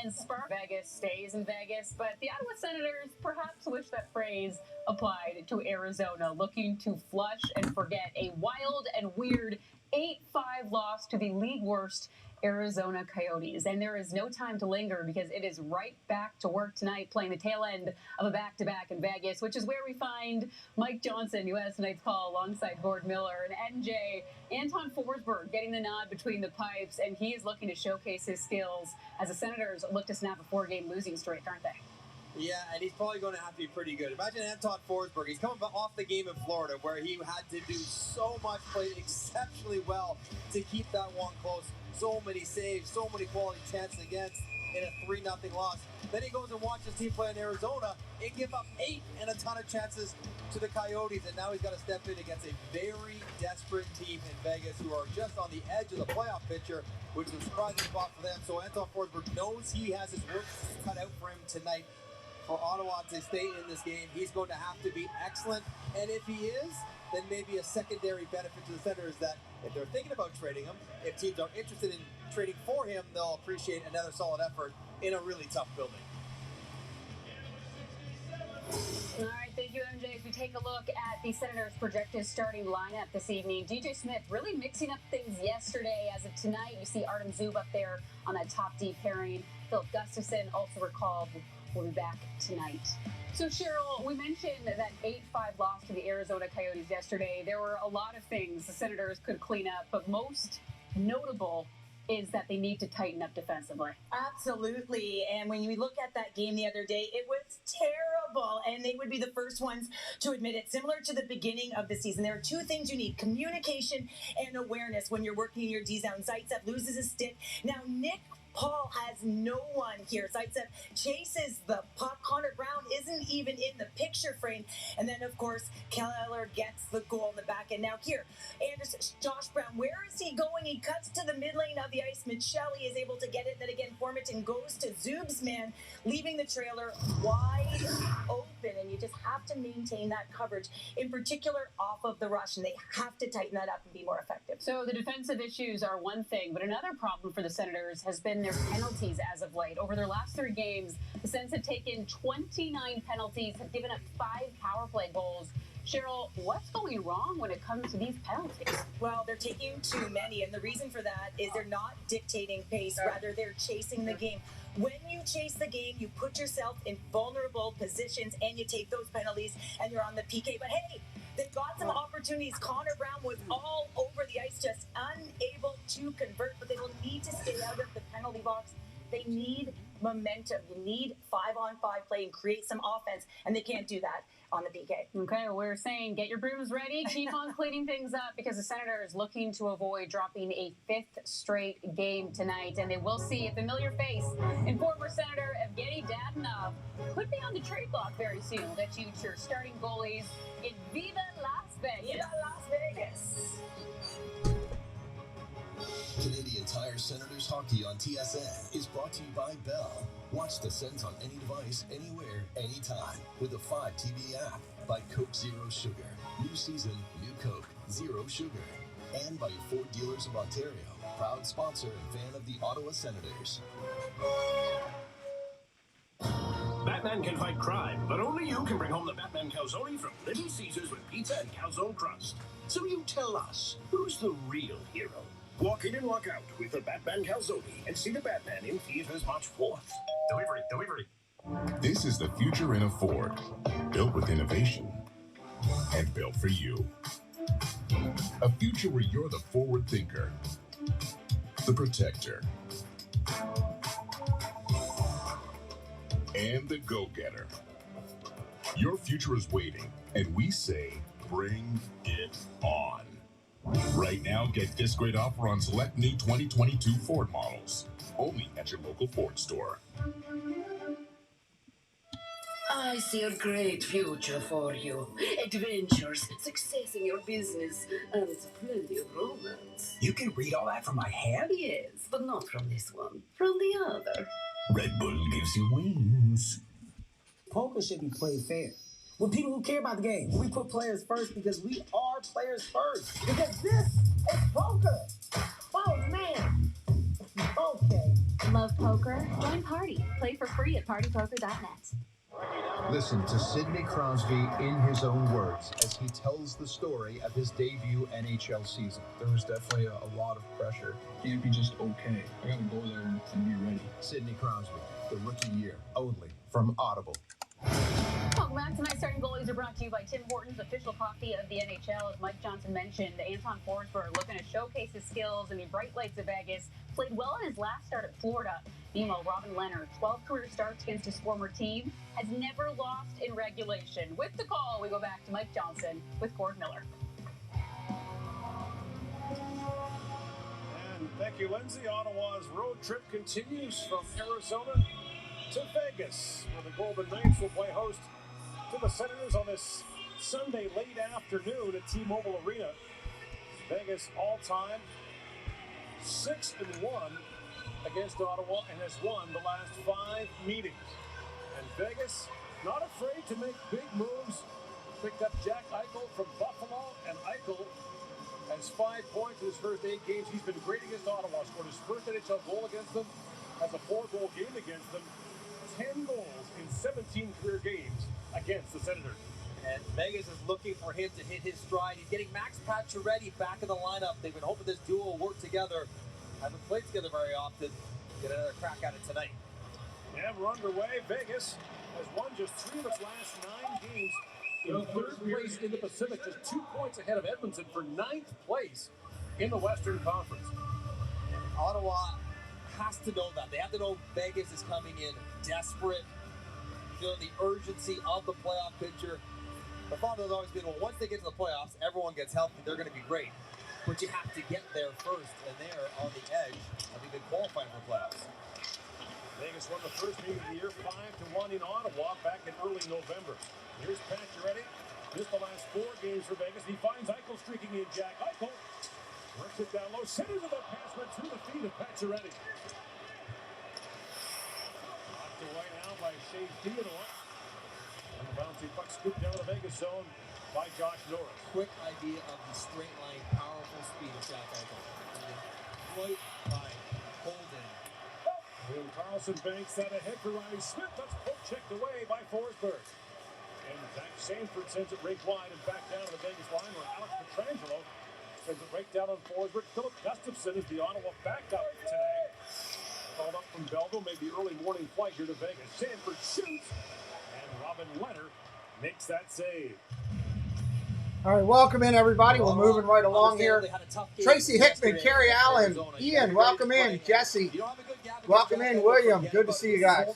and spark. Vegas stays in Vegas, but the Ottawa Senators perhaps wish that phrase applied to Arizona, looking to flush and forget a wild and weird 8-5 loss to the league worst Arizona Coyotes. And there is no time to linger because it is right back to work tonight, playing the tail end of a back-to-back in Vegas, which is where we find Mike Johnson, who has tonight's call alongside Gord Miller, and NJ Anton Forsberg getting the nod between the pipes, and he is looking to showcase his skills as the Senators look to snap a 4-game losing streak, aren't they? Yeah, and he's probably going to have to be pretty good. Imagine Anton Forsberg. He's coming off the game in Florida where he had to do so much, played exceptionally well to keep that one close. So many saves, so many quality chances against in a 3-0 loss. Then he goes and watches his team play in Arizona and give up 8 and a ton of chances to the Coyotes. And now he's got to step in against a very desperate team in Vegas who are just on the edge of the playoff picture, which is a surprising spot for them. So Anton Forsberg knows he has his work cut out for him tonight. For Ottawa to stay in this game, he's going to have to be excellent. And if he is, then maybe a secondary benefit to the Senators that if they're thinking about trading him, if teams are interested in trading for him, they'll appreciate another solid effort in a really tough building. All right, thank you, MJ. As we take a look at the Senators' projected starting lineup this evening, DJ Smith really mixing up things yesterday. As of tonight, you see Artem Zub up there on that top D pairing. Philip Gustafson, also recalled, will be back tonight. So, Cheryl, we mentioned that 8-5 loss to the Arizona Coyotes yesterday. There were a lot of things the Senators could clean up, but most notable is that they need to tighten up defensively. Absolutely. And when you look at that game the other day, it was terrible. And they would be the first ones to admit it. Similar to the beginning of the season, there are two things you need: communication and awareness when you're working in your D zone. Zaitsev loses his stick. Now, Nick Paul has no one here. Zaitsev chases the puck. Connor Brown isn't even in the picture frame. And then, of course, Keller gets the goal in the back. And now here, Josh Brown, where is he going? He cuts to the mid lane of the ice. Michelli is able to get it. Then again, Formanton goes to Zub's man, leaving the trailer wide open. And you just have to maintain that coverage, in particular off of the rush. And they have to tighten that up and be more effective. So the defensive issues are one thing, but another problem for the Senators has been their penalties as of late. Over their last 3 games, the Sens have taken 29 penalties, have given up 5 power play goals. Cheryl, what's going wrong when it comes to these penalties? Well, they're taking too many, and the reason for that is they're not dictating pace, rather they're chasing the game. When you chase the game, you put yourself in vulnerable positions and you take those penalties and you're on the PK. But hey, they've got some opportunities. Connor Brown was all over the ice, just unable to convert, but they will need to stay out of the penalty box. They need momentum. You need 5-on-5 play and create some offense, and they can't do that on the PK. Okay, well, we're saying get your brooms ready, keep on cleaning things up, because the Senators looking to avoid dropping a 5th straight game tonight, and they will see a familiar face in former Senator Evgeny Dadonov. Could be on the trade block very soon. That's future starting goalies in Viva Las Vegas. Viva Las Vegas. Canadian Tire Senators Hockey on TSN is brought to you by Bell. Watch the Sens on any device, anywhere, anytime with the 5TV app. By Coke Zero Sugar. New season, new Coke, Zero Sugar. And by your Ford Dealers of Ontario, proud sponsor and fan of the Ottawa Senators. Batman can fight crime, but only you can bring home the Batman calzone from Little Caesars with pizza and calzone crust. So you tell us, who's the real hero? Walk in and walk out with the Batman calzone and see the Batman in theaters March 4th. Delivery. This is the future in a Ford, built with innovation and built for you. A future where you're the forward thinker, the protector, and the go-getter. Your future is waiting, and we say, bring it on. Right now, get this great offer on select new 2022 Ford models. Only at your local Ford store. I see a great future for you. Adventures, success in your business, and plenty of romance. You can read all that from my hand? Yes, but not from this one. From the other. Red Bull gives you wings. Poker should be played fair. With people who care about the game. We put players first because we are players first. Because this is poker. Oh, man. Okay, Love poker? Join Party. Play for free at partypoker.net. Listen to Sidney Crosby in his own words as he tells the story of his debut NHL season. There was definitely a lot of pressure. Can't be just okay. I got to go there and be ready. Sidney Crosby, the rookie year, only from Audible. Welcome back. Tonight's starting goalies are brought to you by Tim Hortons, official coffee of the NHL. As Mike Johnson mentioned, Anton Forsberg looking to showcase his skills in the bright lights of Vegas. Played well in his last start at Florida. Meanwhile, Robin Leonard, 12 career starts against his former team, has never lost in regulation. With the call, we go back to Mike Johnson with Gord Miller. And thank you, Lindsay. Ottawa's road trip continues from Arizona to Vegas, where the Golden Knights will play host to the Senators on this Sunday late afternoon at T-Mobile Arena. Vegas all-time 6-1 against Ottawa and has won the last 5 meetings. And Vegas not afraid to make big moves. Picked up Jack Eichel from Buffalo, and Eichel has 5 points in his first 8 games. He's been great against Ottawa. Scored his first NHL goal against them. Has a 4-goal game against them. 10 goals in 17 career games against the Senators. And Vegas is looking for him to hit his stride. He's getting Max Pacioretty back in the lineup. They've been hoping this duo will work together. Haven't played together very often. Get another crack at it tonight. And we're underway. Vegas has won just 3 of its last 9 games. In third place in the Pacific, just 2 points ahead of Edmonton for 9th place in the Western Conference. Ottawa has to know that. They have to know Vegas is coming in desperate, feeling the urgency of the playoff picture. The thought has always been, well, once they get to the playoffs, everyone gets healthy, they're going to be great. But you have to get there first, and they're on the edge of even qualifying for playoffs. Vegas won the first meeting of the year 5-1 in Ottawa back in early November. Here's Pacioretty. Just the last 4 games for Vegas. He finds Eichel streaking in. Jack Eichel works it down low, centers of the pass, went through the feet of Pacioretty. Knocked away now by Shea Theodore. And the bouncy puck scooped down the Vegas zone by Josh Norris. Quick idea of the straight line, powerful speed of Jack Eichel. Right by Holden. And Carlson banks that ahead for Riley Smith. That's poke checked away by Forsberg. And Zach Sanford sends it right wide and back down to the Vegas line where Alex Pietrangelo sends it right down on Forsberg. Philip Gustafson is the Ottawa backup today. Called up from Belleville, made the early morning flight here to Vegas. Sanford shoots, and Robin Leonard makes that save. All right, welcome in, everybody. We're moving right along here. Tracy Hickman, Kerry Allen, Ian, welcome in. Jesse, welcome in. William, good to see you guys.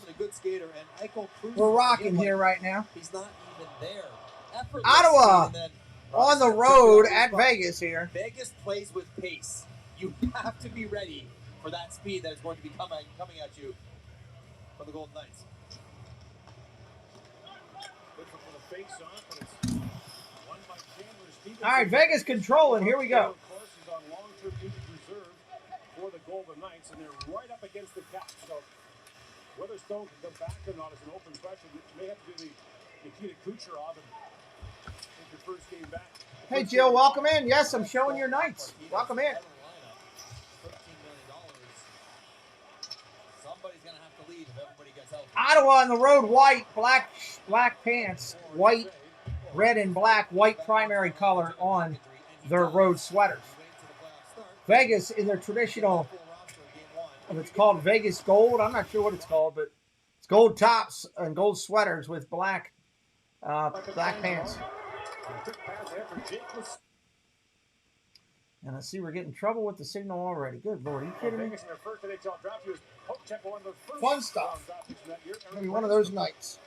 We're rocking here right now. He's not even there. Ottawa on the road at Vegas here. Vegas plays with pace. You have to be ready for that speed that is going to be coming at you from the Golden Knights. Good for the face-off, and it's won by Chandler Stevens. All right, Vegas controlling. Here we go. Of course, is on long-term injured reserve for the Golden Knights, and they're right up against the cap. So whether Stone can come back or not is an open question. It may have to be Nikita Kucherov, and take your first game back. Hey, Jill, welcome in. Yes, I'm showing your Knights. Welcome in. Somebody's going to have to leave if everybody gets healthy. Ottawa on the road, white, black pants, white, red and black, white primary color on their road sweaters. Vegas in their traditional, it's called Vegas Gold. I'm not sure what it's called, but it's gold tops and gold sweaters with black pants. And I see we're getting trouble with the signal already. Good Lord, are you kidding me? Fun stuff. Maybe one of those nights.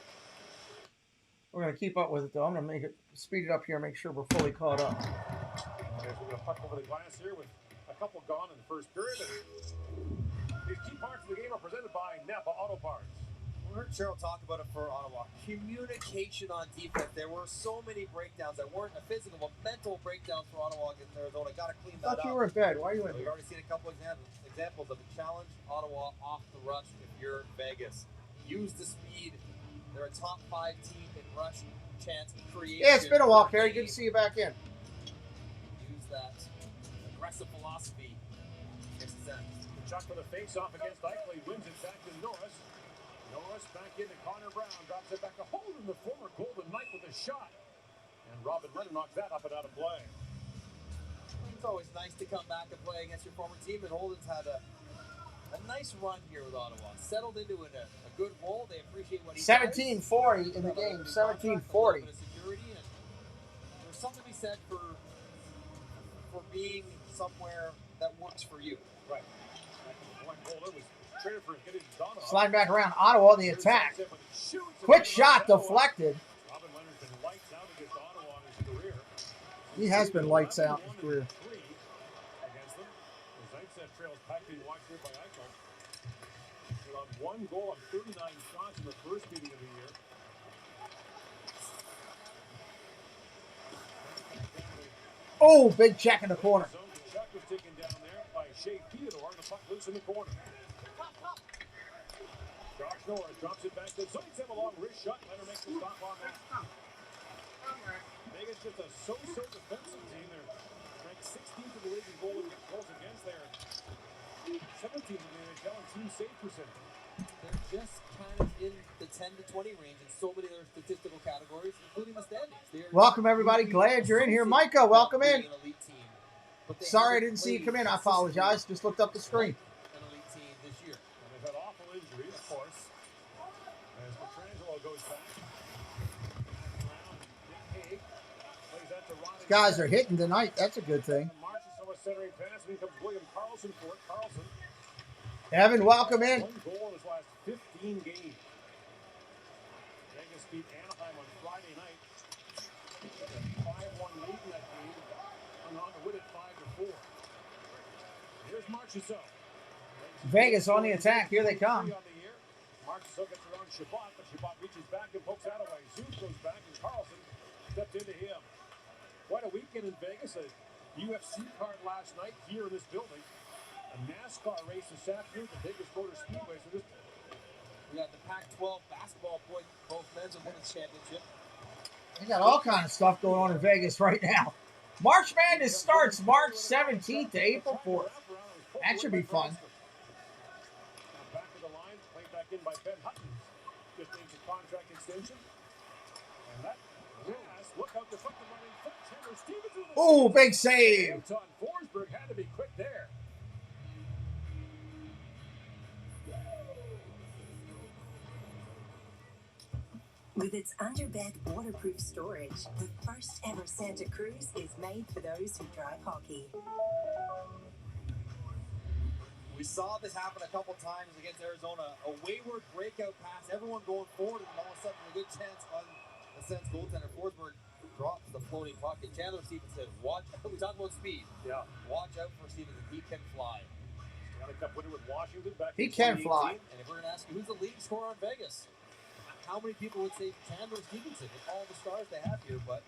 We're going to keep up with it, though. I'm going to make it speed it up here and make sure we're fully caught up. We're going to puck over the glass here with a couple gone in the first period. These key parts of the game are presented by Napa Auto Parts. We heard Cheryl talk about it for Ottawa. Communication on defense. There were so many breakdowns that weren't a physical, but mental breakdowns for Ottawa against Arizona. Got to clean that up. I thought you were in bed. Why are you in We've here? already seen a couple examples of a challenge Ottawa off the rush if you're Vegas. Use the speed. They're a top 5 team in rush chance creation. Yeah, it's been a while, Kerry. Good to see you back in. Use that aggressive philosophy against them. shot for the face-off against Eichle. Wins it back to Norris. Norris back into Connor Brown. Drops it back to Holden, the former Golden Knight, with a shot. And Robin Leonard knocked that up and out of play. It's always nice to come back and play against your former team, and Holden's had a nice run here with Ottawa. Settled into a good role. They appreciate what he 17-40 in the game. 17-40. There's something to be said for being somewhere that works for you. Right. Slide back around. Ottawa on the attack. Quick shot deflected. Robin Leonard's been lights out against Ottawa in his career. He has been lights out in his career. Against them. The Zaitsev trails back being watched here by Eichel. He'll have 1 goal on 39 shots in the first meeting of the year. Oh, big check in the corner. Check was taken down there by Shea Theodore, and the puck loose in the corner. Josh Norris drops it back to Zaitsev, a long wrist shot. Leonard makes the stop on that. Vegas just a so-so defensive team. They're ranked 16th in the league in goals against. They're 17th in the NHL in team save percentage. They're just kind of in the 10 to 20 range in so many other statistical categories, including the standings. Welcome, everybody. Glad you're in here. Micah, welcome in. Sorry I didn't see you come in. I apologize. Just looked up the screen. An elite team this year. And they've had awful injuries, of course. As Petrangelo goes back. These guys are hitting tonight. That's a good thing. Marchessault centering pass, and comes William Karlsson for it. Karlsson. Evan, welcome in. 1 goal in his last 15 games. Vegas beat Anaheim on Friday night. 5-1 lead in that game. Hung on to win it 5-4. Here's Marchessault. Vegas on the attack. Here they come. Marchessault gets around Shabbat, but Shabbat reaches back and pokes out away. Zoom goes back, and Karlsson stepped into him. Quite a weekend in Vegas. A UFC card last night here in this building. A NASCAR race this afternoon at the Vegas Motor Speedway. So this, we got the Pac-12 basketball point, both men's and women's championship. They got all kind of stuff going on in Vegas right now. March Madness starts March 17th to April 4th. That should be fun. back of the line, played back in by Ben Hutton. Just needs a contract extension. And that pass, look out the front, the running foot, Chandler Stevenson. Oh, big save. Anton Forsberg had to be quick there. With its underbed waterproof storage, the first ever Santa Cruz is made for those who drive hockey. We saw this happen a couple times against Arizona. A wayward breakout pass, everyone going forward, and all of a sudden a good chance on the Sens goaltender. Forsberg drops the floating puck, and Chandler Stevenson, watch, we talk about speed. Yeah. Watch out for Stevenson, he can fly. Stanley Cup winner with Washington back He in can 2018. fly. And if we're going to ask you, who's the leading scorer on Vegas? How many people would say Chandler Stevenson with all the stars they have here, but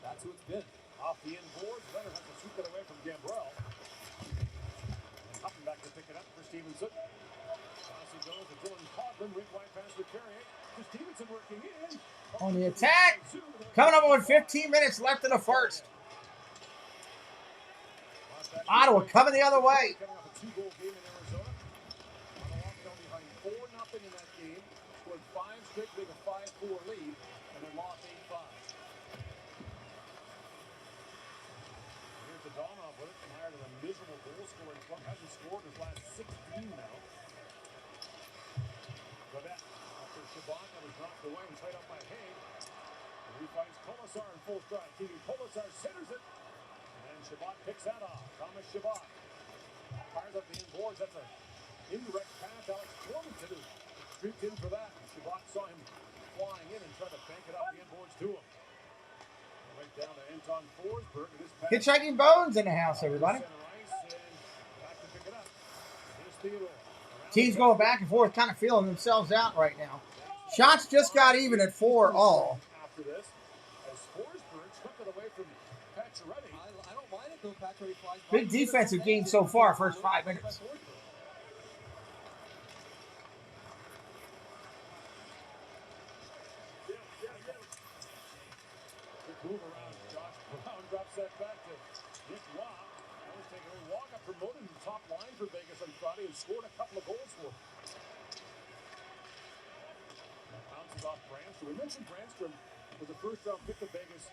that's who it's been. Off the end boards, Leonard has to shoot that away from Gambrell. And Hutton back to pick it up for Stevenson. Chauncey goes to Dylan Coghlan, rig wide pass for Carrier. To Stevenson working in. On the attack. Coming up on 15 minutes left in the first. Ottawa coming the other way. Coming off a 2-goal game in Arizona. Ottawa fell behind 4-0 in that game. Scored 5 straight, made a 5-4 lead, and then lost 8-5. Here's the Donov with it, hired in a miserable goal-scoring club. Hasn't scored his last 16 now. Babette after Shabbat, that was knocked away and tied up by Hay. And he finds Colasar in full stride. TV Colasar centers it, and Shabbat picks that off. Thomas Shabbat fires up the inboards. That's an indirect pass. Alex Torrington who streaked in for that. Shabbat saw him flying in and tried to bank it up the inboards to him. Right down to Anton Forsberg. Hitchhiking Bones in the house, everybody. Teams going back and forth, kind of feeling themselves out right now. Shots just got even at 4-all. After this, as Forsberg stripped it away from Pacioretty. I don't mind it though, Pacioretty flies. Big defensive game so far, first 5 minutes. Move around. Josh Brown drops that back to Nick Waugh. That was taking a walk up the promoted to the top line for Vegas on Friday and scored a couple of goals for him. Bounces off Brandstrom. We mentioned Brandstrom was the first-round pick of Vegas.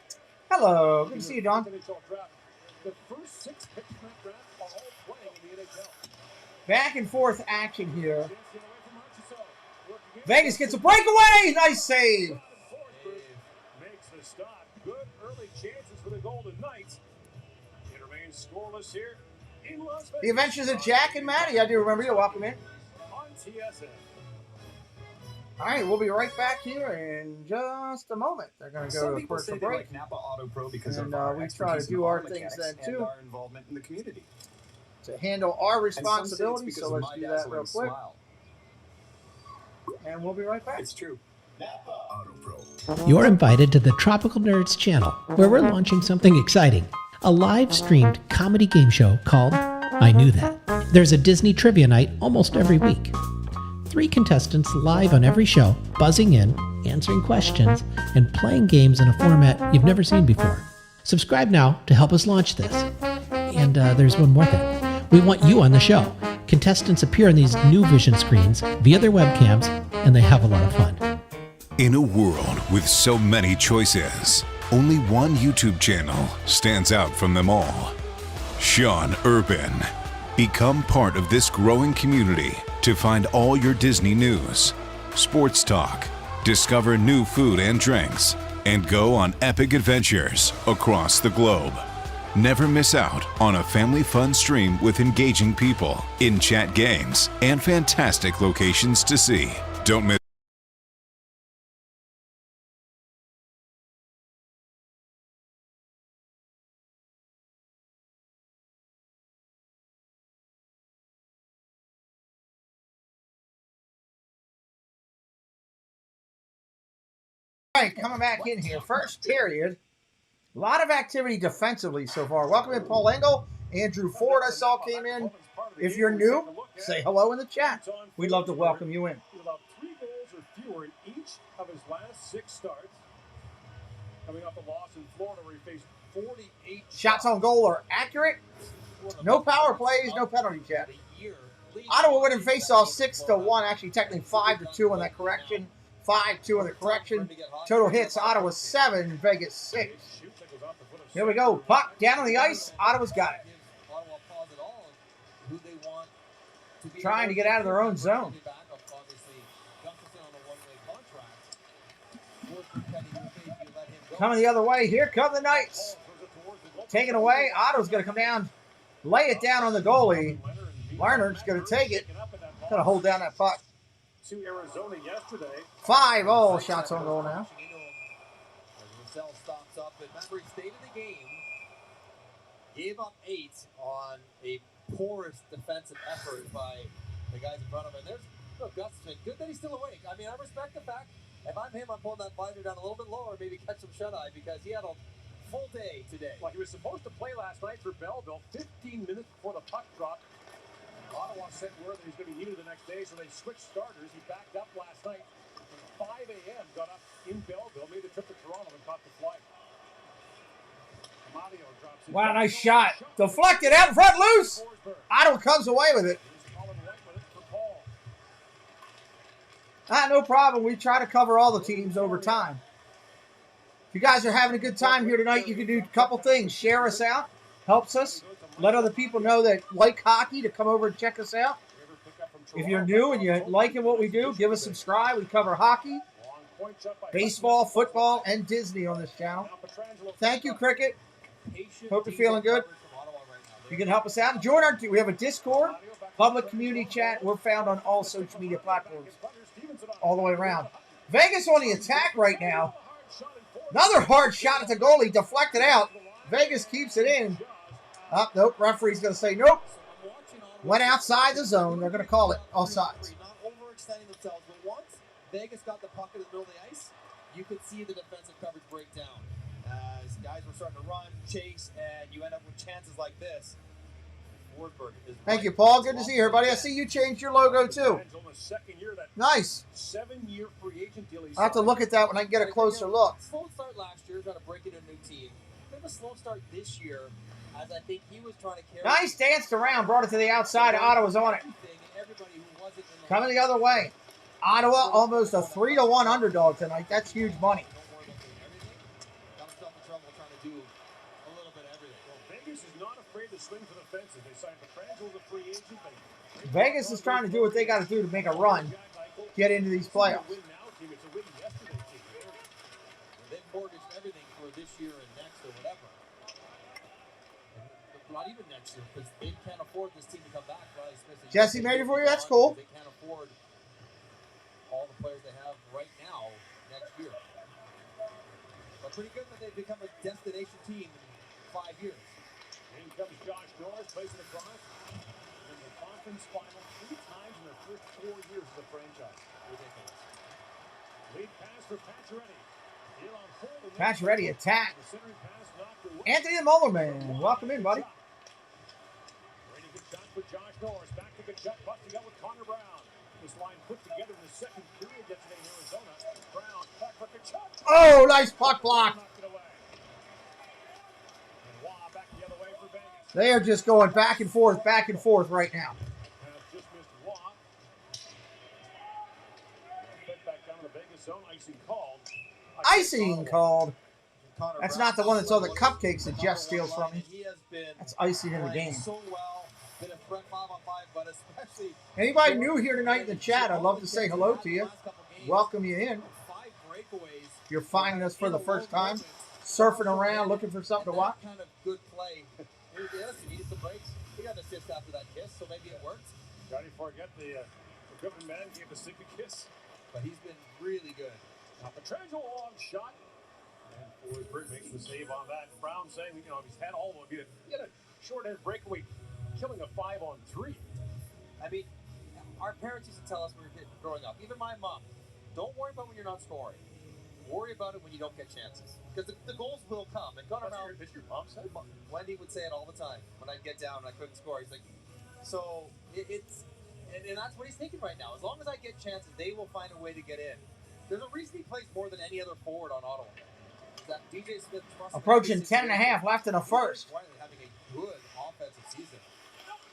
Hello, good to see you, Don. NHL draft. The first 6 picks in that draft are all playing in the NHL. Back and forth action here. Vegas gets a breakaway. Nice save. Makes the stop. Good early chances for the Golden Knights. It remains scoreless here in Las Vegas. The Adventures of Jack and Maddie. I do remember you. Welcome in. On TSN. All right, we'll be right back here in just a moment. They're going to go to a commercial break. Like Napa Auto Pro because and of our we try to do our things then too. Our involvement in the community. To handle our responsibilities, so let's do that real quick. And we'll be right back. It's true. Napa Auto Pro. You're invited to the Tropical Nerds channel, where we're launching something exciting. A live-streamed comedy game show called I Knew That. There's a Disney trivia night almost every week. 3 contestants live on every show, buzzing in, answering questions, and playing games in a format you've never seen before. Subscribe now to help us launch this. And there's one more thing. We want you on the show. Contestants appear on these new vision screens via their webcams, and they have a lot of fun. In a world with so many choices, only one YouTube channel stands out from them all. Sean Urban. Become part of this growing community to find all your Disney news, sports talk, discover new food and drinks, and go on epic adventures across the globe. Never miss out on a family fun stream with engaging people, in-chat games, and fantastic locations to see. Don't miss. All right, coming back in here. First period. A lot of activity defensively so far. Welcome in, Paul Engel. Andrew Ford, I saw, came in. If you're new, say hello in the chat. We'd love to welcome you in. He allowed 3 goals or fewer in each of his last 6 starts. Coming off a loss in Florida where he faced 48 Shots on goal are accurate. No power plays, no penalty yet. Ottawa winning faceoff 6-1. Actually, technically 5-2 on that correction. 5-2 on the correction. Total hits, Ottawa 7, Vegas 6. Here we go. Puck down on the ice. Ottawa's got it. Trying to get out of their own zone. Coming the other way. Here come the Knights. Taken away. Ottawa's going to come down. Lay it down on the goalie. Larner's going to take it. Going to hold down that puck. To Arizona yesterday. 5-0 shots on goal now. Stops up, but remember, he stayed in the game. Gave up 8 on a porous defensive effort by the guys in front of him. And there's Gustafson. Good that he's still awake. I mean, I respect the fact. If I'm him, I'm pulling that visor down a little bit lower, maybe catch some shut-eye, because he had a full day today. Well, he was supposed to play last night for Belleville. 15 minutes before the puck dropped. Ottawa sent word that he's going to be needed the next day, so they switched starters. He backed up last night. At 5 a.m., got up in Belleville, made the trip to Toronto, and caught the flight. Wow, nice shot. Deflected out in front, loose. Ottawa comes away with it. No problem. We try to cover all the teams over time. If you guys are having a good time here tonight, you can do a couple things. Share us out. Helps us. Let other people know that like hockey to come over and check us out. If you're new and you're liking what we do, give us a subscribe. We cover hockey, baseball, football, and Disney on this channel. Thank you, Cricket. Hope you're feeling good. You can help us out. And join our team. We have a Discord, public community chat. We're found on all social media platforms all the way around. Vegas on the attack right now. Another hard shot at the goalie, deflected out. Vegas keeps it in. Oh, nope, referee's going to say nope. Went outside the zone. They're going to call it offsides. Not overextending themselves, but once Vegas got the puck in the middle of the ice, you could see the defensive coverage break down. As guys were starting to run, chase, and you end up with chances like this. Thank you, Paul. Good to see you, everybody. I see you changed your logo, too. Nice. 7-year free agent deal. I'll have to look at that when I get a closer look. Slow start last year, trying to break into a new team. They've a slow start this year, as I think he was trying to carry. Nice, danced around, brought it to the outside. Ottawa's on it. Coming the other way. Ottawa almost a 3-1 underdog tonight. That's huge money. Vegas is not afraid to swing for the fences. They signed Petrangelo as a free agent. Vegas is trying to do what they got to do to make a run, get into these playoffs. They've mortgaged everything for this year and next or whatever. Not even next year, because they can't afford this team to come back. Jesse made it for you. That's cool. They can't afford all the players they have right now next year. But pretty good that they've become a destination team in 5 years. In comes Josh Norris, plays it across. In the conference final 3 times in their first 4 years as a franchise. Ridiculous. Lead pass for Pacioretty. Pacioretty attack. Anthony the Mullerman. Welcome in, buddy. Ready to shot for Josh Norris. Back to Kachuk, busting out with Connor Brown. This line put together in the second period yesterday in Arizona. Brown, back for Kachuk. Oh, nice puck block. They are just going back and forth right now. Just missed Waugh. Back down to the Vegas zone. Icing called. Icing called. That's not the one that's all the cupcakes that Jeff steals from me. That's icing in the game. Anybody new here tonight in the chat, I'd love to say hello to you. Welcome you in. If you're finding us for the first time, surfing around, looking for something to watch. Kind of good play. He needed some breaks. He got an assist after that kiss, so maybe it worked. Johnny forget the equipment man gave a stick a kiss. But he's been really good. Now Petrangelo long shot. And Forsberg makes the save on that. Brown saying, you know, he's had all of them. He had a short-handed breakaway, killing a 5-on-3. I mean, our parents used to tell us when we were growing up, even my mom, don't worry about when you're not scoring. Worry about it when you don't get chances. Because the goals will come. And Connor Brown, your mom said? Wendy would say it all the time. When I'd get down and I couldn't score, he's like, so it's, and that's what he's thinking right now. As long as I get chances, they will find a way to get in. There's a reason he plays more than any other forward on Ottawa. That DJ Smith approaching 10.5 left in the first. Having a good offensive season.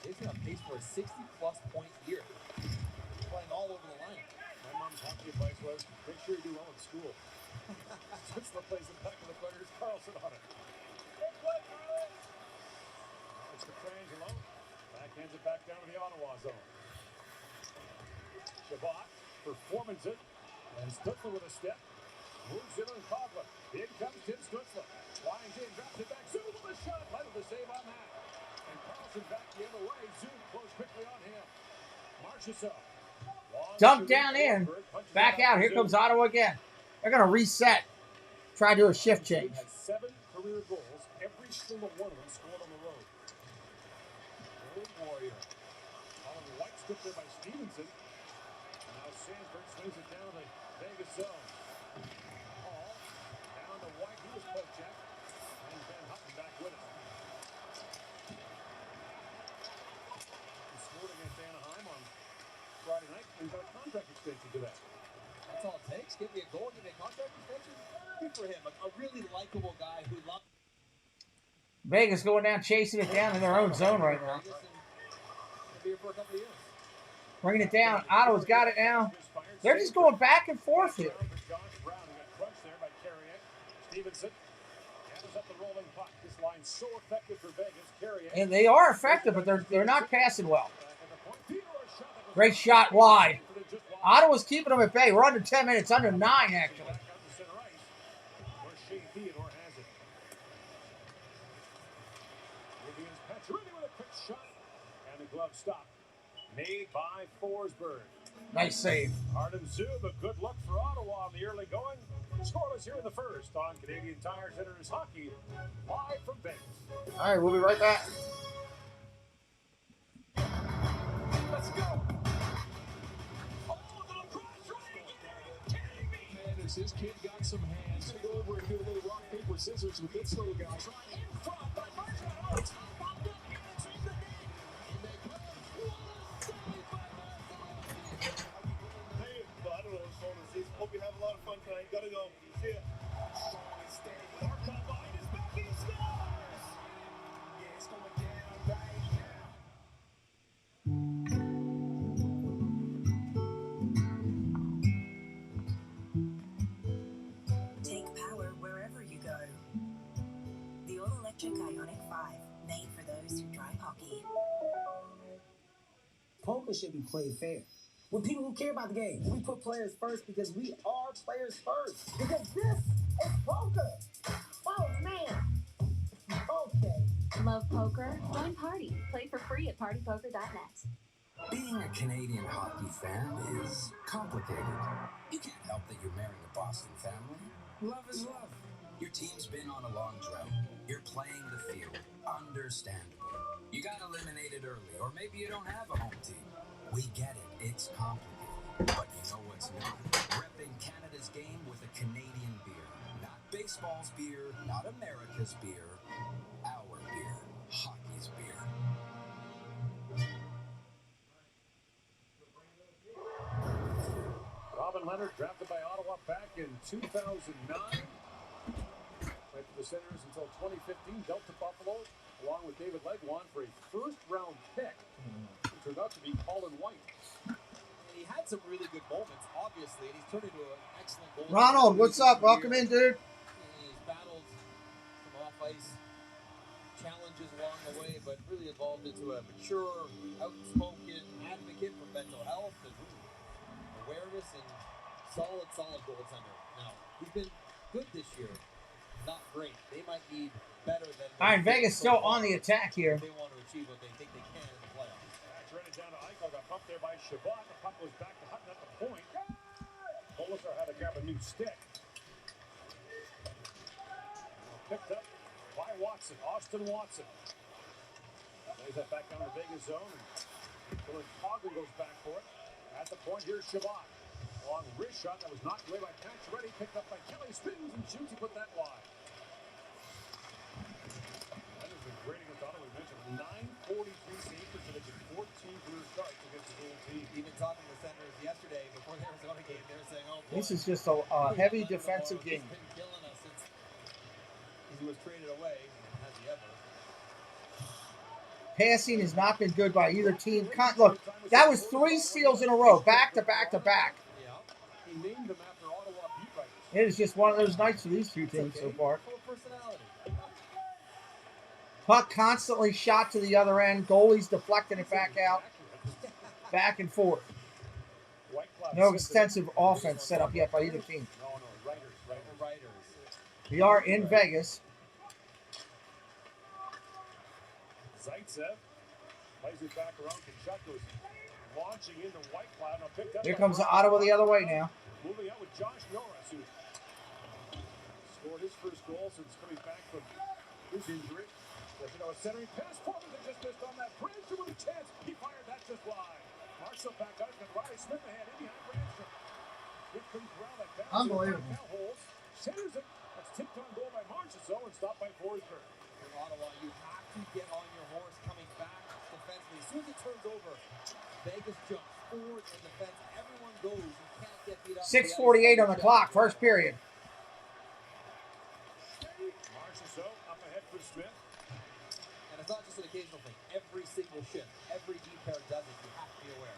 He's on pace for a 60-plus point year. Playing all over the line. My mom's hockey advice was, make sure you do well in school. Since the plays the back of the corners, Carlson on it. It's Petrangelo. Backhands it back down to the Ottawa zone. Shabbat performance it. And Stutzler with a step. Moves it on Coughlin. In comes Tim Stutzler. Winds in, drops it back. Zoom with a shot. Light with a save on that. And Carlson back the other way. Zoom close quickly on him. Marchessault. Dump down in. Back out. Here comes Ottawa again. They're going to reset. Try to do a shift change. Has 7 career goals. Every single one of them scored on the road. Old Warrior. Oliver White stripped there by Stevenson. And now Sandberg swings it down the Vegas zone. Hall down to White. He was poke checked. And Ben Hutton back with him. He scored against Anaheim on Friday night and got a contract extension to that. That's all it takes. Give me a goal, give me a contract extension. Good for him. A really likable guy who loves. Vegas going down, chasing it down in their own zone right now. Be here for a couple of years. Bringing it down. Ottawa's got it now. They're just going back and forth here. And they are effective, but they're not passing well. Great shot wide. Ottawa's keeping them at bay. We're under 10 minutes, under 9 actually. Glove stop made by Forsberg. Nice save. Artem Zub, a good look for Ottawa in the early going. Scoreless here in the first on Canadian Tire Center's Hockey, live from Vegas. All right, we'll be right back. Let's go. Man, as his kid got some hands, go over and do a little rock, paper, scissors with this little guy. In front by Martin. Hope you have a lot of fun tonight. Gotta go. See ya. Markov behind his back. He scores! Electric Ionic 5, made for those who drive hockey. Poker should be played fair. With people who care about the game. We put players first because we are players first. Because this is poker. Oh, man. Okay. Love poker? Join Party. Play for free at partypoker.net. Being a Canadian hockey fan is complicated. You can't help that you're marrying a Boston family. Love is love. Your team's been on a long drought. You're playing the field. Understandable. You got eliminated early, or maybe you don't have a home team. We get it. It's complicated. But you know what's new? Repping Canada's game with a Canadian beer. Not baseball's beer, not America's beer. Our beer. Hockey's beer. Robin Leonard, drafted by Ottawa back in 2009. Played for the Senators until 2015. Dealt to Buffalo, along with David Legwand, for a first-round pick. It turned out to be Colin White. And he had some really good moments, obviously, and he's turned into an excellent goalie. Ronald, what's up? Welcome in, dude. He's battled some off-ice challenges along the way, but really evolved into a mature, outspoken advocate for mental health and awareness and solid goaltender. Now, he's been good this year. Not great. They might need better than... All right, Vegas still on the attack here. They want to achieve what they think they can in the playoffs. That's running down to Eichel. Got pumped there by Shabbat. The puck goes back to Hutton at the point. Polisar had to grab a new stick. Picked up by Watson. Austin Watson. Lays that back down the Vegas zone. And Dylan Coghlan goes back for it. At the point, here's Shabbat. Long wrist shot that was knocked away by Pacioretty. Picked up by Kelly. Spins and shoots. He put that wide. That has been great against Ottawa. We mentioned 943 save percentage and 14 career starts against the goal team. Even talking to Senators yesterday before the Arizona game, they were saying, "Oh, boy, This is just a heavy defensive game. He's been killing us since he was traded away. Has he ever?" Passing has not been good by either team. Look, that was 3 steals in a row, back to back to back. Yeah. He named them after Ottawa beat writers. It is just one of those nights for these two teams so far. Puck constantly shot to the other end. Goalies deflecting it back out. Back and forth. No extensive offense set up yet by either team. No, writers. We are in Vegas. Zaitsev plays it back around. Kachuk goes launching into White Cloud. Now picked up Here by comes Ryan. Ottawa the other way now. Moving out with Josh Norris, who scored his first goal since coming back from his injury. A centering pass forward that just missed on that. Brandstrom with a chance. He fired that just wide. Marshall back out. And Riley Smith ahead in behind Brandstrom. It comes around that bounce. Unbelievable. Now holds. Centers it. That's tipped on goal by Marchessault and stopped by Forsberg. In Ottawa, you have to get on your horse coming back defensively. As soon as it turns over, Vegas jumps forward in defense. Everyone goes. You can't get beat up. 6:48 on the clock, first period. Marchessault up ahead for Smith. And it's not just an occasional thing. Every single shift, every D pair does it. You have to be aware.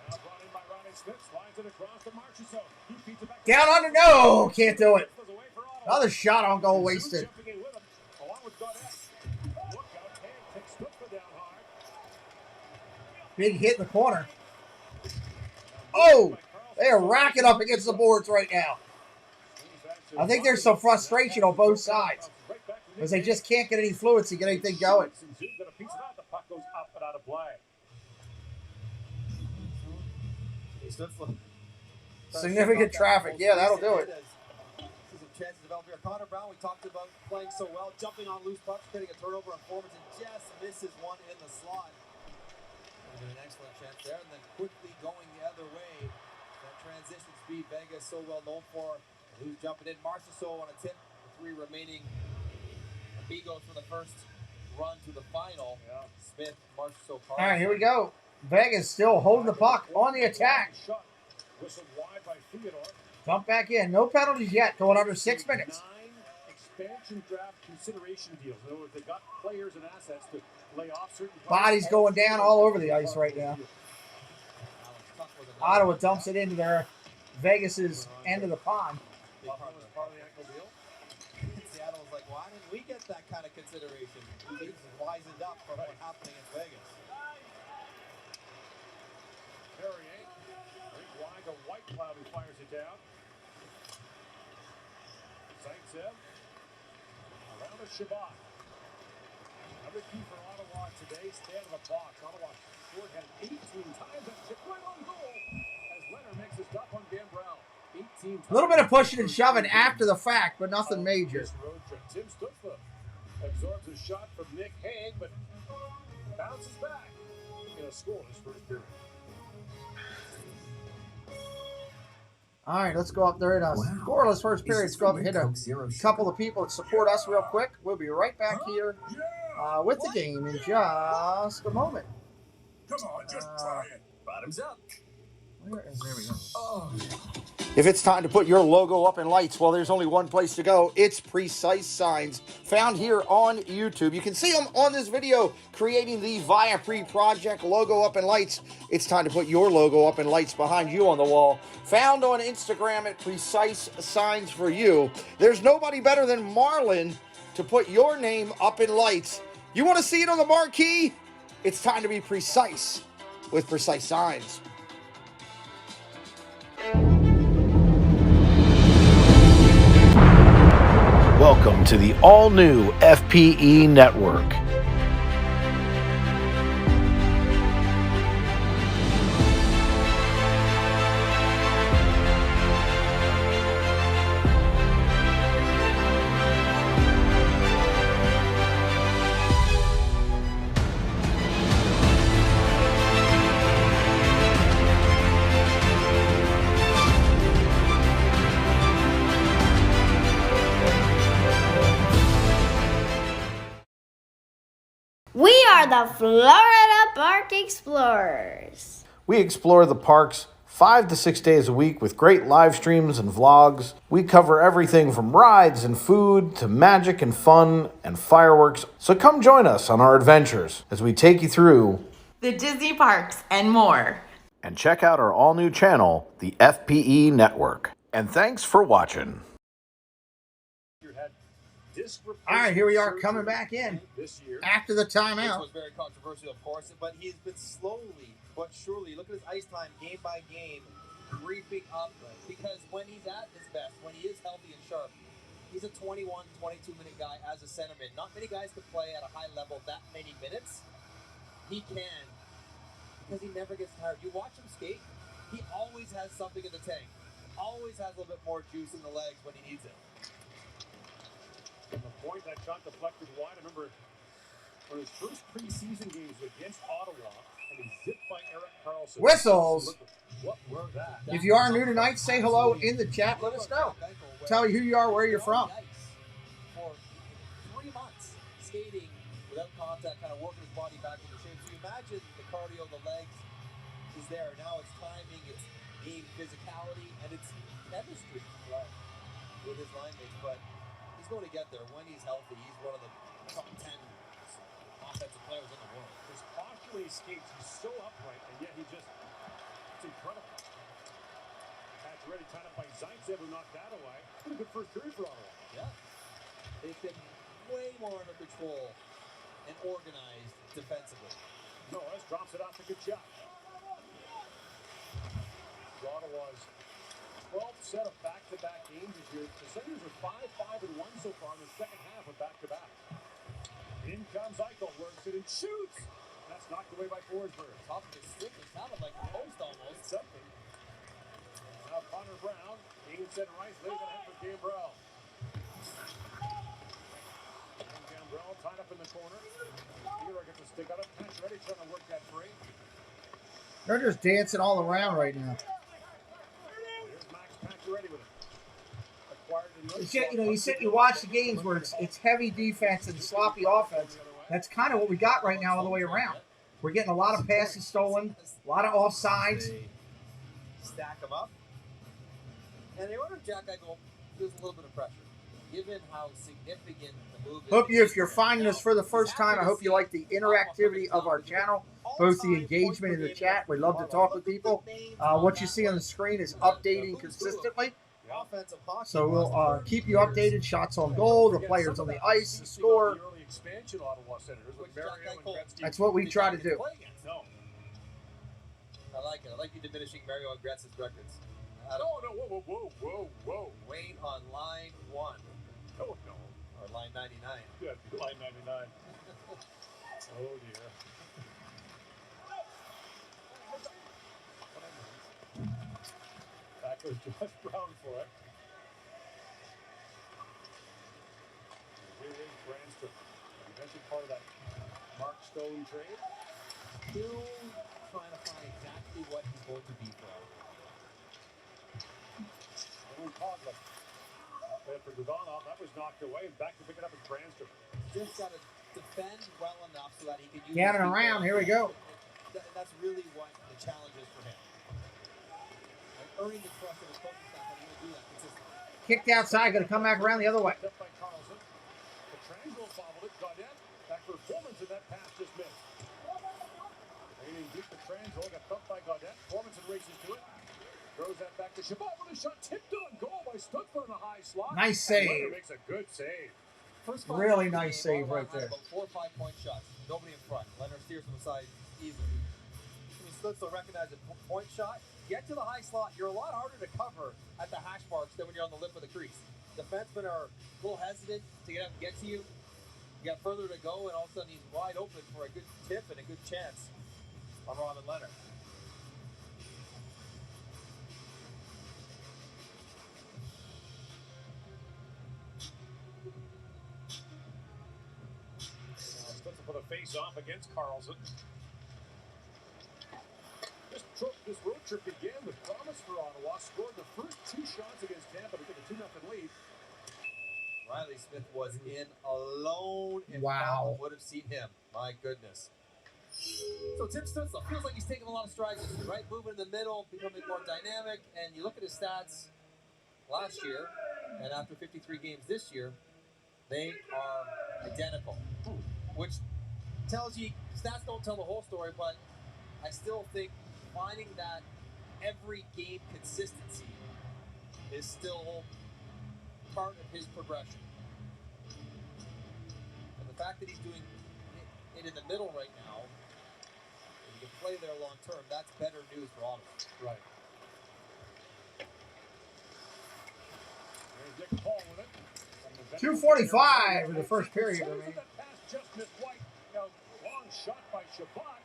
Now brought in by Ronnie Smith. Slides it across to Marchessault. He feeds it back. Down under, no, can't do it. Another shot on goal wasted. Jumping in with him, along with Gaudette. Look out, Hand takes Stupka down hard. Big hit in the corner. Oh, they are racking up against the boards right now. I think there's some frustration on both sides because they just can't get any fluency, get anything going. The puck goes up and out of play. Significant traffic. Yeah, that'll do it. See some chances develop here. Connor Brown, we talked about playing so well, jumping on loose pucks, getting a turnover on Foreman, and just misses one in the slot. An excellent chance there, and then quickly going the other way. That transition speed Vegas so well known for. Who's jumping in? Marchessault on a tip. The 3 remaining. Amigos for the first run to the final. Yeah. Smith, Marchessault, All right, here we go. Vegas still holding the puck on the attack. Shot. Whistled wide by Theodore. Dump back in. No penalties yet. Going under 6 minutes. 9 expansion draft consideration deals. In other words, they got players and assets to lay off certain Bodies going down all over the ice right now. Ottawa dumps it into their Vegas's end of the pond. Part of the ankle deal. It's the Seattle's like, why didn't we get that kind of consideration? He's wisened up from what's happening in Vegas. Carrier, right wide to White Cloud, who fires it down. Zaitsev around to Shabbat. Another key for Ottawa today. Stay out of the box. Ottawa scored him 18 times. That's it right on goal as Leonard makes a stop on Gambrell. 18 times. A little bit of pushing and shoving after the fact, but nothing major. Tim Stutzla absorbs a shot from Nick Hague, but bounces back in a scoreless first period. All right, let's go up there in a scoreless first period. Let's go up and hit a couple of people that support us real quick. We'll be right back here with the game in just a moment. Come on, just try it. Bottoms up. There we go. Oh. If it's time to put your logo up in lights, well, there's only one place to go. It's Precise Signs, found here on YouTube. You can see them on this video, creating the Viapre project logo up in lights. It's time to put your logo up in lights behind you on the wall. Found on Instagram at Precise Signs for you. There's nobody better than Marlon to put your name up in lights. You want to see it on the marquee? It's time to be precise with Precise Signs. Welcome to the all-new FPE Network. We are the Florida Park Explorers. We explore the parks 5 to 6 days a week with great live streams and vlogs. We cover everything from rides and food to magic and fun and fireworks. So come join us on our adventures as we take you through the Disney parks and more. And check out our all-new channel, the FPE Network. And thanks for watching. All right, here we are coming back in after the timeout. This was very controversial, of course, but he's been slowly but surely, look at his ice time game by game, creeping up. Because when he's at his best, when he is healthy and sharp, he's a 21, 22-minute guy as a centerman. Not many guys can play at a high level that many minutes. He can, because he never gets tired. You watch him skate, he always has something in the tank. Always has a little bit more juice in the legs when he needs it. From the point that shot deflected wide, I remember when his first preseason games against Ottawa, and he zipped by Eric Carlson. Whistles. What were that? If you are new tonight, say hello in the chat. Let us know. Tell you who you are, where you're from. For 3 months, skating without contact, kind of working his body back into shape. So you imagine the cardio, the legs is there. Now it's timing, it's game physicality, and it's chemistry with his line mates. But he's going to get there when he's healthy. He's one of the top 10 offensive players in the world. His posture when he skates, he's so upright, and yet he just, it's incredible. That's ready, tied up by Zaitsev, who knocked that away. What a good first period for Ottawa. Yeah. They've been way more under control and organized defensively. Norris drops it off to Kachuk. Ottawa's 12th set of back-to-back games this year. The Senators are 5-5-1 so far in the second half of back-to-back. In comes Eichel, works it and shoots. That's knocked away by Forsberg. Top of his stick, it sounded like a post almost. Something. Now Connor Brown, game set right, lays it ahead for Gambrell. And Gambrell tied up in the corner. Hero gets a stick out of Patch ready, trying to work that free. They're just dancing all around right now. You watch the games where it's heavy defense and sloppy offense. That's kind of what we got right now all the way around. We're getting a lot of passes stolen, a lot of offsides. They stack them up. And they ordered Jack Eichel feels a little bit of pressure, given how significant the move is. If you're finding us for the first time, I hope you like the interactivity of our channel, both the engagement in the chat. We love to talk with people. What you see on the screen is updating consistently. offensive hockey. So we'll keep you updated. Shots on goal, the players on the ice, the score. That's what we try to do. I like it. I like you diminishing Mario Andretti's records. Whoa. Wayne on line 1. No. Or line 99. Good, line 99. Oh, dear. Back goes Josh Brown for it. Here is Brandstrom. You mentioned part of that Mark Stone trade. Still trying to find exactly what he's going to be for. Coughlin. Up there for Dudonov. That was knocked away. And back to pick it up with Brandstrom. Just got to defend well enough so that he can use Cannon around. Here we go. That's really what the challenge is for him. And earning the trust of his coaching staff, and he'll do that consistently. Kicked outside. Going to come back around the other way. Up by Carlson. The triangle bobbled it. Gaudette. Back for Formanson. That pass just missed. Aiming deep the triangle. Got thumped by Gaudette. Formanson races to it. Throws that back to Chabot with a shot tipped on goal by Stutzler in a high slot. Nice save. Makes a good save. Really nice save right there. About 4 or 5 point shots. Nobody in front. Leonard steers from the side easily. Stutzler recognized a point shot. Get to the high slot. You're a lot harder to cover at the hash marks than when you're on the lip of the crease. Defensemen are a little hesitant to get up and get to you. You got further to go, and all of a sudden he's wide open for a good tip and a good chance on Robin Leonard. For the face-off against Carlson. This road trip began with promise for Ottawa. Scored the first 2 shots against Tampa to take a 2-0 lead. Riley Smith was in alone. If wow. Would have seen him. My goodness. So Tim Stutzler feels like he's taking a lot of strides this year, right? Moving in the middle, becoming more dynamic. And you look at his stats last year, and after 53 games this year, they are identical. Which tells you, stats don't tell the whole story, but I still think finding that every game consistency is still part of his progression. And the fact that he's doing it in the middle right now, and he can play there long term, that's better news for Ottawa. Right. There's Nick Paul with it. 2:45 in the first period. Just missed White. Long shot by Chabot.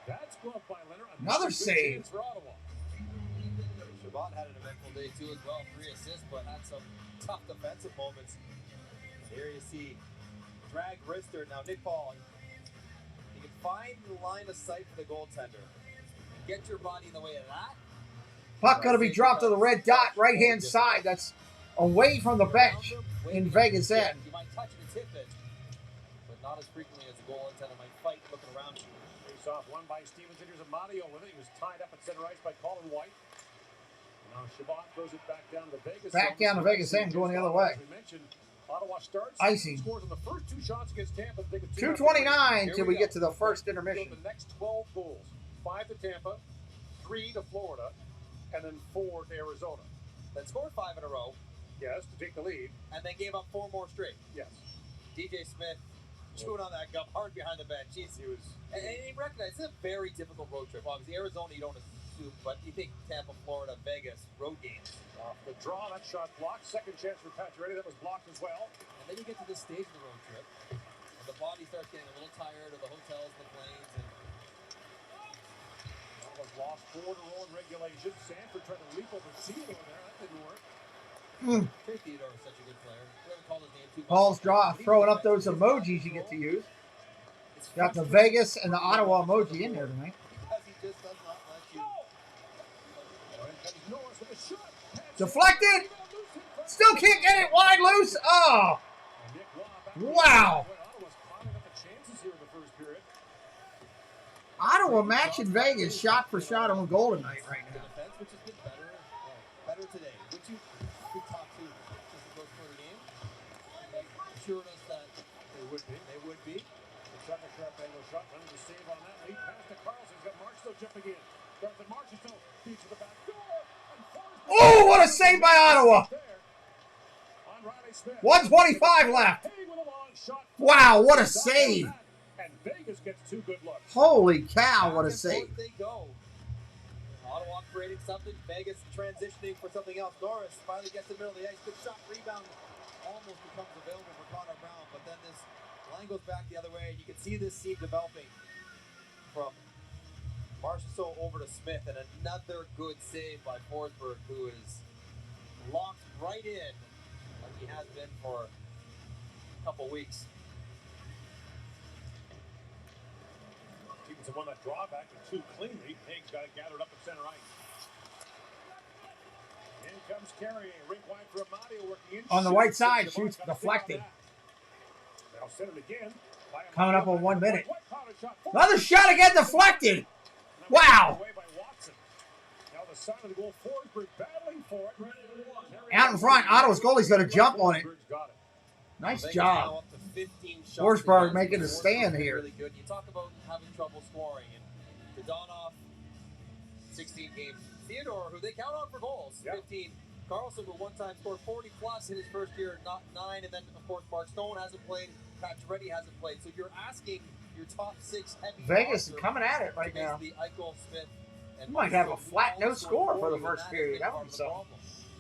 That's gloved by Leonard. Another save for Ottawa. Chabot had an eventful day too as well. 3 assists, but had some tough defensive moments. Here you see drag wrister. Now Nick Paul, you can find the line of sight for the goaltender. Get your body in the way of that. Puck going to be dropped to the red dot, right hand side. That's away from the bench in Vegas end. You might touch it and tip it, but not as frequently as the goaltender might fight looking around you. Face off one by Stevens. Here's Amadio with it. He was tied up at center ice by Colin White. Now Chabot throws it back down to Vegas. Back down to Vegas end, going the other way. We mentioned Ottawa starts. Icing. Scores on the first 2 shots against Tampa. 2:29 till we get to the first intermission. The next 12 goals. 5 to Tampa, 3 to Florida, and then 4 to Arizona. Then scored 5 in a row. Yes, to take the lead. And then gave up 4 more straight. Yes. DJ Smith chewing on that gum hard behind the bench. He was, and he recognized it's a very difficult road trip. Obviously, Arizona you don't assume, but you think Tampa, Florida, Vegas, road games. The draw, that shot blocked. Second chance for Pacioretty, that was blocked as well. And then you get to this stage of the road trip, and the body starts getting a little tired of the hotels, the planes, and was lost 4 to roll in regulation. Sanford tried to leap over Theodore there. That didn't work. Theodore is such a good player. We haven't called his name too much. Paul's throwing up those emojis you get to use. Got the Vegas and the Ottawa emoji in there tonight. Because he just does not let you. Norris with a shot. Deflected. Still can't get it wide loose. Oh. Wow. Ottawa matching Vegas shot for shot on goal tonight right now. Defense, which has been better today. Would you talk to just the first quarter game? Assured us that they would be. They would be. The shot, a sharp angle shot. Running to save on that. Lead pass to Carlson. He's got Marchessault jumping in. Starts at Marchessault. Feeds to the back door. Oh, what a save by Ottawa. 1:25 left. Wow, what a save. And Vegas gets 2 good looks. Holy cow, what a save. They go. Ottawa creating something. Vegas transitioning for something else. Norris finally gets in the middle of the ice. Good shot, rebound. Almost becomes available for Connor Brown, but then this line goes back the other way. You can see this seam developing from Marchessault over to Smith, and another good save by Forsberg, who is locked right in like he has been for a couple weeks. Stevenson won that drawback and 2 cleanly. Haig's got it gathered up at center ice. In comes Carey, rink wide for Amadio working in. On the right side, shoots deflected. Now set it again. Coming up on 1 minute. Another shot again deflected. Wow. Now the side of the goal, Forsberg battling for it. Out in front, Ottawa's goalie's going to jump on it. Nice job. Forsberg making a stand here. Really good. You talk about having trouble scoring, and Dadonov, 16 games. Theodore, who they count on for goals, 15. Carlson, who one time scored 40 plus in his first year, not 9. And then, of course, Mark Stone hasn't played. Pat Giretti hasn't played. So you're asking your top 6 heavy. Vegas is coming at it right now. Eichel, Smith, and you might have a flat no score for the first period. That would be something.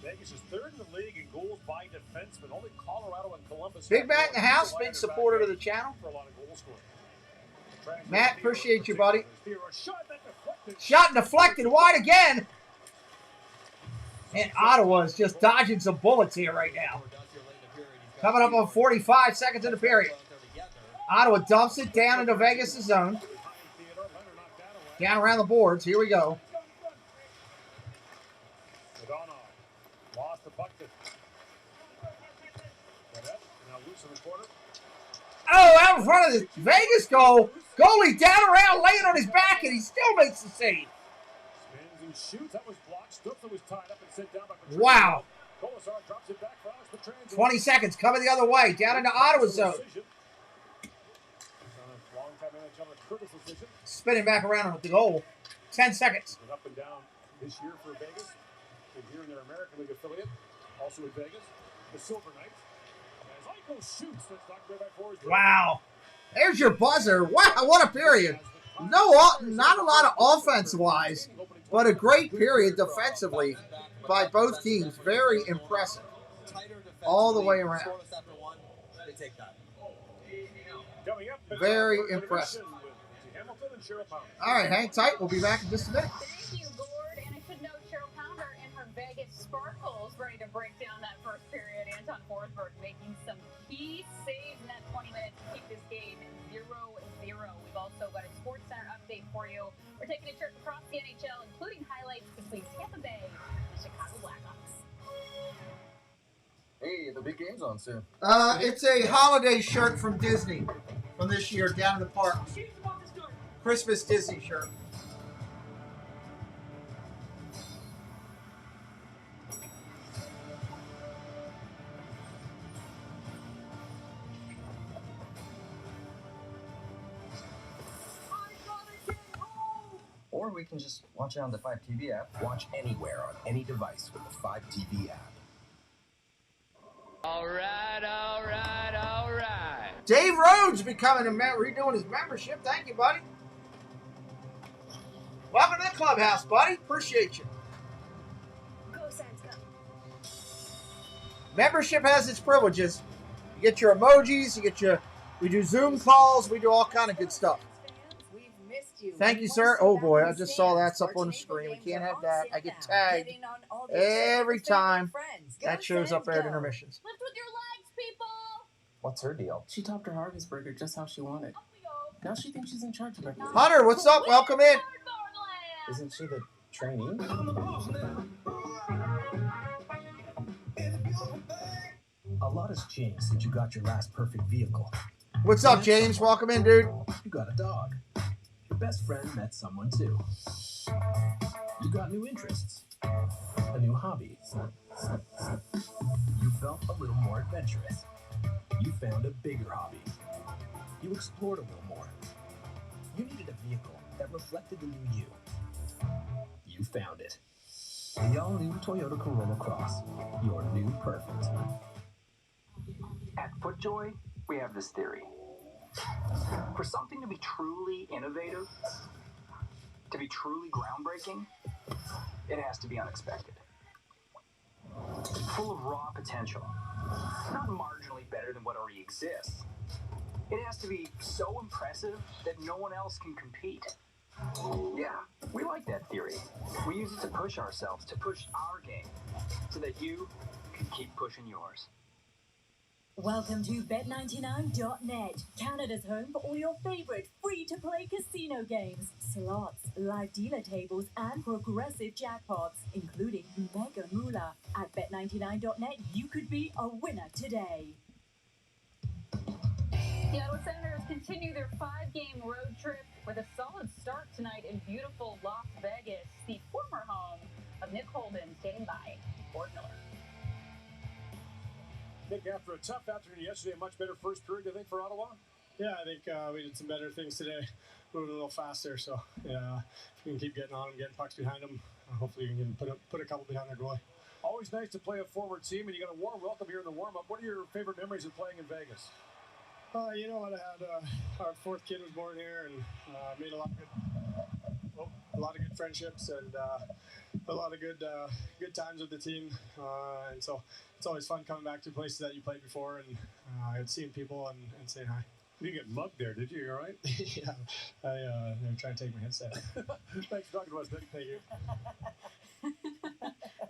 Vegas is 3rd in the league in goals by defensemen. Only Colorado and Columbus. Big Matt in the house, big supporter of the channel. For a lot of goal scoring. Matt, appreciate you, buddy. Shot deflected wide again. And Ottawa is just dodging some bullets here right now. Coming up on 45 seconds in the period. Ottawa dumps it down into Vegas' zone. Down around the boards. Here we go. Lost the puck to now loose in the corner. Oh, out in front of the Vegas goal. Goalie down around, laying on his back, and he still makes the save. Spins and shoots. That was blocked. Stutzler was tied up and sent down by Petrangelo. Wow. Colasar drops it back for Alex Petrangelo. 20 seconds, coming the other way, down into Ottawa's zone. Spinning back around with the goal. 10 seconds. Up and down this year for Vegas. And here in their American League affiliate, also in Vegas, the Silver Knights. As Eichel shoots, that's knocked away by Forsberg. Wow. There's your buzzer. Wow, what a period. Not a lot of offense-wise, but a great period defensively by both teams. Very impressive. All the way around. Very impressive. All right, hang tight. We'll be back in just a minute. Thank you, Gord. And I should note Cheryl Pounder and her Vegas Sparkles ready to break down that first period. Anton Forsberg making some key saves in that 20 minutes to keep this game 0-0. We've also got a Sports Center update for you. We're taking a trip across the NHL, including highlights between Tampa Bay and the Chicago Blackhawks. Hey, the big game's on soon. It's a holiday shirt from Disney from this year down in the park. Christmas Disney shirt. Or we can just watch it on the 5TV app. Watch anywhere on any device with the 5TV app. All right, all right, all right. Dave Rhodes becoming redoing his membership. Thank you, buddy. Welcome to the clubhouse, buddy. Appreciate you. Go, Sans, go. Membership has its privileges. You get your emojis. We do Zoom calls. We do all kind of good stuff. Thank you, sir. Oh boy, I just saw that's up on the screen. We can't have that. I get tagged every time that shows up there at intermissions. Lift with your legs, people. What's her deal? She topped her Harvey's burger just how she wanted. Now she thinks she's in charge of everything. Hunter, what's up? Welcome in. Isn't she the trainee? A lot has changed since you got your last perfect vehicle. What's up, James? Welcome in, dude. You got a dog. Your best friend met someone too. You got new interests. A new hobby. You felt a little more adventurous. You found a bigger hobby. You explored a little more. You needed a vehicle that reflected the new you. You found it. The all-new Toyota Corolla Cross, your new perfect. At FootJoy, we have this theory. For something to be truly innovative, to be truly groundbreaking, it has to be unexpected. Full of raw potential. Not marginally better than what already exists. It has to be so impressive that no one else can compete. Yeah, we like that theory. We use it to push ourselves, to push our game, so that you can keep pushing yours. Welcome to Bet99.net, Canada's home for all your favorite free-to-play casino games, slots, live dealer tables, and progressive jackpots, including Mega Moolah. At Bet99.net, you could be a winner today. The Ottawa Senators continue their 5-game road trip with a solid start tonight in beautiful Las Vegas, the former home of Nick Holden, standing by Fort Miller. Nick, after a tough afternoon yesterday, a much better first period, I think, for Ottawa? Yeah, I think we did some better things today, moving a little faster. So, yeah, if we can keep getting on them, getting pucks behind them, hopefully we can put a couple behind their goalie. Always nice to play a forward team, and you got a warm welcome here in the warm-up. What are your favorite memories of playing in Vegas? You know what? I had our fourth kid was born here, and made a lot of good friendships and a lot of good times with the team. And so it's always fun coming back to places that you played before and seeing people and saying hi. You didn't get mugged there, did you? You all right? Yeah, they were trying to take my headset. Thanks for talking to us, Nick. Thank you.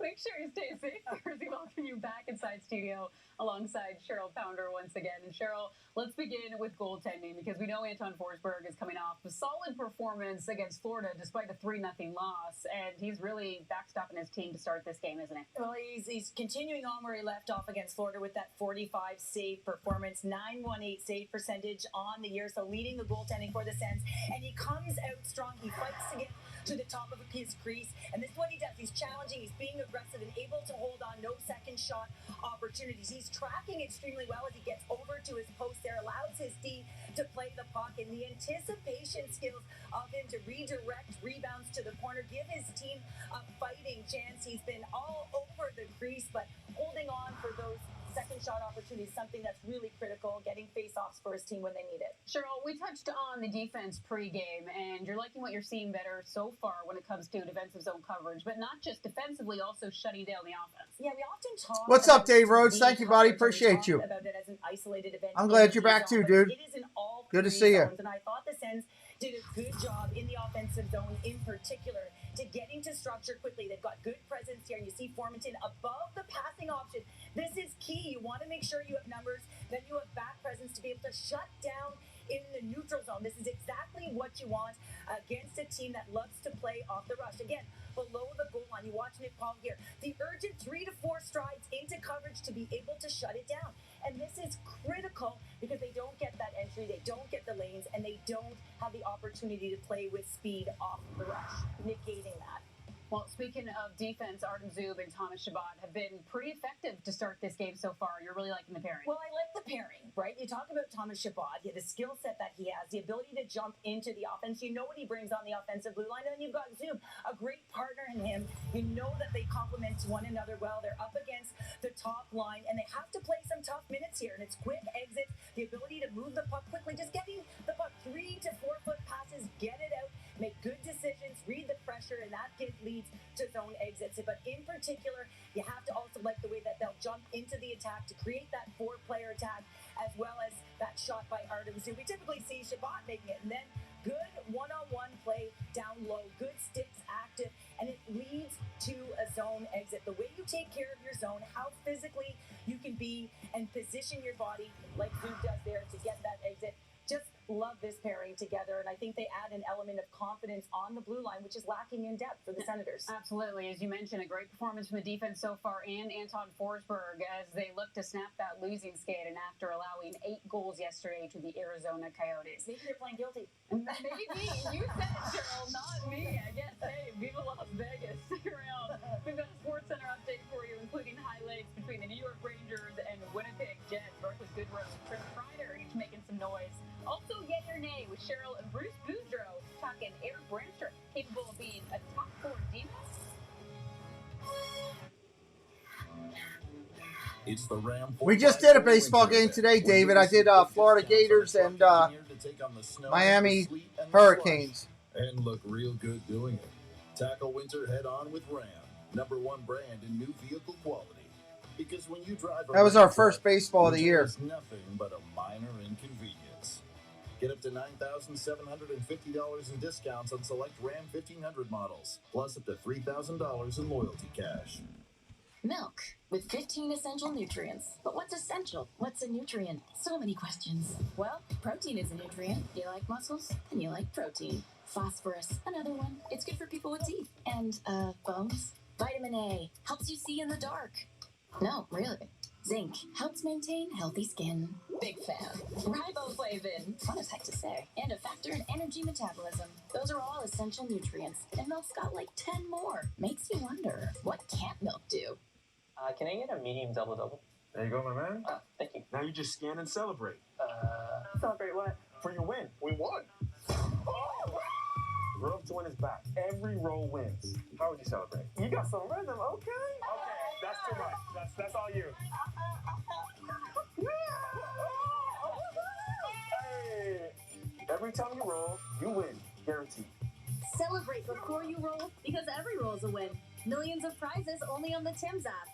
Make sure you stay safe as we welcome you back inside studio alongside Cheryl Pounder once again. And Cheryl, let's begin with goaltending because we know Anton Forsberg is coming off a solid performance against Florida despite the 3-0 loss, and he's really backstopping his team to start this game, isn't he? Well, he's continuing on where he left off against Florida with that 45 save performance, 918 save percentage on the year, so leading the goaltending for the Sens, and he comes out strong. He fights to get to the top of his crease, and this is what he does. He's challenging, he's being aggressive and able to hold on, no second shot opportunities. He's tracking extremely well as he gets over to his post there, allows his D to play the puck, and the anticipation skills of him to redirect rebounds to the corner, give his team a fighting chance. He's been all over the crease, but holding on for those second shot opportunities, something that's really critical, getting face-offs for his team when they need it. Cheryl, we touched on the defense pregame, and you're liking what you're seeing better so far when it comes to defensive zone coverage, but not just defensively, also shutting down the offense. Yeah, we often talk. What's up, Dave Rhodes? Thank you, buddy. Appreciate you. About it as an isolated event. I'm glad you're back too, dude. It is in all good to see you. And I thought the Sens did a good job in the offensive zone in particular to getting to structure quickly. They've got good presence here, and you see Formanton above the passing option. This is key. You want to make sure you have numbers, then you have back presence to be able to shut down in the neutral zone. This is exactly what you want against a team that loves to play off the rush. Again, below the goal line, you watch Nick Paul here. The urgent 3 to 4 strides into coverage to be able to shut it down. And this is critical because they don't get that entry, they don't get the lanes, and they don't have the opportunity to play with speed off the rush, negating that. Well, speaking of defense, Artem Zub and Thomas Chabot have been pretty effective to start this game so far. You're really liking the pairing. Well, I like the pairing, right? You talk about Thomas Chabot, the skill set that he has, the ability to jump into the offense. You know what he brings on the offensive blue line. And then you've got Zub, a great partner in him. You know that they complement one another well. They're up against the top line, and they have to play some tough minutes here. And it's quick exits, the ability to move the puck quickly, just getting the puck 3 to 4 foot passes, get it out, make good decisions, read the pressure, and that leads to zone exits. But in particular, you have to also like the way that they'll jump into the attack to create that 4-player attack, as well as that shot by Artem Zub. We typically see Chabot making it, and then good one-on-one play down low, good sticks active, and it leads to a zone exit. The way you take care of your zone, how physically you can be and position your body like Zub does there to get that exit. Just love this pairing together, and I think they add an element of confidence on the blue line, which is lacking in depth for the Senators. Absolutely. As you mentioned, a great performance from the defense so far, and Anton Forsberg as they look to snap that losing skid, and after allowing 8 goals yesterday to the Arizona Coyotes. Maybe they're playing guilty. Maybe. You said it, Cheryl, not me. I guess, hey, Viva Las Vegas. Stick around. We've got a Sports Center update for you, including highlights between the New York Rangers and Winnipeg Jets. Both with good roads. Chris Kreider each making some noise. Also, Yay or Nay with Cheryl and Bruce Boudreau talking Eric Brandstrom, capable of being a top 4 defense. It's the Ram. We just did a baseball game today, David. I did Florida Gators and Miami Hurricanes. And look real good doing it. Tackle winter head on with Ram, #1 brand in new vehicle quality. Because when you drive that was our first baseball of the year. It's nothing but a minor inconvenience. Get up to $9,750 in discounts on select Ram 1500 models, plus up to $3,000 in loyalty cash. Milk with 15 essential nutrients. But what's essential? What's a nutrient? So many questions. Well, protein is a nutrient. You like muscles? Then you like protein. Phosphorus, another one. It's good for people with teeth. And, bones. Vitamin A helps you see in the dark. No, really. Zinc helps maintain healthy skin. Big fan. Riboflavin. Fun as heck to say. And a factor in energy metabolism. Those are all essential nutrients. And milk's got like 10 more. Makes you wonder, what can't milk do? Can I get a medium double-double? There you go, my man. Thank you. Now you just scan and celebrate. Celebrate what? For your win. We won. Oh! Row to win is back. Every row wins. How would you celebrate? You got some rhythm, okay? Okay, that's too much. That's all you. Hey! Every time you roll, you win. Guaranteed. Celebrate before you roll, because every roll's a win. Millions of prizes only on the Tim's app.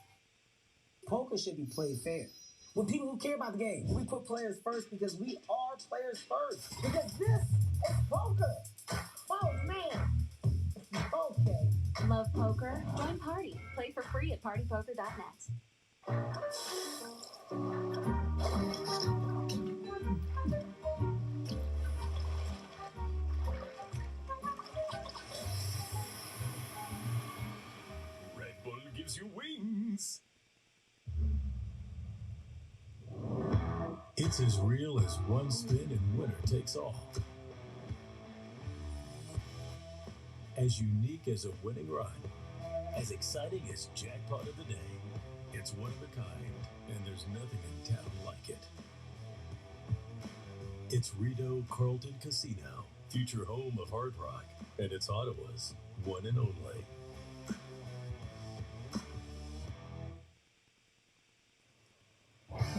Poker should be played fair. With people who care about the game. We put players first because we are players first. Because this is poker. Oh, man. Okay. Love poker? Join Party. Play for free at partypoker.net. Red Bull gives you wings. It's as real as one spin and winner takes all. As unique as a winning run, as exciting as jackpot of the day. It's one of a kind, and there's nothing in town like it. It's Rideau Carlton Casino, future home of Hard Rock, and it's Ottawa's one and only.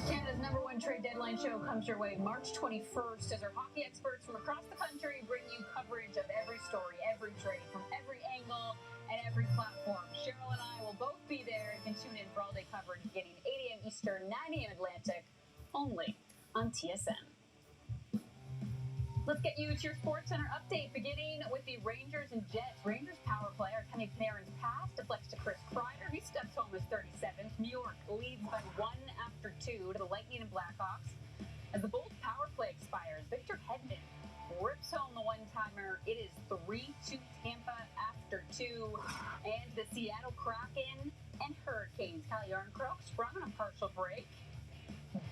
Canada's #1 trade deadline show comes your way March 21st as our hockey experts from across the country bring you coverage of every story, every trade, from every angle and every platform. Cheryl and I will both be there and can tune in for all-day coverage beginning 8 a.m. Eastern, 9 a.m. Atlantic, only on TSN. Let's get you to your SportsCenter update, beginning with the Rangers and Jets. Rangers power play are Kenny Panarin's pass deflects to Chris Kreider. He steps home as 37th. New York leads by 1 after 2 to the Lightning and Blackhawks. As the Bulls power play expires, Victor Hedman rips home the one-timer. It is 3-2 Tampa after 2. And the Seattle Kraken and Hurricanes. Kyle Yarncroc sprung on a partial break.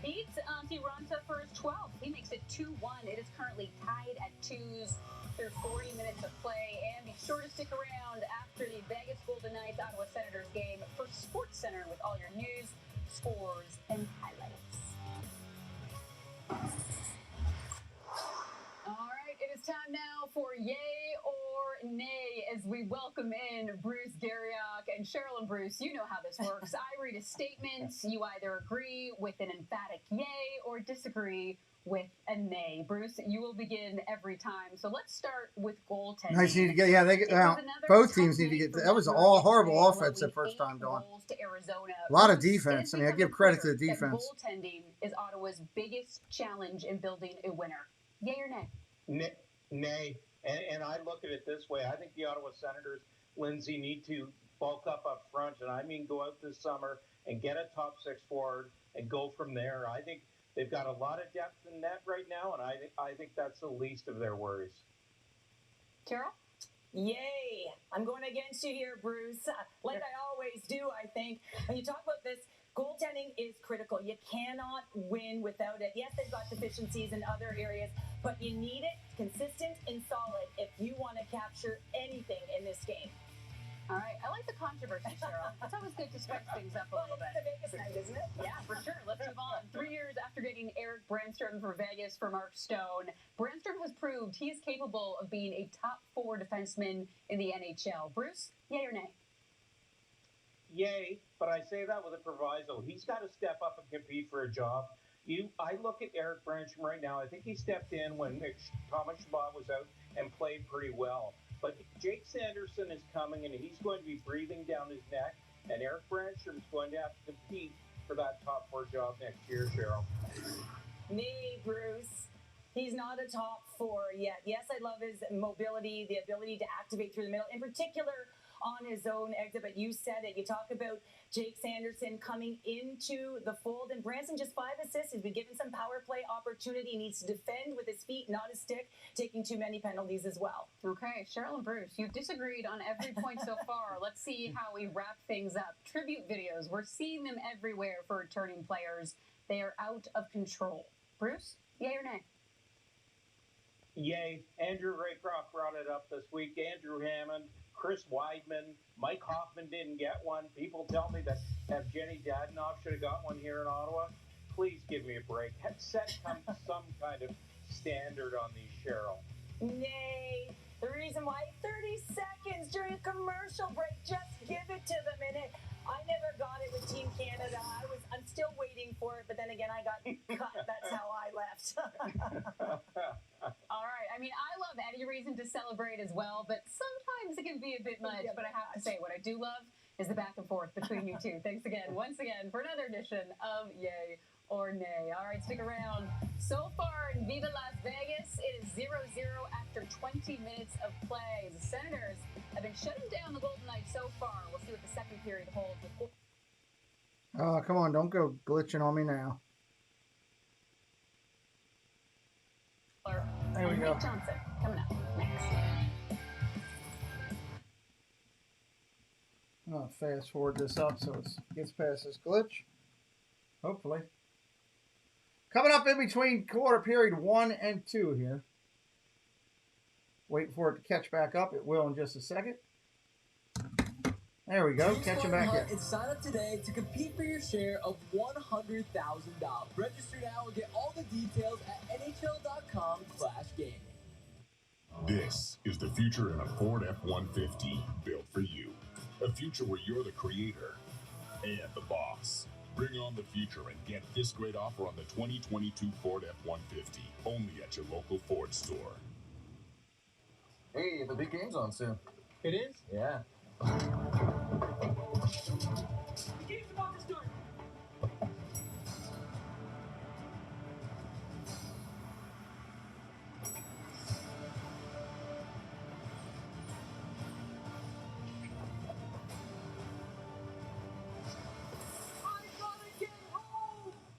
Beats Antti Ranta for his 12th. He makes it 2-1. It is currently tied at 2s through 40 minutes of play. And be sure to stick around after the Vegas Golden Knights Ottawa Senators game for SportsCenter with all your news, scores, and highlights. All right, it is time now for Yay or Nay as we welcome in Bruce Garriock. And Cheryl and Bruce, you know how this works. I read a statement. You either agree with an emphatic yay or disagree with a nay. Bruce, you will begin every time. So let's start with goaltending. Nice need to get, yeah, they get out. Both teams need to get, that was all horrible offense the first time going. A lot of defense. I mean, I give credit to the defense. Goaltending is Ottawa's biggest challenge in building a winner. Yay or nay? Nay. And I look at it this way. I think the Ottawa Senators, Lindsay, need to bulk up front. And I mean go out this summer and get a top 6 forward and go from there. I think they've got a lot of depth in net right now, and I think that's the least of their worries. Carol? Yay! I'm going against you here, Bruce. Like I always do, I think. When you talk about this, goaltending is critical. You cannot win without it. Yes, they've got deficiencies in other areas, but you need it consistent and solid if you want to capture anything in this game. All right. I like the controversy, Cheryl. It's always good to spice things up a little bit. It's the Vegas night, isn't it? Yeah, for sure. Let's move on. 3 years after getting Eric Brandstrom for Vegas for Mark Stone, Brandstrom has proved he is capable of being a top 4 defenseman in the NHL. Bruce, yay or nay? yay, but I say that with a proviso. He's got to step up and compete for a job. I look at Eric Brancham right now. I think he stepped in when Thomas Chabot was out and played pretty well. But Jake Sanderson is coming, and he's going to be breathing down his neck, and Eric Brancham's going to have to compete for that top 4 job next year, Cheryl. Me, Bruce. He's not a top 4 yet. Yes, I love his mobility, the ability to activate through the middle, in particular on his own exit. But you said it. You talk about Jake Sanderson coming into the fold, and Branson just 5 assists. He's been given some power play opportunity. He needs to defend with his feet, not his stick, taking too many penalties as well. Okay, Cheryl and Bruce, you've disagreed on every point so far. Let's see how we wrap things up. Tribute videos, we're seeing them everywhere for returning players. They are out of control. Bruce, yay or nay? Yay. Andrew Raycroft brought it up this week. Andrew Hammond, Chris Weidman, Mike Hoffman didn't get one. People tell me that Jenny Dadenoff should have got one here in Ottawa. Please give me a break. Set some kind of standard on these, Cheryl. Nay. The reason why 30 seconds during a commercial break, just give it to them in it. I never got it with Team Canada. I'm still waiting for it, but then again, I got cut. That's how I left. All right. I mean, I love any reason to celebrate as well, but sometimes it can be a bit much. But I have to say, what I do love is the back and forth between you two. Thanks again, once again, for another edition of Yay or Nay. All right, stick around. So far in Viva Las Vegas, it is 0-0 after 20 minutes of play. The Senators have been shutting down the Golden Knights so far. We'll see what the second period holds. Oh, come on. Don't go glitching on me now. There we go. Mike Johnson coming up next. I'm going to fast forward this up so it gets past this glitch. Hopefully. Coming up in between quarter period 1 and 2 here. Waiting for it to catch back up. It will in just a second. There we go. Catching back in. And sign up today to compete for your share of $100,000. Register now and get all the details at NHL.com/game. This is the future in a Ford F-150 built for you. A future where you're the creator and the boss. Bring on the future and get this great offer on the 2022 Ford F-150 only at your local Ford store. Hey, the big game's on soon. It is? Yeah. The game's about to start.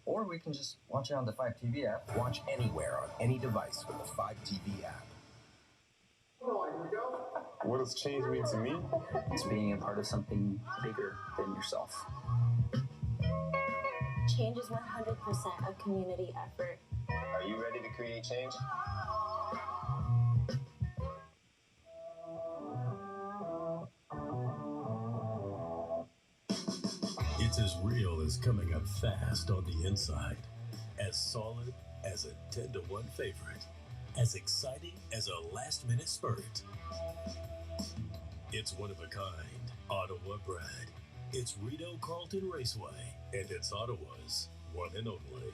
Or we can just watch it on the 5TV app. Watch anywhere on any device with the 5TV app. What does change mean to me? It's being a part of something bigger than yourself. Change is 100% a community effort. Are you ready to create change? It's as real as coming up fast on the inside, as solid as a 10-1 favorite, as exciting as a last-minute spurt. It's one of a kind, Ottawa bred. It's Rideau Carleton Raceway, and it's Ottawa's one and only.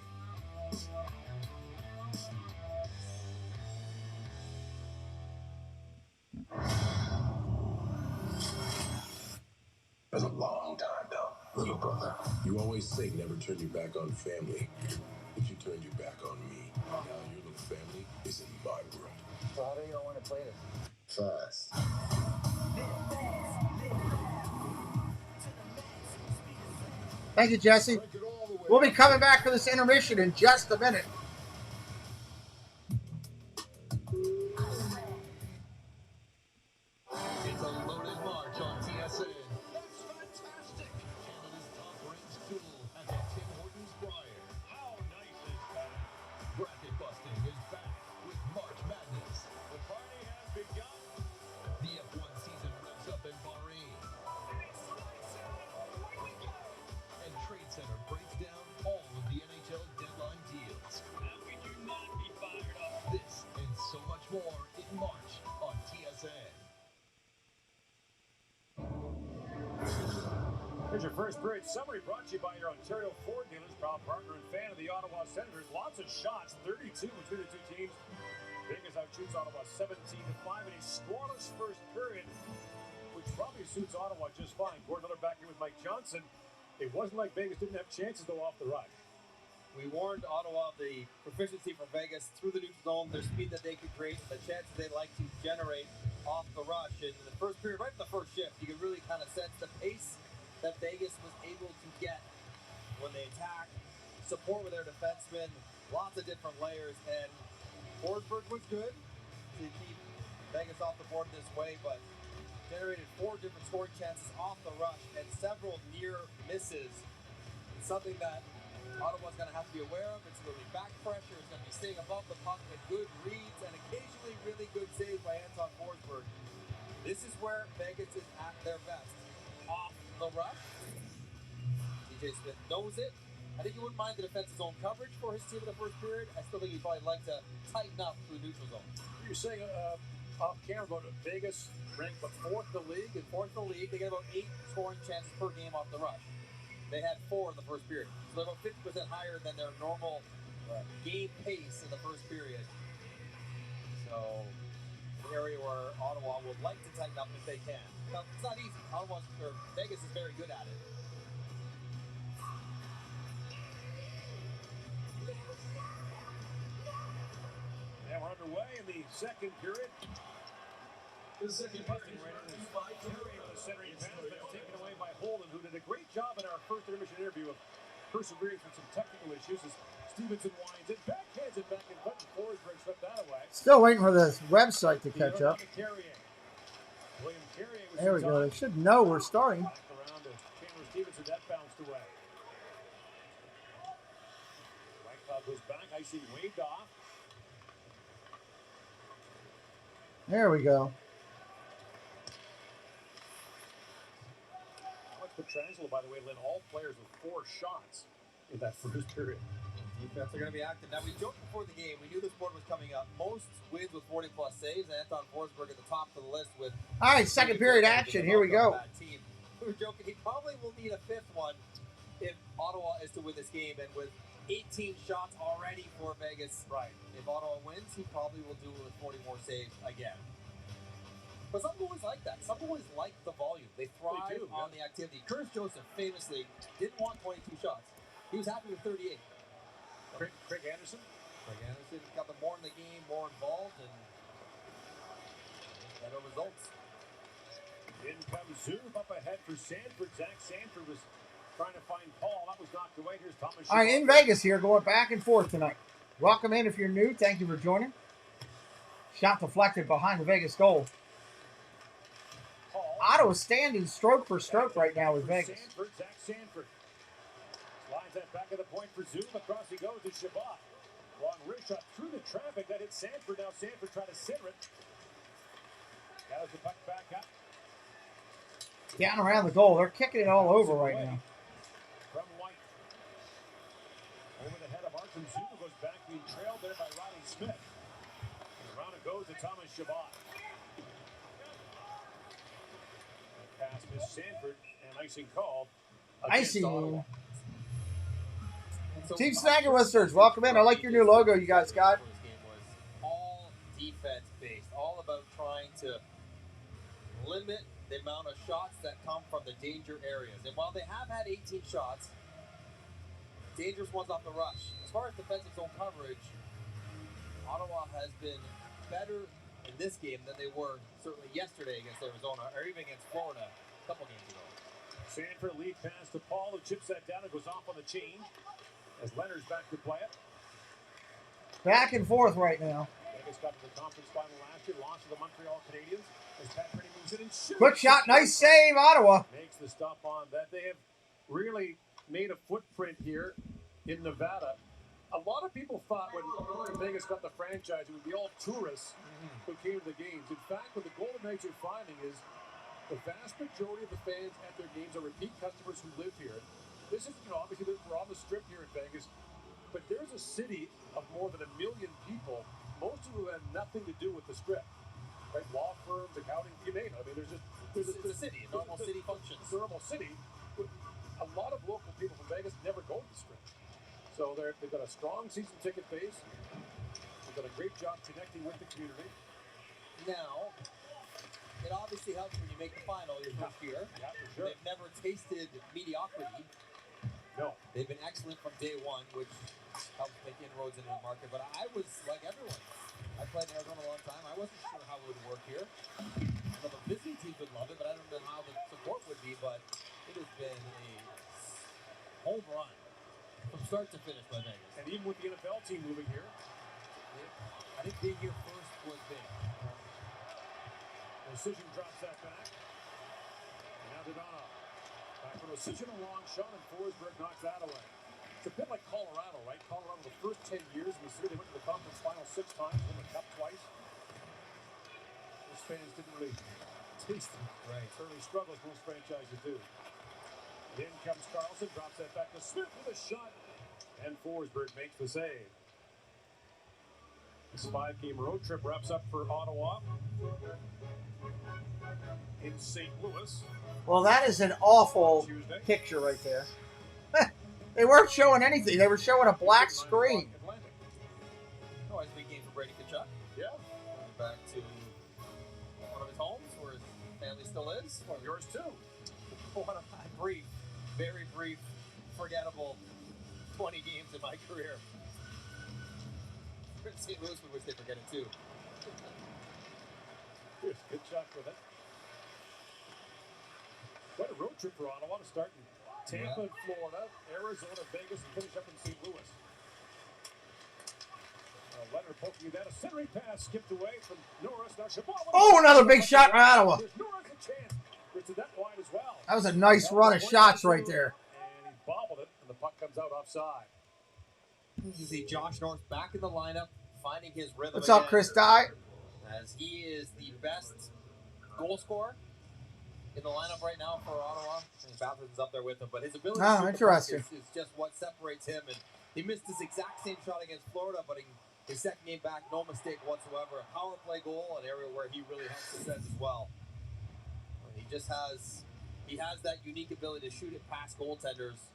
Been a long time, though, little brother. You always say never turn your back on family, but you turned your back on me. Now your little family is in my world. So how do you all want to play this? Fast. Thank you, Jesse. We'll be coming back for this intermission in just a minute. It's a loaded march on TSN. That's fantastic. Canada's top-ranked duel at the Tim Hortons Brier. How nice is that? Bracket busting is back with March Madness. The party has begun. The F1 season wraps up in Bahrain. And Trade Center breaks down all of the NHL deadline deals. Here's your first period summary brought to you by your Ontario Ford dealers, proud partner and fan of the Ottawa Senators. Lots of shots, 32 between the two teams. Vegas outshoots Ottawa 17-5 in a scoreless first period, which probably suits Ottawa just fine. Gordon Miller back here with Mike Johnson. It wasn't like Vegas didn't have chances though off the rush. We warned Ottawa of the proficiency for Vegas through the neutral zone, their speed that they could create, the chances they like to generate off the rush. And in the first period, right in the first shift, you could really kind of sense the pace that Vegas was able to get when they attack, support with their defensemen, lots of different layers, and Forsberg was good to keep Vegas off the board this way, but generated 4 different scoring chances off the rush and several near misses. It's something that Ottawa's going to have to be aware of. It's going to be back pressure, it's going to be staying above the puck with good reads and occasionally really good saves by Anton Forsberg. This is where Vegas is at their best. Off the rush. DJ Smith knows it. I think he wouldn't mind the defensive zone coverage for his team in the first period. I still think he'd probably like to tighten up through the neutral zone. You're saying off camera about Vegas ranked the 4th in the league? In 4th in the league. They get about 8 scoring chances per game off the rush. They had 4 in the first period. So they're about 50% higher than their normal game pace in the first period. So an area where Ottawa would like to tighten up if they can. Now, it's not easy. Vegas is very good at it. And we're underway in the second period. The second period is by Terry on the centering pass, but it's taken away by Holden, who did a great job in our first intermission interview of persevering through some technical issues as Stevenson winds it, backhands it back in front, and Forsberg swept that away. Still waiting for this website to catch up. William Carrier was There we go. They should know we're starting. back around to Chandler Stevenson, that bounced away. White Cloud goes back, icing waved off. There we go. Alex Pietrangelo, by the way, led all players with 4 shots in that first period. Defense are going to be active. Now, we joked before the game. We knew this board was coming up. Most wins with 40-plus saves. And Anton Forsberg at the top of the list with... All right, second period action. Here we go. Team. We were joking. He probably will need a 5th one if Ottawa is to win this game. And with 18 shots already for Vegas, right? If Ottawa wins, he probably will do it with 40 more saves again. But some boys like that. Some boys like the volume. They thrive on the activity. Curtis Joseph famously didn't want 22 shots. He was happy with 38. Craig Anderson? Craig Anderson got the more in the game, more involved, and better results. In comes Zoom up ahead for Sanford. Zach Sanford was trying to find Paul. That was knocked away. Here's Thomas. All right, in Vegas here, going back and forth tonight. Welcome in if you're new. Thank you for joining. Shot deflected behind the Vegas goal. Ottawa's standing stroke for stroke right now with Vegas. Sanford, Zach Sanford. Slides that back of the point for Zoom. Across he goes to Shabbat. Long wrist shot through the traffic. That hit Sanford. Now Sanford trying to center it. Gathers the puck back up. Down around the goal. They're kicking it all over right now. From White. Over the head of Artem Zuma goes back, being trailed there by Rodney Smith. And around it goes to Thomas Shabbat. Pass missed Sanford, and icing called. Icing. Team Snagger Westers, welcome in. I like your new logo you guys got. This game was all defense based, all about trying to limit the amount of shots that come from the danger areas. And while they have had 18 shots, dangerous ones off the rush. As far as defensive zone coverage, Ottawa has been better in this game than they were certainly yesterday against Arizona or even against Florida a couple games ago. Sanford lead pass to Paul, who chips that down and goes off on the change as Leonard's back to play it. Back and forth right now. Vegas got to the conference final last year, lost to the Montreal Canadiens as Pat Brady moves in and shoots. Quick shot, nice save, Ottawa. Makes the stop on that. They have really made a footprint here in Nevada. A lot of people thought when Vegas got the franchise, it would be all tourists who came to the games. In fact, what the Golden Knights are finding is the vast majority of the fans at their games are repeat customers who live here. This is, obviously we're on the strip here in Vegas, but there's a city of more than 1 million people, most of whom have nothing to do with the strip. Right? Law firms, accounting, you name it. I mean, there's a city, normal city functions. It's a normal city. lot of local people from Vegas never go to the Strip. So they've got a strong season ticket base. They've done a great job connecting with the community. Now, it obviously helps when you make the final your first year. Yeah, for sure. They've never tasted mediocrity. No. They've been excellent from day one, which helps make inroads into the market. But I was like everyone. I played in Arizona a long time. I wasn't sure how it would work here. I know the visiting teams would love it, but I don't know how the support would be. But it has been a home run from start to finish by Vegas. And even with the NFL team moving here, I think being here first was big. Decision drops that back. And now Dodano. Back for Decision, a long shot, and Forsberg knocks that away. It's a bit like Colorado, right? Colorado, the first 10 years, we see they went to the conference final 6 times, won the cup twice. Those fans didn't really taste them. Right. Early struggles most franchises do. In comes Carlson, drops that back to Smith with a shot, and Forsberg makes the save. This 5-game road trip wraps up for Ottawa in St. Louis. Well, that is an awful picture right there. They weren't showing anything. They were showing a black screen. Oh, it's a big game for Brady Tkachuk. Yeah. Going back to one of his homes where his family still is. Well, yours too. What a brief, very brief, forgettable 20 games in my career. St. Louis would wish they forget it too. Here's a good shot with it. Quite a road trip for Ottawa to start in Tampa, Florida, Arizona, Vegas, and finish up in St. Louis. Leonard poking that. A centering pass skipped away from Norris. Now Chabot. Oh, another big shot from Ottawa. Norris a chance. Gets it that wide as well. That was a nice run of shots right there. And he bobbled it, and the puck comes out offside. You see Josh Norris back in the lineup, finding his rhythm. What's up, Chris Dye? As he is the best goal scorer in the lineup right now for Ottawa. And Bathurst's up there with him, but his ability to shoot interesting. is just what separates him. And he missed his exact same shot against Florida, but in his second game back, no mistake whatsoever. A power play goal, an area where he really helps the Sens as well. And he has that unique ability to shoot it past goaltenders.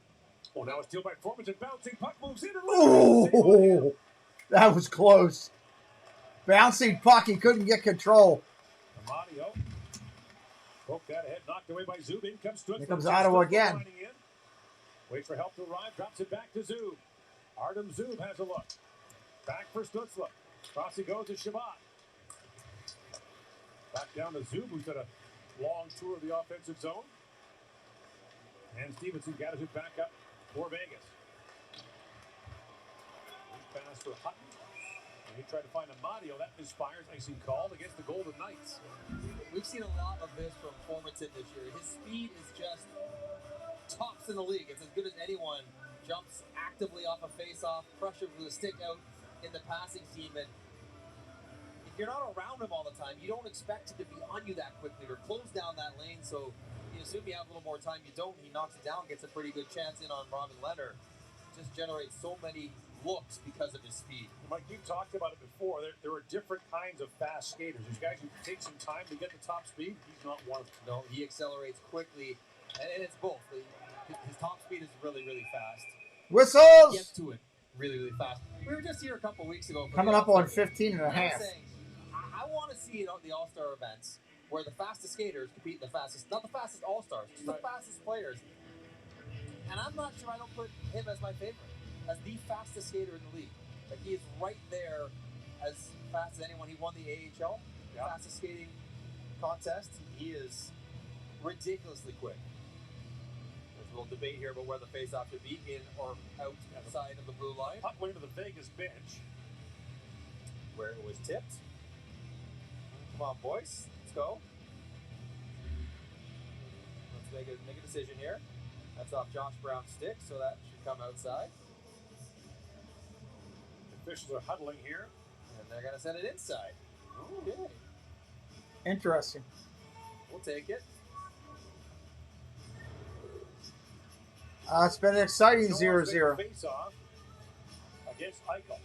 Oh, now a steal by Formanton, bouncing puck moves in. Oh, that was close. Bouncing puck, he couldn't get control. Amadio poked that ahead, knocked away by Zub. In comes Stutzla. Here comes Ottawa again. Waits for help to arrive, drops it back to Zub. Artem Zub has a look. Back for Stutzla. Cross he goes to Chabot. Back down to Zub, who's got a long tour of the offensive zone. And Stevenson gathers it back up for Vegas. Pass for Hutton. And he tried to find Amadio. That misfires. Icing called against the Golden Knights. We've seen a lot of this from Formanton this year. His speed is just tops in the league. It's as good as anyone. Jumps actively off a face-off, pressure with a stick out in the passing team. And if you're not around him all the time, you don't expect him to be on you that quickly or close down that lane. So you assume you have a little more time. You don't. He knocks it down, gets a pretty good chance in on Robin Leonard. Just generates so many looks because of his speed. Mike, you've talked about it before. There are different kinds of fast skaters. There's guys who take some time to get the top speed. He's not one of them. No, he accelerates quickly, and it's both. His top speed is really, really fast. Whistles! He gets to it really, really fast. We were just here a couple weeks ago. Coming up on 15 and a half. I want to see it on the All-Star events where the fastest skaters compete the fastest, not the fastest All-Stars, just the fastest players. And I'm not sure I don't put him as my favorite, as the fastest skater in the league. Like, he is right there as fast as anyone. He won the AHL fastest skating contest. He is ridiculously quick. There's a little debate here about where the face-off should be, in or outside of the blue line. Puck went to the Vegas bench, where it was tipped. Come on, boys. Let's go. Let's make a decision here. That's off Josh Brown's stick, so that should come outside. The officials are huddling here. And they're going to send it inside. Okay. Interesting. We'll take it. It's been an exciting 0-0. Face-off against Eichel.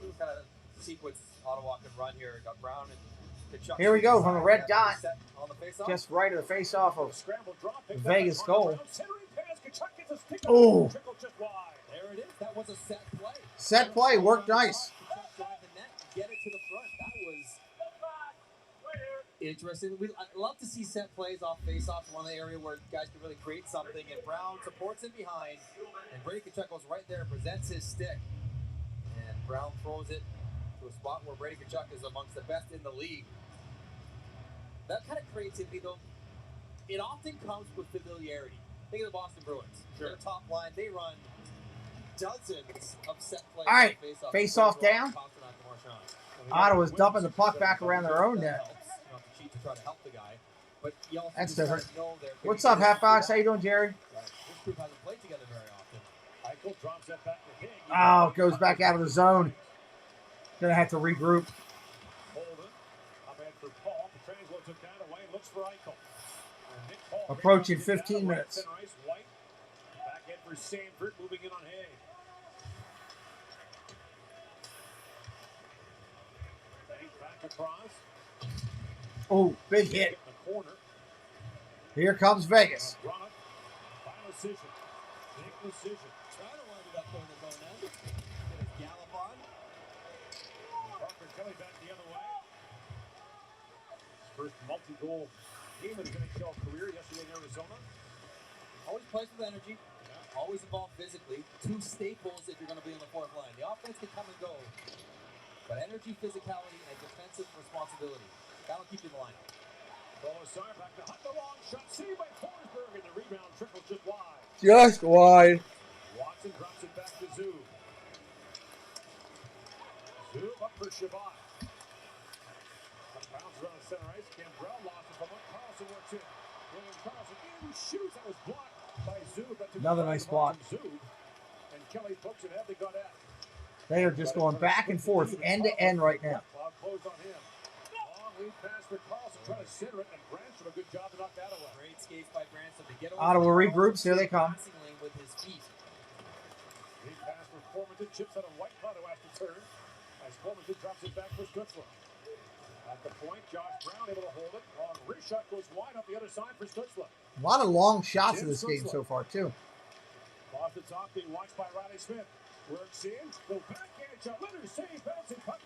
See what kind of sequence Ottawa can run here. Got Brown and Tkachuk. Here we go from the red dot. On the face-off. Just right of the face-off of Vegas goal. Centering pass Oh. There it is. That was a set play. Set play worked nice. Drive the net, get it to the front. That was interesting. I love to see set plays off faceoffs, one of the area where guys can really create something. And Brown supports him behind, and Brady Tkachuk goes right there and presents his stick. And Brown throws it to a spot where Brady Tkachuk is amongst the best in the league. That kind of creativity, though, it often comes with familiarity. Think of the Boston Bruins. Sure. Their top line, they run dozens of set plays. All right, face-off down. Ottawa's dumping the puck back around their own net. That's different. What's up, Halfbox? How you doing, Jerry? This group hasn't played together very often. Oh, goes back out of the zone. Gonna have to regroup. Approaching 15 minutes. Back end for Sanford, moving in on Hay. Back across. Oh, big hit. The corner. Here comes Vegas. Final decision. Big decision. Trying to wind it up going to zone now. Get his gallop on. Parker Kelly back the other way. His first multi-goal game in his NHL career yesterday in Arizona. Always plays with energy. Yeah. Always involved physically. Two staples if you're going to be on the fourth line. The offense can come and go, but energy, physicality, and defensive responsibility. That'll keep you in the line. Bolasar back to Hunt, the long shot. Saved by Forsberg, and the rebound trickles just wide. Just wide. Watson drops it back to Zub. Zub up for Shabbat. Bounces around the center ice. Gambrell lost it from what Carlson works in. William Carlson in, shoots. That was blocked by Zub. Another nice block. Zub. And Kelly pokes it at the Goddard. They are just going back and forth, end to end right now. Cloud closed on him. Long lead pass for Carlson, trying to center it, and Branstrom a good job to knock that away. Great skates by Branstrom to get over. Ottawa regroups. Here they come. With his feet. Lead pass for Formanton, chips out of White Cloud who has to turn. As Formanton drops it back for Stutzler. At the point, Josh Brown able to hold it. Long wrist shot goes wide up the other side for Stutzler. A lot of long shots in this game so far, too. Off the top, being watched by Riley Smith. Works in, go backhand shot, Leonard save, bouncing puck.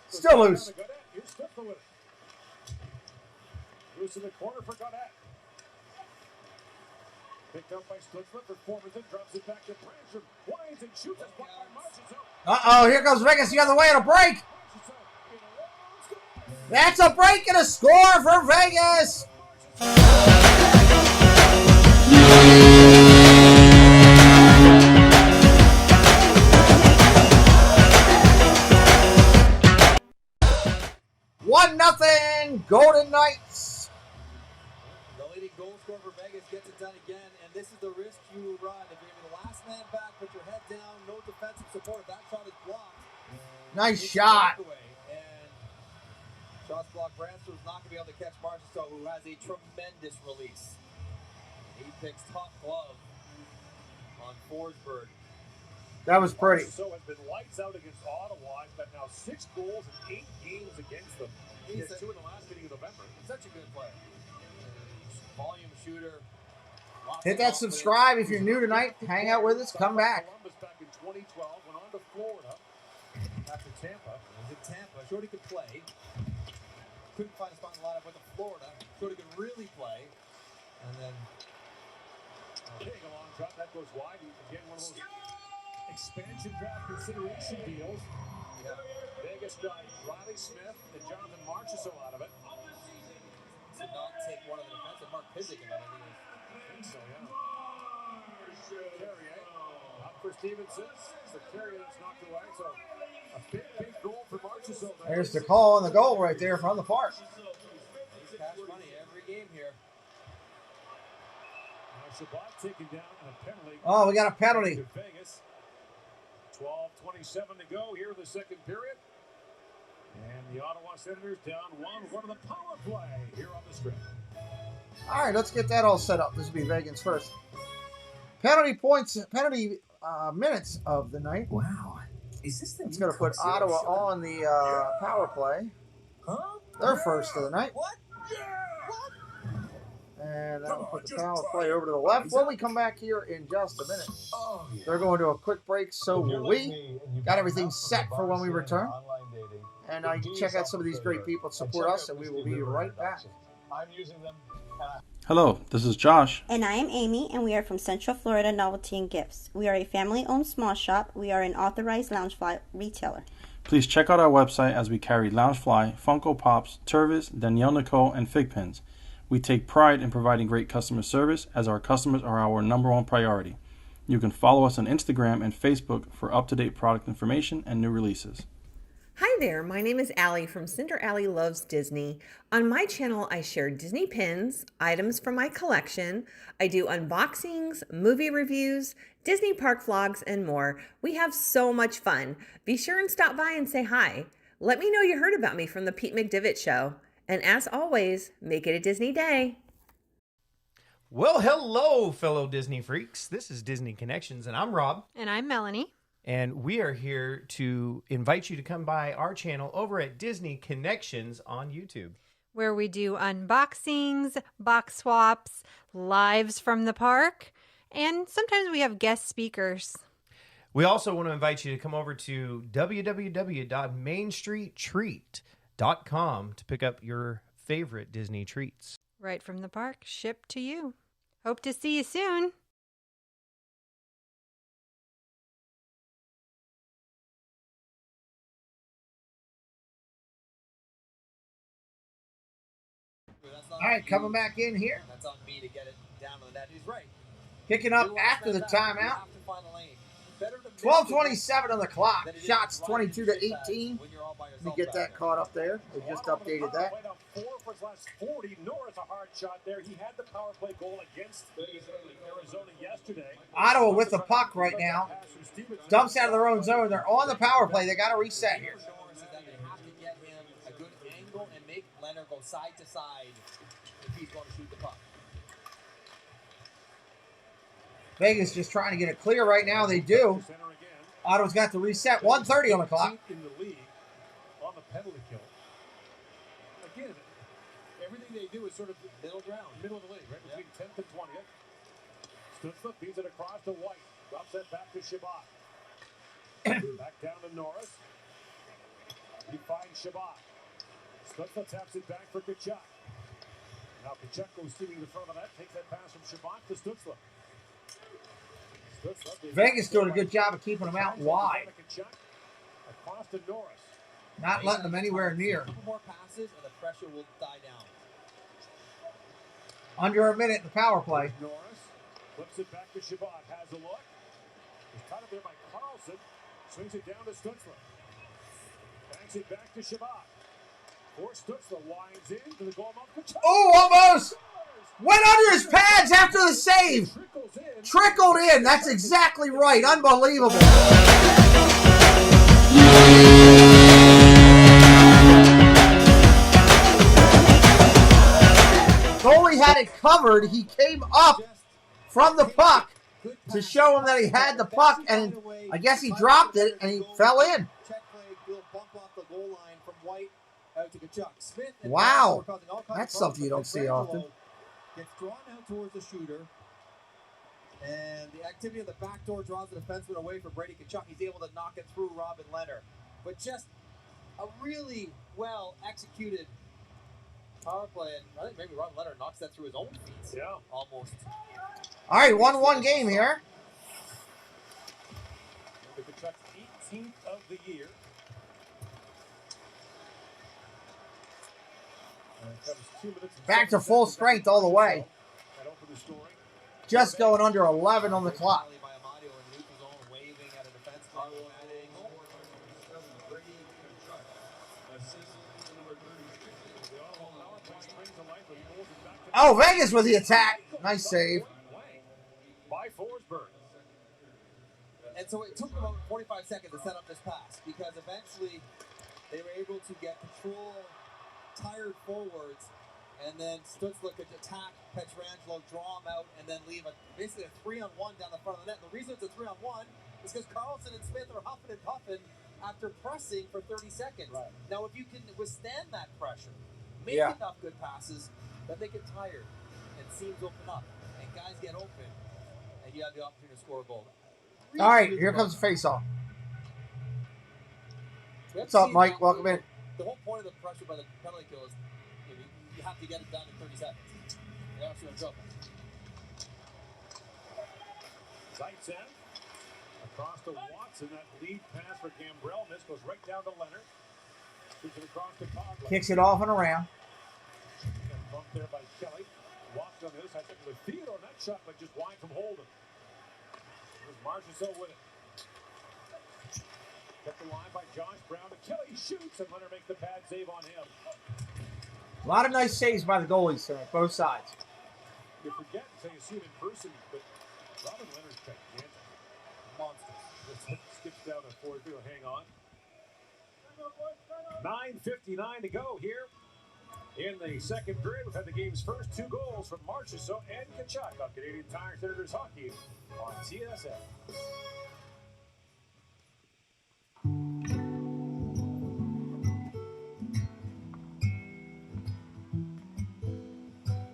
Still loose. Here's Stutzler with it. Loose in the corner for Goddard. Picked up by Stutzler for Formanton, drops it back to Branstrom. Winds and shoots it, blocked by Marchessault. Uh-oh, here goes Vegas the other way on a break. That's a break and a score for Vegas. One nothing, Golden Knights. The leading goal scorer for Vegas gets it done again, and this is the risk you run. If you're the last man back, put your head down, no defensive support. That shot is blocked. Nice shot. And shots blocked. Branstrom's not going to be able to catch Marchessault, who has a tremendous release. He picks top glove on Forsberg. That was pretty. Marchessault has been lights out against Ottawa. He's got now 6 goals in 8 games against them. He had 2 in the last meeting of November. Such a good player. Volume shooter. Hit that subscribe if you're new tonight. Hang out with us. Come back. Columbus back in 2012. Went on to Florida after Tampa. Was in Tampa. Shorty could play. Couldn't find a spot in the lineup with Florida. Shorty could really play. And then hitting a long drop that goes wide. Again, one of those expansion draft consideration deals. Yeah. Vegas got Riley Smith and Jonathan Marchessault out of it. Did not take one of the defensive Mark Pizik in that. I think so, yeah. Carrier up for Stevenson. It's the Carrier that's knocked away. So a big goal for Marchessault. There's the call on the goal right there from the park. He's cash money every game here. Shabbat taken down and a penalty. Oh, we got a penalty. Vegas. 12:27 to go here in the second period. And the Ottawa Senators down 1-1 of the power play here on the strip. All right, let's get that all set up. This will be Vegas first. Penalty points, penalty minutes of the night. Wow. Is this the It's going to put Ottawa on the power play. Huh? They're first of the night. What? Yeah. What? And that'll put the power play over to the left. When we come back here in just a minute, they're going to a quick break, so will we. Got everything set for when we return. And I check out some of these great people that support us, and we will be right back. I'm using them. Hello, this is Josh. And I am Amy, and we are from Central Florida Novelty and Gifts. We are a family-owned small shop. We are an authorized Loungefly retailer. Please check out our website as we carry Loungefly, Funko Pops, Tervis, Danielle Nicole, and Fig Pins. We take pride in providing great customer service as our customers are our #1 priority. You can follow us on Instagram and Facebook for up-to-date product information and new releases. Hi there, my name is Allie from Cinder Allie Loves Disney. On my channel, I share Disney pins, items from my collection. I do unboxings, movie reviews, Disney park vlogs, and more. We have so much fun. Be sure and stop by and say hi. Let me know you heard about me from the Pete McDevitt Show. And as always, make it a Disney day. Well, hello, fellow Disney freaks. This is Disney Connections, and I'm Rob. And I'm Melanie. And we are here to invite you to come by our channel over at Disney Connections on YouTube, where we do unboxings, box swaps, lives from the park, and sometimes we have guest speakers. We also want to invite you to come over to www.mainstreettreat.com to pick up your favorite Disney treats. Right from the park, shipped to you. Hope to see you soon. All right, coming back in here. That's on me to get it down to the net. He's right. Picking up after the timeout. 12:27 on the clock. Shots 22-18. Let me get that caught up there. They just updated that. 4 for his last 40. Norris a hard shot there. He had the power play goal against Arizona yesterday. Ottawa with the puck right now. Dumps out of their own zone. They're on the power play. They got to reset here. They have to get him a good angle and make Leonard go side to side if he's going to shoot the puck. Vegas just trying to get it clear right now. They do. Ottawa's got to reset. 1:30 on the clock. In the league on the penalty kill. Again, everything they do is sort of middle ground, middle of the league, right between 10th and 20th. Stutzla feeds it across to White. Drops it back to Shabbat. Back down to Norris. He finds Shabbat. Stutzla taps it back for Kachuk. Now Kachuk goes steaming the front of the net. Takes that pass from Shabbat to Stutzla. Vegas doing a good job of keeping them out wide. Across to Norris. Not letting them anywhere near. A couple more passes and the pressure will die down. Under a minute in the power play. Norris flips it back to Shabbat. Has a look. He's caught up there by Carlson. Swings it down to Stutzla. Banks it back to Shabbat. For Stutzla winds in to the goal mouth. Oh, almost! Went under his pads after the save. Trickled in. That's exactly right. Unbelievable. Goalie had it covered. He came up from the puck to show him that he had the puck, and I guess he dropped it and he fell in. Wow. That's something you don't see often. Gets drawn out towards the shooter, and the activity of the back door draws the defenseman away from Brady Kachuk. He's able to knock it through Robin Leonard, but just a really well executed power play, and I think maybe Robin Leonard knocks that through his own feet. Yeah, almost. All right, 1-1 game here. Kachuk's 18th of the year. Back to full strength all the way. Just going under 11 on the clock. Oh, Vegas with the attack. Nice save. By Forsberg. And so it took about 45 seconds to set up this pass because eventually they were able to get control, tired forwards, and then Stutzla could attack Pietrangelo, draw him out, and then leave basically a 3-on-1 down the front of the net. And the reason it's a 3-on-1 is because Carlson and Smith are huffing and puffing after pressing for 30 seconds. Right. Now, if you can withstand that pressure, make enough good passes, then they get tired. And seams open up, and guys get open, and you have the opportunity to score a goal. All right, here comes the face-off. What's up, Mike? Welcome in. The whole point of the pressure by the penalty kill is you have to get it down in 30 seconds. Or else you're in trouble. Zaitsev across to Watson. That lead pass for Gambrell. This goes right down to Leonard. Shoots it across to Coughlin. Kicks it off and around. And bumped there by Kelly. Watson on the other side. With Theodore on that shot, but just wide from Holden. There's Marchessault with it. Kept alive by Josh Brown. And Kelly shoots, and Leonard makes the pad save on him. A lot of nice saves by the goalies tonight, both sides. You forget until you see him in person, but Robin Leonard's gigantic. Monster. Skips down to 4 field. Hang on. 9:59 to go here in the second period. We've had the game's first 2 goals from Marchessault and Tkachuk on Canadian Tire Senators Hockey on TSN.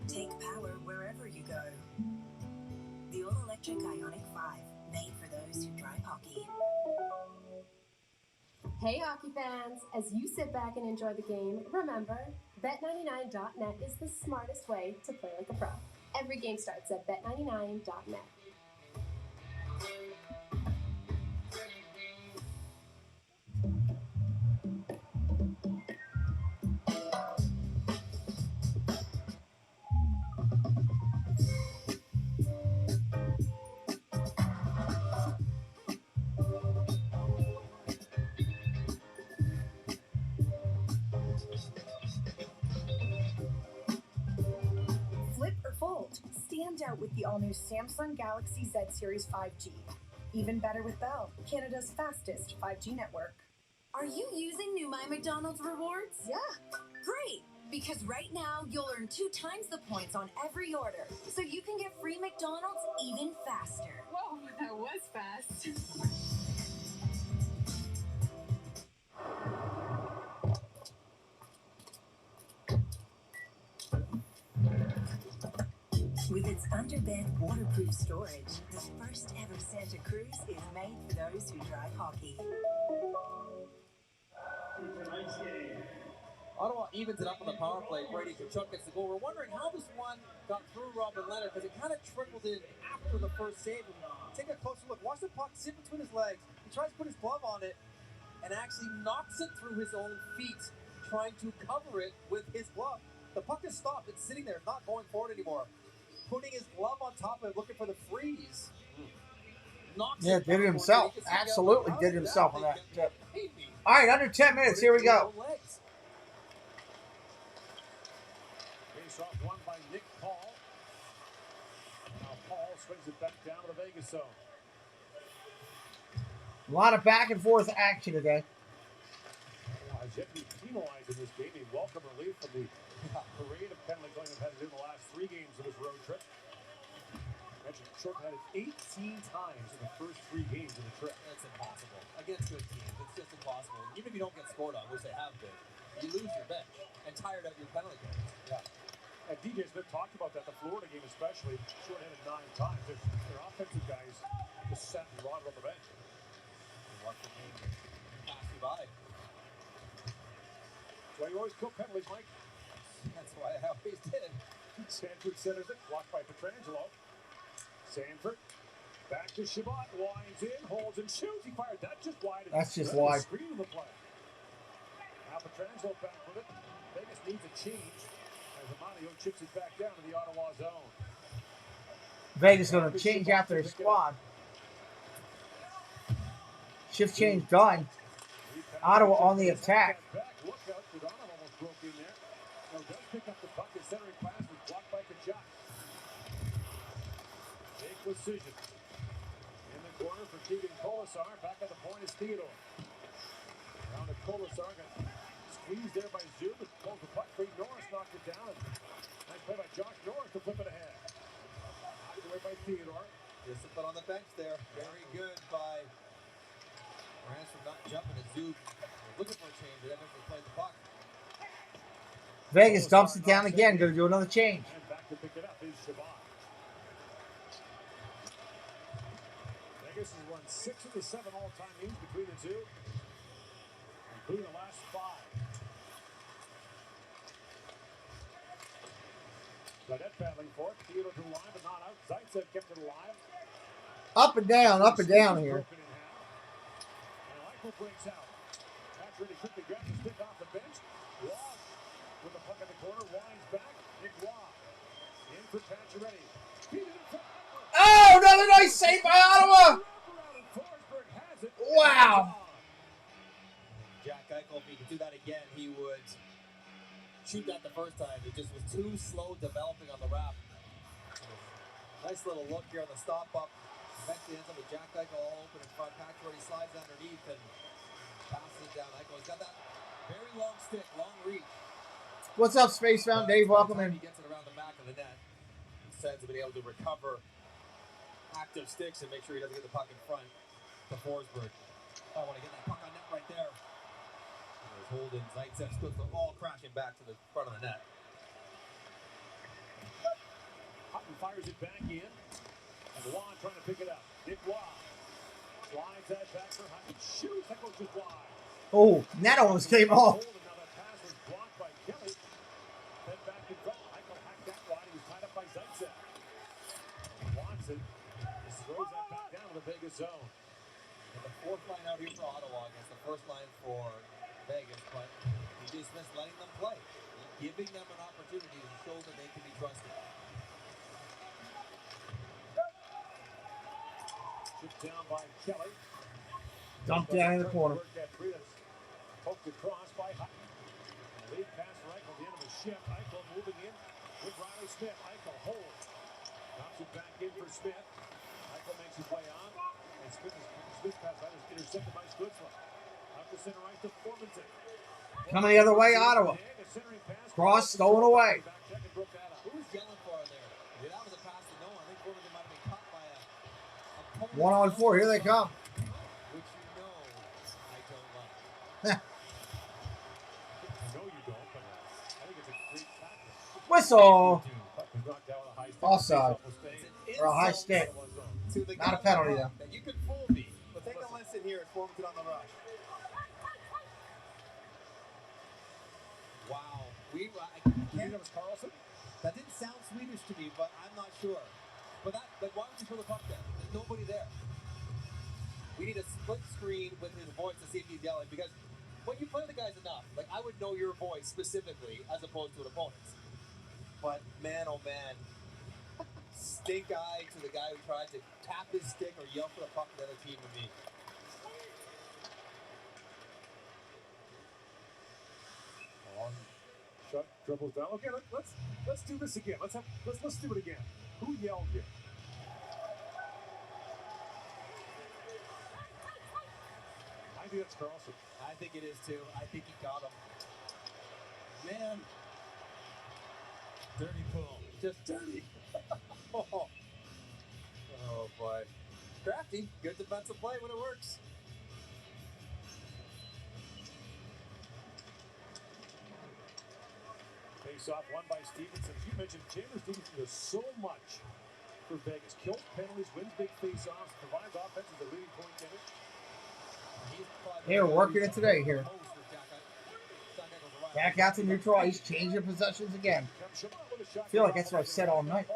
Take power wherever you go. The all-electric Ioniq 5, made for those who drive hockey. Hey hockey fans, as you sit back and enjoy the game, remember, Bet99.net is the smartest way to play like a pro. Every game starts at Bet99.net. Stand out with the all-new Samsung Galaxy Z Series 5G. Even better with Bell, Canada's fastest 5G network. Are you using new My McDonald's rewards? Yeah. Great, because right now you'll earn 2 times the points on every order, so you can get free McDonald's even faster. Whoa, that was fast. With its underbed waterproof storage, the first ever Santa Cruz is made for those who drive hockey. Ottawa evens it up on the power play. Brady Tkachuk gets the goal. We're wondering how this one got through Robin Leonard, because it kind of trickled in after the first save. Take a closer look. Watch the puck sit between his legs. He tries to put his glove on it and actually knocks it through his own feet, trying to cover it with his glove. The puck is stopped. It's sitting there, not going forward anymore. Putting his glove on top of it, looking for the freeze. Yeah, did it himself. Absolutely did it himself on that tip. All right, under 10 minutes. Here we go. Face-off won by Nick Paul. Now Paul swings it back down to the Vegas zone. A lot of back and forth action today. Has yet to be penalized in this game. A welcome relief from the parade of penalty going they've had to do in the last 3 games of this road trip. Mentioned short-handed 18 times in the first 3 games of the trip. That's impossible. Against good teams, it's just impossible. Even if you don't get scored on, which they have been, you lose your bench and tired out your penalty goals. Yeah. And DJ Smith talked about that, the Florida game especially, short-handed 9 times. Their offensive guys just sat and rotted on the bench. And watch the game pass you by. That's why you always kill penalties, Mike. That's why I always did. Sanford centers it, blocked by Pietrangelo. Sanford, back to Shabbat, winds in, holds and shoots. He fired that just wide. That's just wide. Screen of the play. Now Pietrangelo back with it. Vegas needs a change as Amanio chips it back down to the Ottawa zone. Vegas going to change out their squad. Shift change done. Ottawa on the attack. Look out, Sedano almost broke in there. Now does pick up the puck. His centering pass was blocked by Tkachuk. Big precision. In the corner for Keegan Colasar. Back at the point is Theodore. Around to Colasar. Got squeezed there by Zub. Pulls the puck free. Norris knocked it down. Nice play by Josh Norris to flip it ahead. Knocked away by Theodore. Discipline on the bench there. Very good by Ransom not jumping at Zub. Looking for a change, but eventually played the puck. Vegas dumps it down again. Going to do another change. And back back to pick it up is Shabbat. Vegas has won 6 of the 7 all-time games between the two, including the last 5. Burnett battling for it. Theodore to line, but not out. Zaitsev kept it alive. Up and down here. And Eichel breaks out. Pacioretty quickly grabs the stick off the bench. Waugh with the puck in the corner. Winds back. Nick Waugh in for Pacioretty. Oh, another nice save by Ottawa. Wow. Jack Eichel, if he could do that again, he would shoot that the first time. It just was too slow developing on the wrap. Nice little look here on the stop up. Eventually ends up with Jack Eichel all open in front. Pacioretty slides underneath and passes it down. Eichel, he's got that very long stick, long reach. What's up, Space Mountain Dave? Welcome in. He gets it around the back of the net. Sens have been able to recover active sticks and make sure he doesn't get the puck in front to Forsberg. I want to get that puck on net right there. There's Holden, Zaitsev, Stutzler all crashing back to the front of the net. Hutton fires it back in. And Waugh trying to pick it up. Nick Waugh slides that back for Hutton. Shoots. That goes just wide. Oh, that almost came off. Now that pass was blocked by Kelly. Then back in front. Eichel hacked that wide. He was tied up by Zaitsev. Watson just throws that back down to the Vegas zone. And the fourth line out here for Ottawa against the first line for Vegas, but he just missed letting them play, giving them an opportunity to show that they can be trusted. Shipped down by Kelly. Dumped down in the corner. Poked across by Hutton. Lead pass for Eichel at the end of the shift. Eichel moving in with Riley Smith. Eichel holds. Drops it back in for Smith. Eichel makes his way on. And Smith's pass is intercepted by Stutzler. Up the center right to Formanton. Coming the other way, Ottawa. Cross stolen away. Who's yelling for it there? Yeah, that was a pass to no one. I think Formanton might have been caught by a 1-on-4. Here they come. Which you know I don't like. I know you don't, but I think it's a great tackle. Whistle. Offside. Or a high stick. Not a penalty, though. You could fool me, but take a lesson here at Formanton on the rush. Wow. You think that was Carlson? That didn't sound Swedish to me, but I'm not sure. But why would you throw the puck there? There's nobody there. We need a split screen with his voice to see if he's yelling, because when you play the guys enough, like I would know your voice specifically as opposed to an opponent's. But man, oh man, stink eye to the guy who tried to tap his stick or yell for the puck to the other team to me. Shut, dribbles down. Okay, let's do this again. Let's do it again. Who yelled here? I think it's Carlson. I think it is too. I think he got him. Man. Dirty pull. Just dirty. Oh boy. Crafty. Good defensive play when it works. Face off won by Stevenson. You mentioned Chandler Stevenson does so much for Vegas. Kills penalties, wins big face-offs, provides offense as a leading point getter. They're working it today here. Back out to neutral ice, changing possessions again. I feel like that's what I've said all night.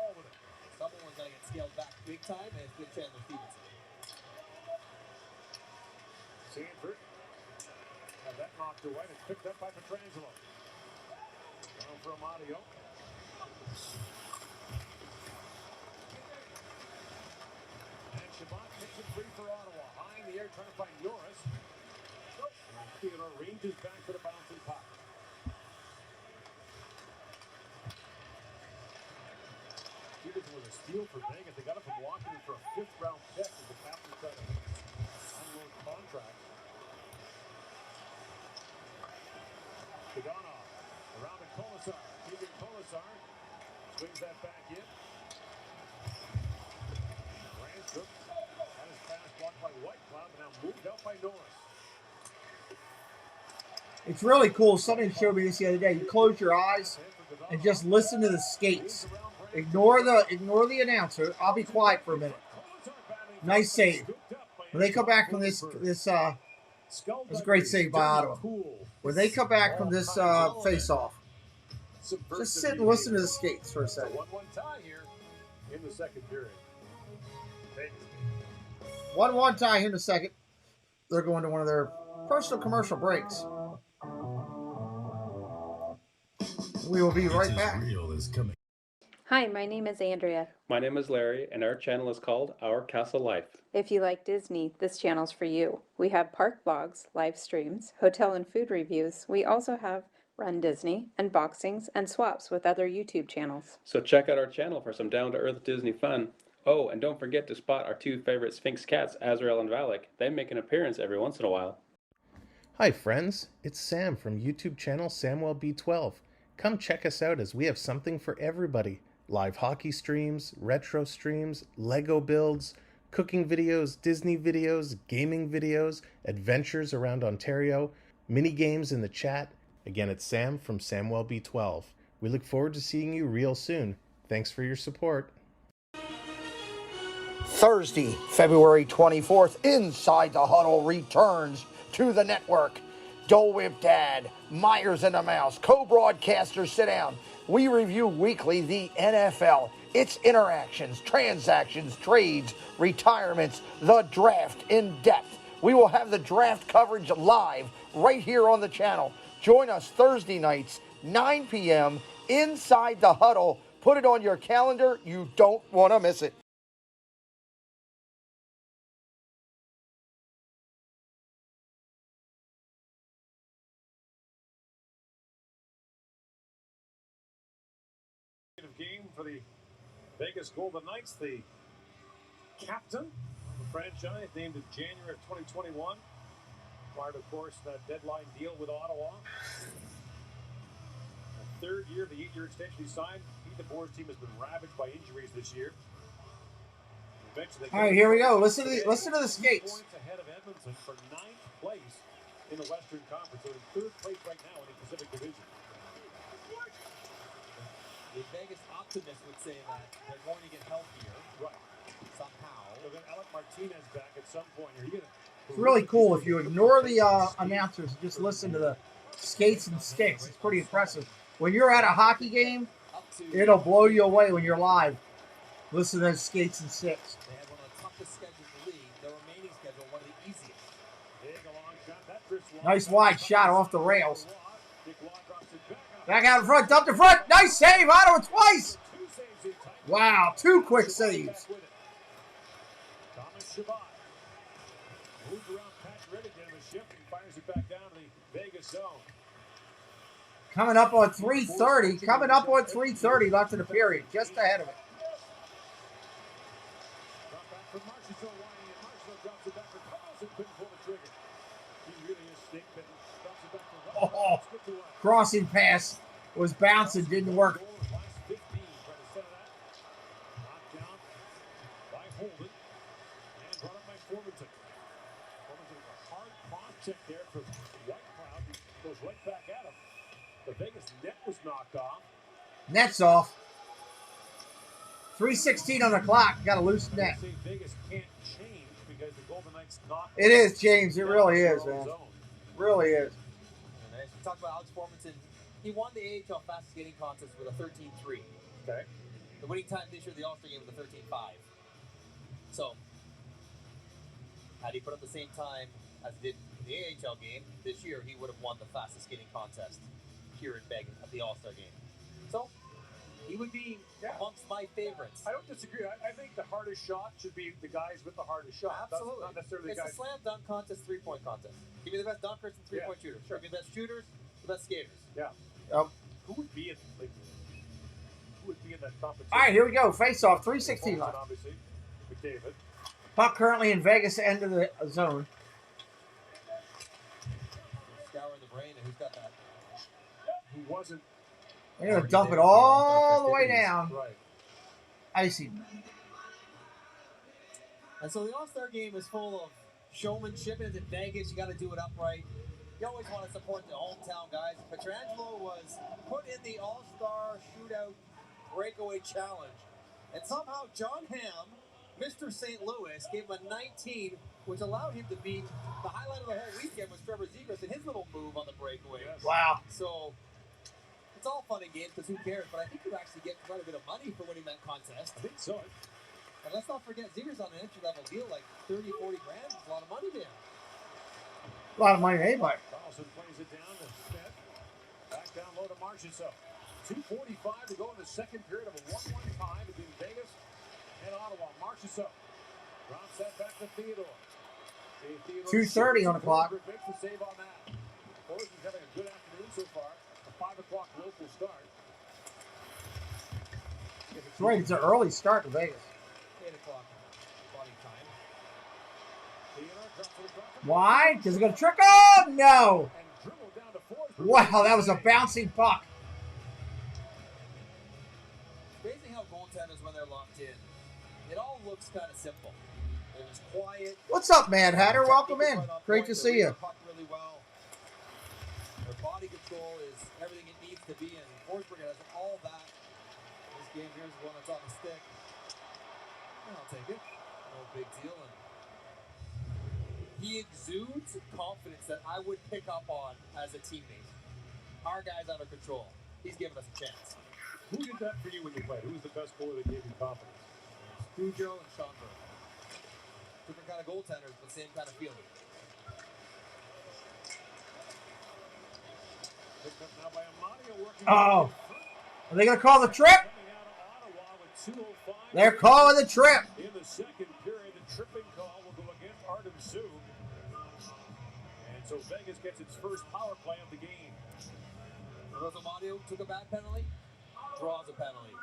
Someone's got to get scaled back big time, and it's good Chandler Stevenson. Sanford had that knocked away. It's picked up by Pietrangelo. Down for Amadio. And Shabbat takes it free for Ottawa. High in the air, trying to find Norris. And Theodore ranges back for the bouncing puck. Stevenson was a steal for Vegas. They got him from Washington for a 5th-round pick as the captain tried to unload contract. Kaganov around to Colasar. Keeping Colasar. Swings that back in. Ranstrup had his pass blocked by Whitecloud, but now moved out by Norris. It's really cool. Somebody showed me this the other day. You close your eyes and just listen to the skates. Ignore the announcer. I'll be quiet for a minute. Nice save. When they come back from this it's a great save by Ottawa. When they come back from this face-off, just sit and listen to the skates for a second. 1-1 tie here in the second period. 1-1 tie here in a second. They're going to one of their personal commercial breaks. We will be right back. Real is coming. Hi, my name is Andrea. My name is Larry, and our channel is called Our Castle Life. If you like Disney, this channel's for you. We have park vlogs, live streams, hotel and food reviews. We also have Run Disney, unboxings, and swaps with other YouTube channels. So check out our channel for some down-to-earth Disney fun. Oh, and don't forget to spot our two favorite Sphinx cats, Azrael and Valak. They make an appearance every once in a while. Hi friends, it's Sam from YouTube channel SamwellB12. Come check us out as we have something for everybody. Live hockey streams, retro streams, Lego builds, cooking videos, Disney videos, gaming videos, adventures around Ontario, mini games in the chat. Again, it's Sam from SamwellB12. We look forward to seeing you real soon. Thanks for your support. Thursday, February 24th, Inside the Huddle returns to the network. Dole Whip Dad, Myers and the Mouse, co-broadcasters sit down. We review weekly the NFL, its interactions, transactions, trades, retirements, the draft in depth. We will have the draft coverage live right here on the channel. Join us Thursday nights, 9 p.m., Inside the Huddle. Put it on your calendar. You don't want to miss it. Game for the Vegas Golden Knights. The captain of the franchise, named in January of 2021. Acquired, of course, that deadline deal with Ottawa. The third year of the 8-year extension he signed. Pete DeBoer's team has been ravaged by injuries this year. All right, here we go. Listen to the skates. Points ahead of Edmonton for 9th place in the Western Conference. So in 3rd place right now in the Pacific Division. The Vegas optimist would say that they're going to get healthier, right? Somehow. So then Alec Martinez back at some point. It's really cool if you ignore the announcers and just listen to the skates and sticks. It's pretty impressive. When you're at a hockey game, it'll blow you away when you're live. Listen to those skates and sticks. They had one of the toughest schedules in the league. The remaining schedule, one of the easiest. Nice wide shot off the rails. Back out in front, dumped in front. Nice save, Ottawa twice. Wow, 2 quick saves. Thomas Shabbat moves around Pat Riddick in a shift and fires it back down to the Vegas zone. Coming up on 3:30. Coming up on 3:30 left in the period, just ahead of it. Drop back for Marchessault, winding in. Marchessault drops it back for Carlson. Couldn't pull the trigger. He really is stick-bitten. Drops it back for Oh, crossing pass was bouncing, didn't work. There for White Cloud, goes right back at him. The Vegas net was knocked off. Net's off. 3:16 on the clock. Got a loose net. Vegas can't change because the Golden Knights knocked. It is, James. It really is, man. Really is. And as we talked about Alex Formanton, he won the AHL fastest skating contest with a 13.3. Okay. The winning time this year, the All-Star game, was a 13.5. So, had he put up the same time as he did in the AHL game this year, he would have won the fastest skating contest here in Vegas at the All-Star game. So, he would be amongst my favorites. I don't disagree. I think the hardest shot should be the guys with the hardest shot. Absolutely. Not necessarily it's the guys. a slam dunk contest, 3-point contest. Give me the best dunkers and 3-point shooters. Sure. Give me the best shooters, the best skaters. Yeah. Who would be in that competition? All right, here we go. Face off. 3:16 left. Obviously, McDevitt. Puck currently in Vegas, end of the zone. Scouring the brain, and who's got that? Who wasn't? They're going to dump it all the way down. Right. Icy. And so the All-Star game is full of showmanship. And in Vegas, you got to do it upright. You always want to support the hometown guys. Pietrangelo was put in the All-Star shootout breakaway challenge. And somehow John Hamm, Mr. St. Louis, gave him a 19, which allowed him to beat the highlight of the whole weekend was Trevor Zegras and his little move on the breakaway. Yes. Wow. So it's all fun and games because who cares? But I think you actually get quite a bit of money for winning that contest. I think so. And let's not forget, Zegras on an entry-level deal, like 30, 40 grand. It's a lot of money to him. A lot of money to anybody. Carlson plays it down to Smith. Back down low to Marchessault. 2:45 to go in the second period of a 1-1 tie between Vegas and Ottawa. Marchessault drops that back to Theodore. 2:30 on the clock. Makes the save on that. Forsberg's having a good afternoon so far. A 5 o'clock local start. That's right. It's an early start to Vegas. 8 o'clock body time. Why? Because it's going to trick him? No. Wow, that was a bouncing puck. Amazing how goaltenders, when they're locked in, it all looks kind of simple. It was quiet. What's up, Mad Hatter? Welcome in. Great to see you. Really well. Their body control is everything it needs to be, and Forsberg has all that. This game here's the one that's on the stick. And I'll take it. No big deal. And he exudes confidence that I would pick up on as a teammate. Our guy's under control. He's giving us a chance. Who did that for you when you played? Who was the best goalie that gave you confidence? Cujo and Schomburg. Different kind of goaltenders, but same kind of feeling. Picked up now by Amadio, working. Oh. Are they going to call the trip? They're calling the trip. In the second period, the tripping call will go against Artem Zub. And so Vegas gets its first power play of the game. Amadio took a bad penalty, draws a penalty.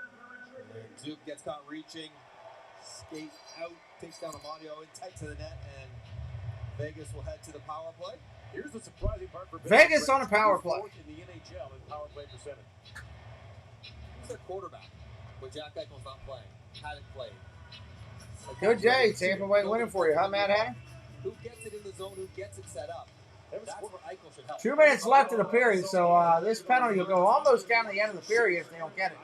Zub gets caught reaching, skate out, takes down Amadio in tight to the net, and Vegas will head to the power play. Here's the surprising part for Vegas on a power play. In the NHL in power play percentage. He's their quarterback, but Jack Eichel's not playing. Hadn't played. Good day, Tampa Bay winning for you, huh, Mad Hatter? Who gets it in the zone? Who gets it set up? That's where Eichel should help. 2 minutes left in the period, so this penalty will go almost down to the end of the period if they don't get it.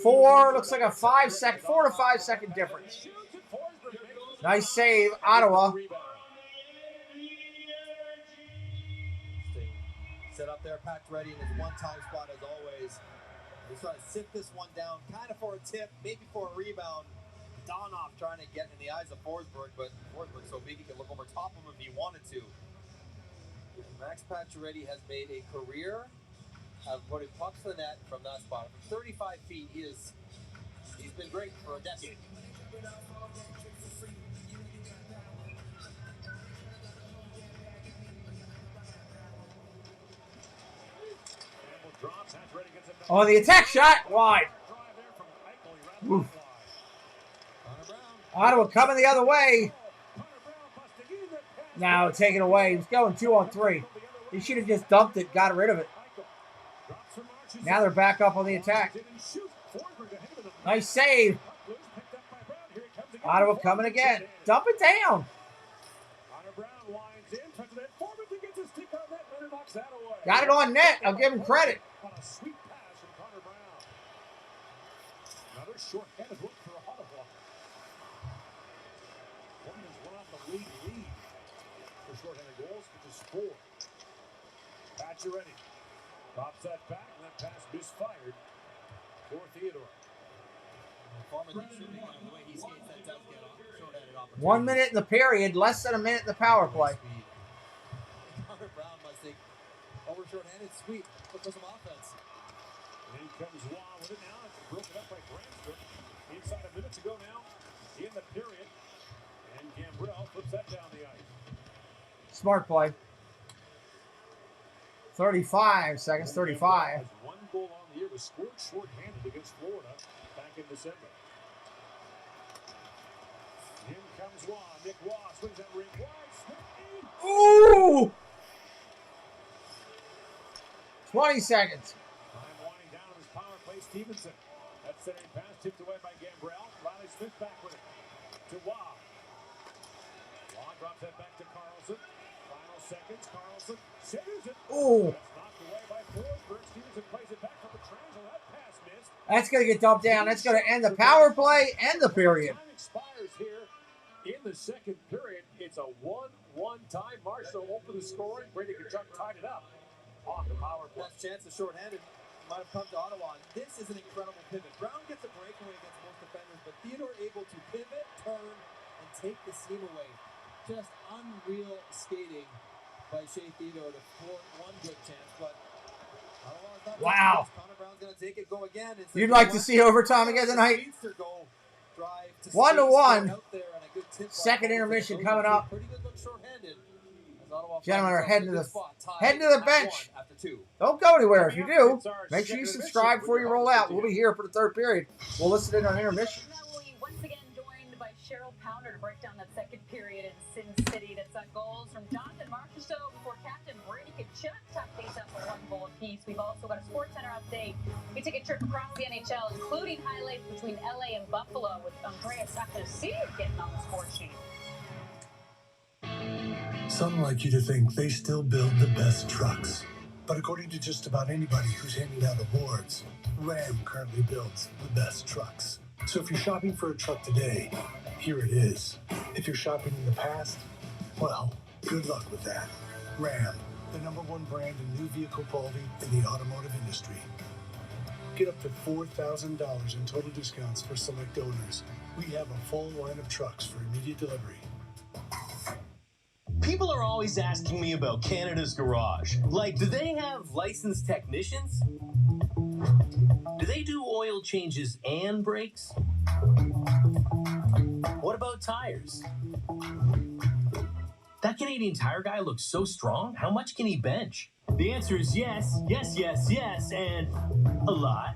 4 looks like a 4 to 5 second difference. Nice save, Ottawa. Set up there, packed ready in his one-time spot as always. He's trying to sit this one down, kind of for a tip, maybe for a rebound. Donoff trying to get in the eyes of Forsberg, but Forsberg's so big he can look over top of him if he wanted to. Max Pacioretty has made a career of putting pucks to the net from that spot. From 35 feet, he's been great for a decade. Oh, the attack shot, wide. Oof. Ottawa coming the other way. Now take it away. He's going 2-on-3. He should have just dumped it, got rid of it. Now they're back up on the attack. Nice save. Ottawa coming again. Dump it down. Got it on net. I'll give him credit. Another short-handed look for Ottawa. One has won off the league for short-handed goals, which is 4. Pacioretty pops that back, and that pass misfired for Theodore. 1 minute in the period, less than a minute in the power play. Connor Brown must think over short-handed, sweep, look for some offense. And in comes Waugh with it now. It's broken up by Brandstrom. Inside a minute to go now in the period. And Gambrell flips that down the ice. Smart play. 35 seconds, 35. Has 1 goal on the year, was scored short-handed against Florida back in December. In comes Waugh. Nick Waugh swings that ring wide. Ooh! 20 seconds. Time winding down on his power play. Stevenson. That centering pass tipped away by Gambrell. Riley Smith back with it to Waugh. Waugh drops that back to Carlson. Final seconds. Carlson centers it. Ooh. Knocked away by Forsberg. Stevenson plays it back from the triangle. That pass missed. That's going to get dumped down. That's going to end the power play and the period. Time expires here in the second period. It's a 1-1 tie. Marshall opened the scoring. Brady Tkachuk tied it up off the power play. Best chance of shorthanded might have come to Ottawa. This is an incredible pivot. Brown gets a breakaway against most defenders, but Theodore able to pivot, turn, and take the seam away. Just unreal skating by Shea Theodore to thwart one good chance, but Ottawa's not. Wow. Connor Brown's going to take it, go again. It's You'd like to see overtime again tonight? 1-1. Second intermission coming up. Pretty good look shorthanded. Gentlemen are heading to the bench. Don't go anywhere. If you do, make sure you subscribe before you roll out. We'll be here for the third period. We'll listen in on intermission. Once again joined by Cheryl Pounder to break down that second period in Sin City. That's on goals from Jonathan Marchessault before Captain Brady Tkachuk topped things up for 1 goal apiece. We've also got a Sports Center update. We take a trip across the NHL, including highlights between LA and Buffalo with Andreas Athanasiou getting on the score sheet. Some like you to think they still build the best trucks. But according to just about anybody who's handing out awards, Ram currently builds the best trucks. So if you're shopping for a truck today, here it is. If you're shopping in the past, well, good luck with that. Ram, the #1 brand in new vehicle quality in the automotive industry. Get up to $4,000 in total discounts for select owners. We have a full line of trucks for immediate delivery. People are always asking me about Canada's Garage. Like, do they have licensed technicians? Do they do oil changes and brakes? What about tires? That Canadian Tire guy looks so strong. How much can he bench? The answer is yes, yes, yes, yes, and a lot.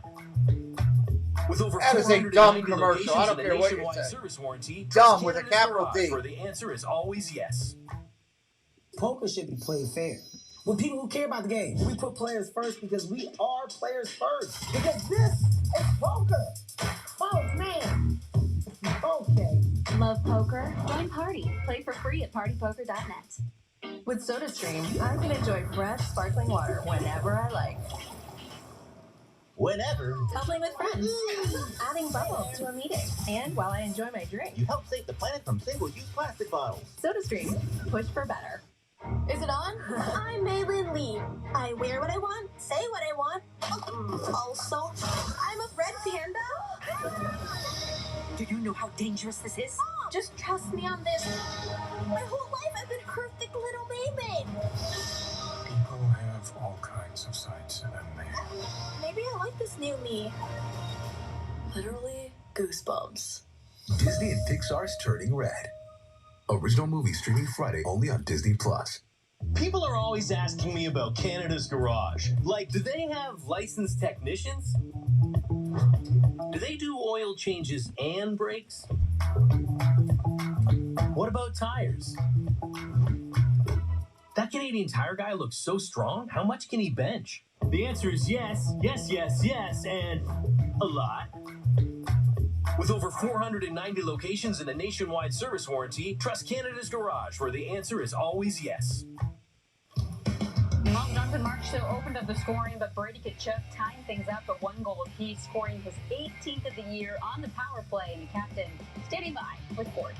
With over That is a dumb commercial. I don't care what you say. Service warranty, Dumb with a capital D. where the answer is always yes. Poker should be played fair. With people who care about the game. We put players first because we are players first. Because this is poker. Oh, man. Okay. Love poker? Join Party. Play for free at partypoker.net. With SodaStream, I can enjoy fresh, sparkling water whenever I like. Whenever. Coupling with friends. Adding bubbles to a meeting. And while I enjoy my drink. You help save the planet from single-use plastic bottles. SodaStream. Push for better. Is it on? I'm Maylin Lee. I wear what I want, say what I want. Also, I'm a red panda. Do you know how dangerous this is? Just trust me on this. My whole life I've been a perfect little baby. People have all kinds of sides to them, man. Maybe I like this new me. Literally goosebumps. Disney and Pixar's Turning Red. Original movie streaming Friday only on Disney+. People are always asking me about Canada's Garage. Like, do they have licensed technicians? Do they do oil changes and brakes? What about tires? That Canadian Tire guy looks so strong. How much can he bench? The answer is yes, yes, yes, yes, and a lot. With over 490 locations and a nationwide service warranty, trust Canada's Garage, where the answer is always yes. Well, Jonathan Marchessault opened up the scoring, but Brady Tkachuk tying things up at 1 goal apiece, scoring his 18th of the year on the power play, and the captain standing by with Ford.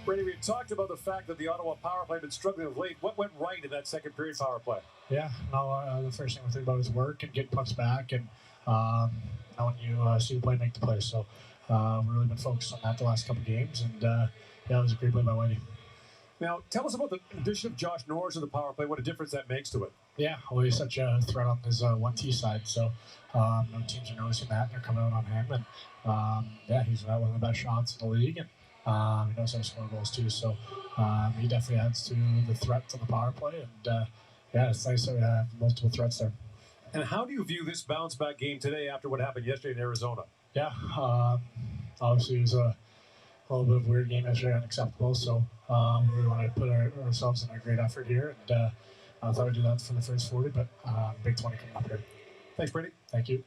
Brady, we talked about the fact that the Ottawa power play had been struggling of late. What went right in that second period power play? Yeah, no, the first thing we think about is work and getting pucks back, and when you see the play, make the play. So we've really been focused on that the last couple of games, and yeah, it was a great play by Whitey. Now, tell us about the addition of Josh Norris to the power play, what a difference that makes to it. Yeah, well, he's such a threat on his 1T side, so no teams are noticing that, and they're coming out on him, and yeah, he's one of the best shots in the league, and he knows how to score goals too, so he definitely adds to the threat to the power play, and yeah, it's nice that we have multiple threats there. And how do you view this bounce-back game today after what happened yesterday in Arizona? Yeah, obviously it was a little bit of a weird game yesterday, unacceptable, so we really want to put ourselves in a great effort here, and I thought we'd do that for the first 40, but big 20 coming up here. Thanks, Brady. Thank you.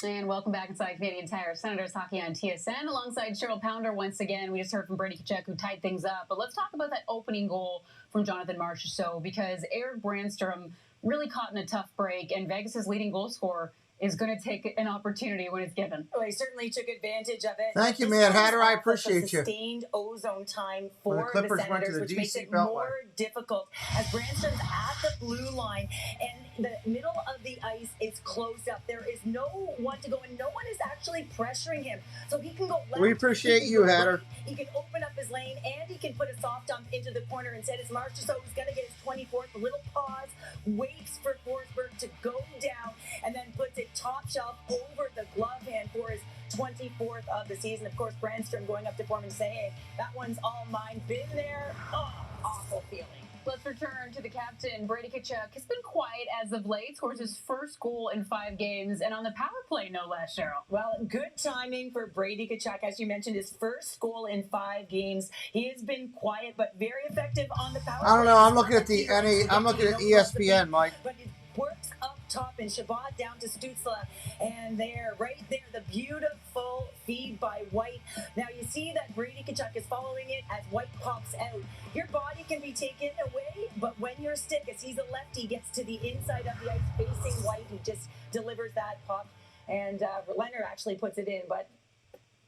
And welcome back inside Canadian Tire Senators Hockey on TSN alongside Cheryl Pounder once again. We just heard from Brady Tkachuk who tied things up. But let's talk about that opening goal from Jonathan Marchessault because Eric Brandstrom really caught in a tough break and Vegas' leading goal scorer is going to take an opportunity when it's given. Well, he certainly took advantage of it. Thank you, Mad Hatter. I appreciate you. Sustained ozone time for the the Clippers went to Senators, the which DC makes it Beltline. more difficult as Brandstrom's at the blue line and the middle of the ice is closed up. There is no one to go and no one is actually pressuring him. So he can go left. We appreciate you, Hatter. He can open up his lane and he can put a soft dump into the corner. Instead, it's Marchessault who's going to get his 24th. A little pause, waits for Forsberg to go down, and then puts it top shelf over the glove hand for his 24th of the season. Of course, Brandstrom going up to Foreman and saying, hey, that one's all mine. Been there. Oh, awful feeling. Let's return to the captain. Brady Tkachuk has been quiet as of late, scores his first goal in 5 games, and on the power play, no less, Cheryl. Well, good timing for Brady Tkachuk. As you mentioned, his first goal in 5 games. He has been quiet, but very effective on the power play. I don't know. I'm looking at I'm looking at ESPN, Mike. But it works up top and Shabbat down to Stützle. And there, right there, the beautiful feed by White. Now you see that Brady Tkachuk is following it as White pops out. Your body can be taken away, but when your stick, as he's a lefty, gets to the inside of the ice facing White, he just delivers that puck. And Leonard actually puts it in, but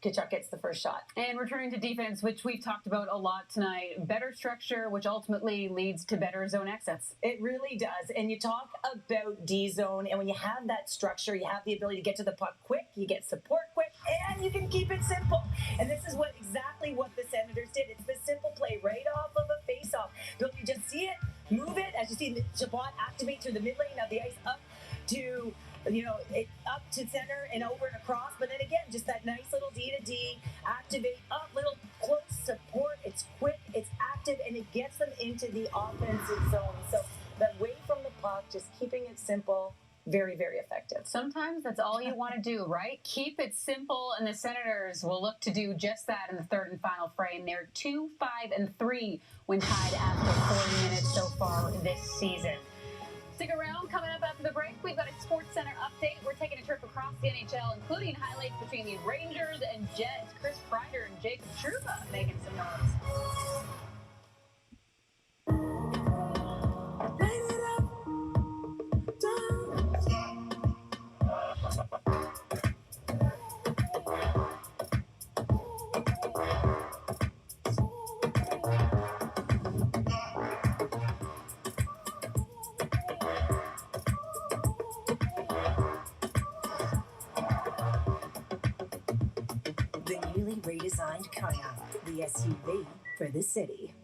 Tkachuk gets the first shot. And returning to defense, which we've talked about a lot tonight, better structure, which ultimately leads to better zone exits. It really does. And you talk about D-zone, and when you have that structure, you have the ability to get to the puck quick, you get support quick, and you can keep it simple. And this is exactly what the Senators did. It's the simple play right off of a face-off. Don't you just see it, move it, as you see Shabbat activate through the mid lane of the ice up to up to center and over and across, but then again, just that nice little D to D, activate up, little close support. It's quick, it's active, and it gets them into the offensive zone. So that way from the puck, just keeping it simple, very, very effective. Sometimes that's all you want to do, right? Keep it simple, and the Senators will look to do just that in the third and final frame. They're 2-5-3 when tied after 40 minutes so far this season. Stick around. Coming up after the break, we've got a Sports Center update. We're taking a trip across the NHL, including highlights between the Rangers and Jets. Chris Kreider and Jacob Trouba making some noise. Redesigned Kona, the SUV for the city.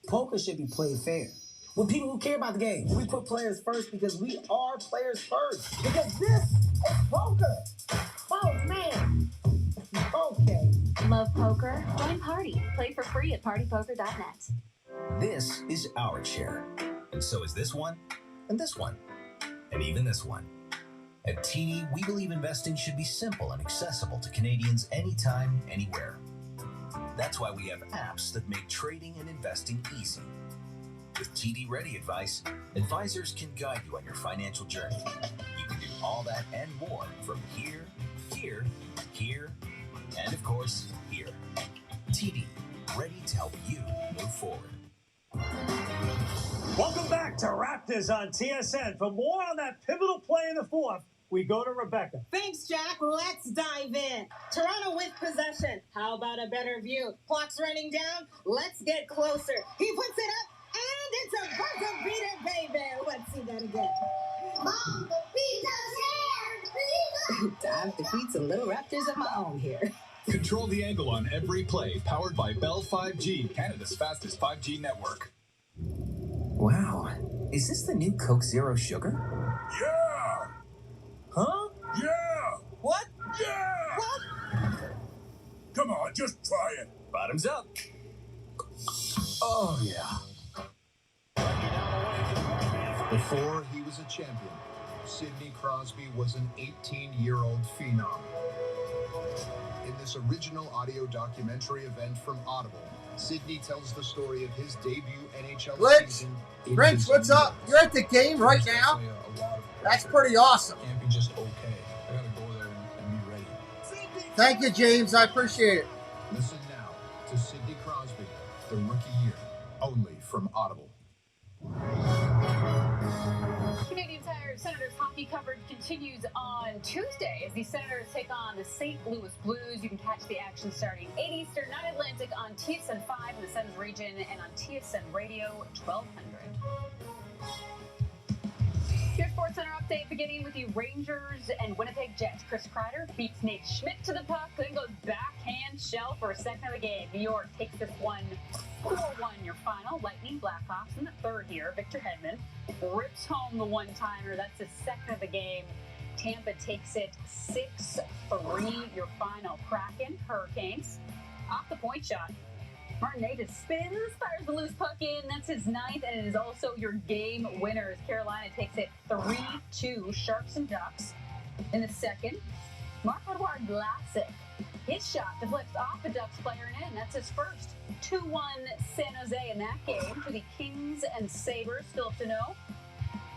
Poker should be played fair. With people who care about the game. We put players first because we are players first. Because this is poker. Oh, man. Okay. Love poker? Join Party. Play for free at partypoker.net. This is our chair. And so is this one, and this one, and even this one. At TD, we believe investing should be simple and accessible to Canadians anytime, anywhere. That's why we have apps that make trading and investing easy. With TD Ready Advice, advisors can guide you on your financial journey. You can do all that and more from here, here, here, and of course, here. TD, ready to help you move forward. Welcome back to Raptors on TSN. For more on that pivotal play in the fourth, we go to Rebecca. Thanks, Jack. Let's dive in. Toronto with possession. How about a better view? Clock's running down. Let's get closer. He puts it up, and it's a buzzer beater, baby. Let's see that again. Mom, the pizza's here. Time to feed some little Raptors of my own here. Control the angle on every play, powered by Bell 5G, Canada's fastest 5G network. Wow, is this the new Coke Zero Sugar? Yeah! Huh? Yeah! What? Yeah! What? Come on, just try it. Bottoms up. Oh, yeah. Before he was a champion, Sidney Crosby was an 18-year-old phenom. In this original audio documentary event from Audible, Sydney tells the story of his debut NHL Glitch, season. Grinch, what's up? You're at the game right now? That's pretty awesome. Can't be just okay. I gotta go there and be ready. Thank you, James. I appreciate it. Listen now to Sidney Crosby, the rookie year, only from Audible. Canadian Tire Senators hockey coverage continues on Tuesday as the Senators take on the St. Louis Blues. You can catch the action starting 8 Eastern, 9 Atlantic on TSN 5 in the Sens region and on TSN Radio 1200. Your Sports Center update beginning with the Rangers and Winnipeg Jets. Chris Kreider beats Nate Schmidt to the puck, then goes backhand shell for a second of the game. New York takes this one 4-1 your final. Lightning Blackhawks in the third here. Victor Hedman rips home the one-timer. That's the second of the game. Tampa takes it 6-3 your final. Kraken, Hurricanes. Off the point shot. Martin Natus spins, fires the loose puck in. That's his ninth, and it is also your game winner. Carolina takes it 3-2 Sharks and Ducks. In the second, Marc-Edouard Vlasic. His shot deflects off the Ducks player and in. That's his first. 2-1 San Jose in that game. To the Kings and Sabres, Philip Deneau.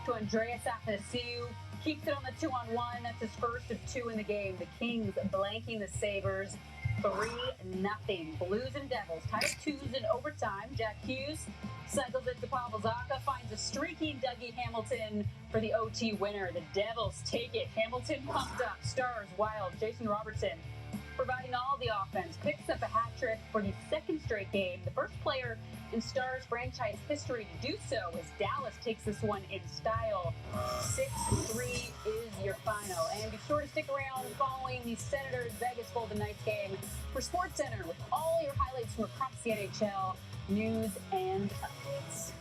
To Andreas Athanasiou. Keeps it on the 2-on-1. That's his first of 2 in the game. The Kings blanking the Sabres. 3-0. Blues and Devils tied at 2s in overtime. Jack Hughes cycles it to Pavel Zacha, finds a streaky Dougie Hamilton for the OT winner. The Devils take it. Hamilton pumped up. Stars wild. Jason Robertson providing all the offense. Picks up a hat trick for the second straight game. The first player in Stars franchise history to do so as Dallas takes this one in style. 6-3 is your final. And be sure to stick around following the Senators Vegas Golden Knights game for SportsCenter with all your highlights from across the NHL, news, and updates.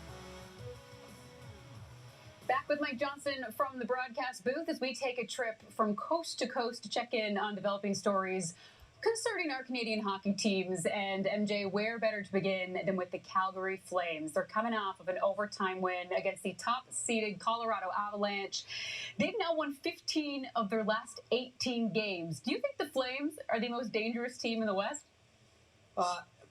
Back with Mike Johnson from the broadcast booth as we take a trip from coast to coast to check in on developing stories concerning our Canadian hockey teams. And MJ, where better to begin than with the Calgary Flames? They're coming off of an overtime win against the top-seeded Colorado Avalanche. They've now won 15 of their last 18 games. Do you think the Flames are the most dangerous team in the West?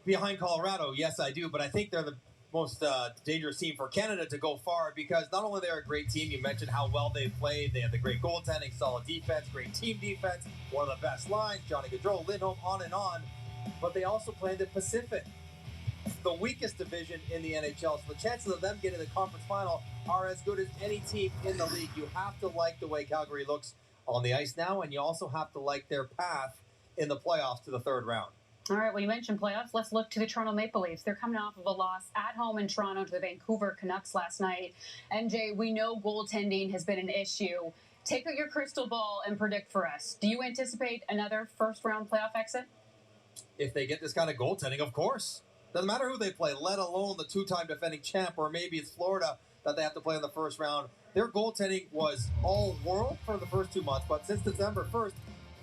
Behind Colorado, yes, I do. But I think they're the most dangerous team for Canada to go far because not only they're a great team, you mentioned how well they played, they have the great goaltending, solid defense, great team defense, one of the best lines, Johnny Gaudreau, Lindholm, on, but they also play in the Pacific. It's the weakest division in the NHL, so the chances of them getting to the conference final are as good as any team in the league. You have to like the way Calgary looks on the ice now, and you also have to like their path in the playoffs to the third round. All right, well, you mentioned playoffs. Let's look to the Toronto Maple Leafs. They're coming off of a loss at home in Toronto to the Vancouver Canucks last night. MJ, we know goaltending has been an issue. Take out your crystal ball and predict for us. Do you anticipate another first-round playoff exit? If they get this kind of goaltending, of course. Doesn't matter who they play, let alone the two-time defending champ, or maybe it's Florida that they have to play in the first round. Their goaltending was all-world for the first 2 months, but since December 1st,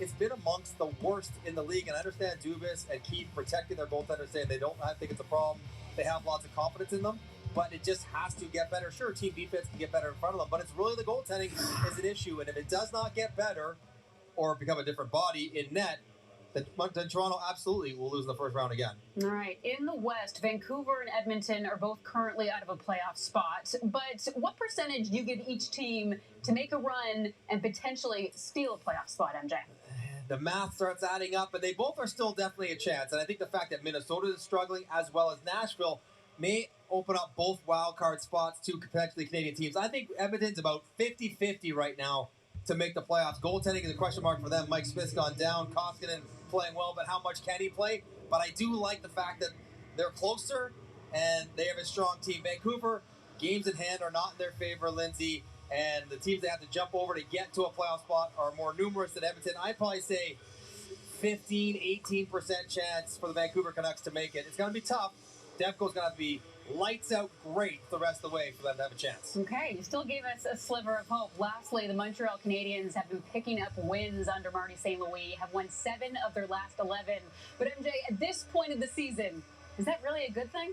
it's been amongst the worst in the league, and I understand Dubas and Keith protecting their goaltenders, saying they don't think it's a problem. They have lots of confidence in them, but it just has to get better. Sure, team defense can get better in front of them, but it's really the goaltending is an issue, and if it does not get better or become a different body in net, then Toronto absolutely will lose in the first round again. All right. In the West, Vancouver and Edmonton are both currently out of a playoff spot. But what percentage do you give each team to make a run and potentially steal a playoff spot, MJ? The math starts adding up, but they both are still definitely a chance. And I think the fact that Minnesota is struggling as well as Nashville may open up both wild card spots to potentially Canadian teams. I think Edmonton's about 50-50 right now to make the playoffs. Goaltending is a question mark for them. Mike Smith's gone down. Koskinen playing well, but how much can he play? But I do like the fact that they're closer and they have a strong team. Vancouver, games in hand are not in their favor, Lindsay, and the teams they have to jump over to get to a playoff spot are more numerous than Edmonton. I'd probably say 15-18% chance for the Vancouver Canucks to make it. It's going to be tough. Demko's going to have to be lights out great the rest of the way for them to have a chance. Okay, you still gave us a sliver of hope. Lastly, the Montreal Canadiens have been picking up wins under Marty St. Louis, have won 7 of their last 11. But MJ, at this point of the season, is that really a good thing?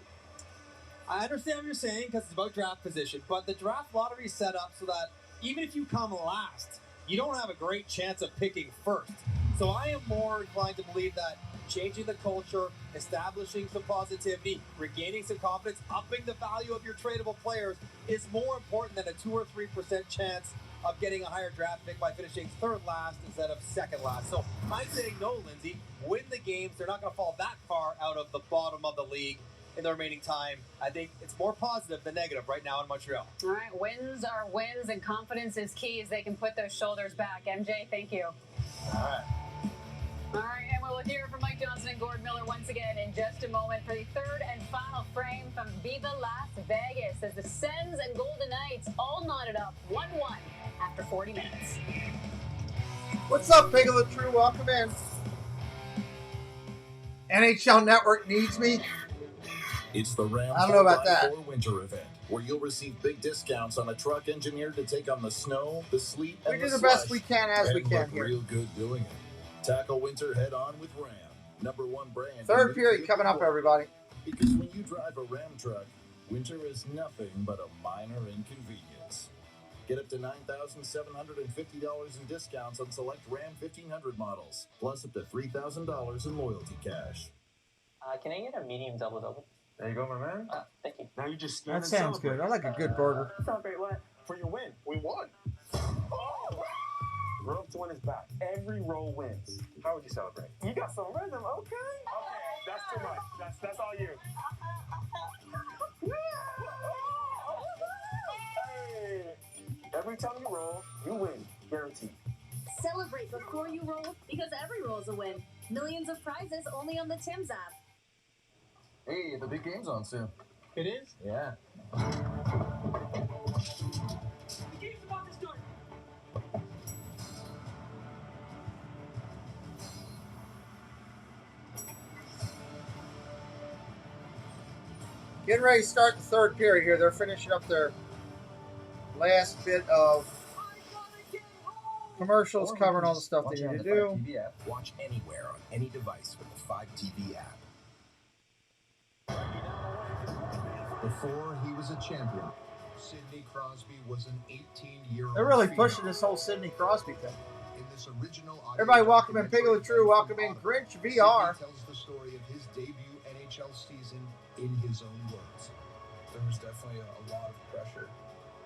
I understand what you're saying because it's about draft position, but the draft lottery is set up so that even if you come last, you don't have a great chance of picking first. So I am more inclined to believe that changing the culture, establishing some positivity, regaining some confidence, upping the value of your tradable players is more important than a 2 or 3% chance of getting a higher draft pick by finishing third last instead of second last. So I'm saying no, Lindsay. Win the games. They're not going to fall that far out of the bottom of the league in the remaining time. I think it's more positive than negative right now in Montreal. All right, wins are wins, and confidence is key as they can put those shoulders back. MJ, thank you. All right. All right, and we'll hear from Mike Johnson and Gord Miller once again in just a moment for the third and final frame from Viva Las Vegas as the Sens and Golden Knights all knotted up 1-1 after 40 minutes. What's up, Big of the True? Welcome in. NHL Network needs me. It's the Ram I don't know about that. 4x4 winter event, where you'll receive big discounts on a truck engineered to take on the snow, the sleet, and We do the the best slush, we can as we and can look here. real good doing it. Tackle winter head on with Ram, #1 brand. Third in period new coming up, vehicle. everybody. Because when you drive a Ram truck, winter is nothing but a minor inconvenience. Get up to $9,750 in discounts on select Ram 1500 models, plus up to $3,000 in loyalty cash. Can I get a medium double-double? There you go, my man. Thank you. Now you just scan That and sounds celebrate. good. I like a good burger. Celebrate what? For your win. We won. Oh! Rope to win is back. Every roll wins. How would you celebrate? You got some rhythm, okay? Okay, that's too much. That's all you. Hey! Every time you roll, you win. Guaranteed. Celebrate before you roll because every roll is a win. Millions of prizes only on the Tim's app. Hey, the big game's on soon. It is? Yeah. The game's about to start. Getting ready to start the third period here. They're finishing up their last bit of commercials, covering all the stuff they need to do. Watch anywhere on any device with the 5TV app. Before he was a champion, Sidney Crosby was an 18-year-old. They're really female. pushing this whole Sidney Crosby thing. In this original audio Everybody welcome in Pig of the True, welcome in Grinch VR. Sidney tells the story of his debut NHL season in his own words. There was definitely a lot of pressure.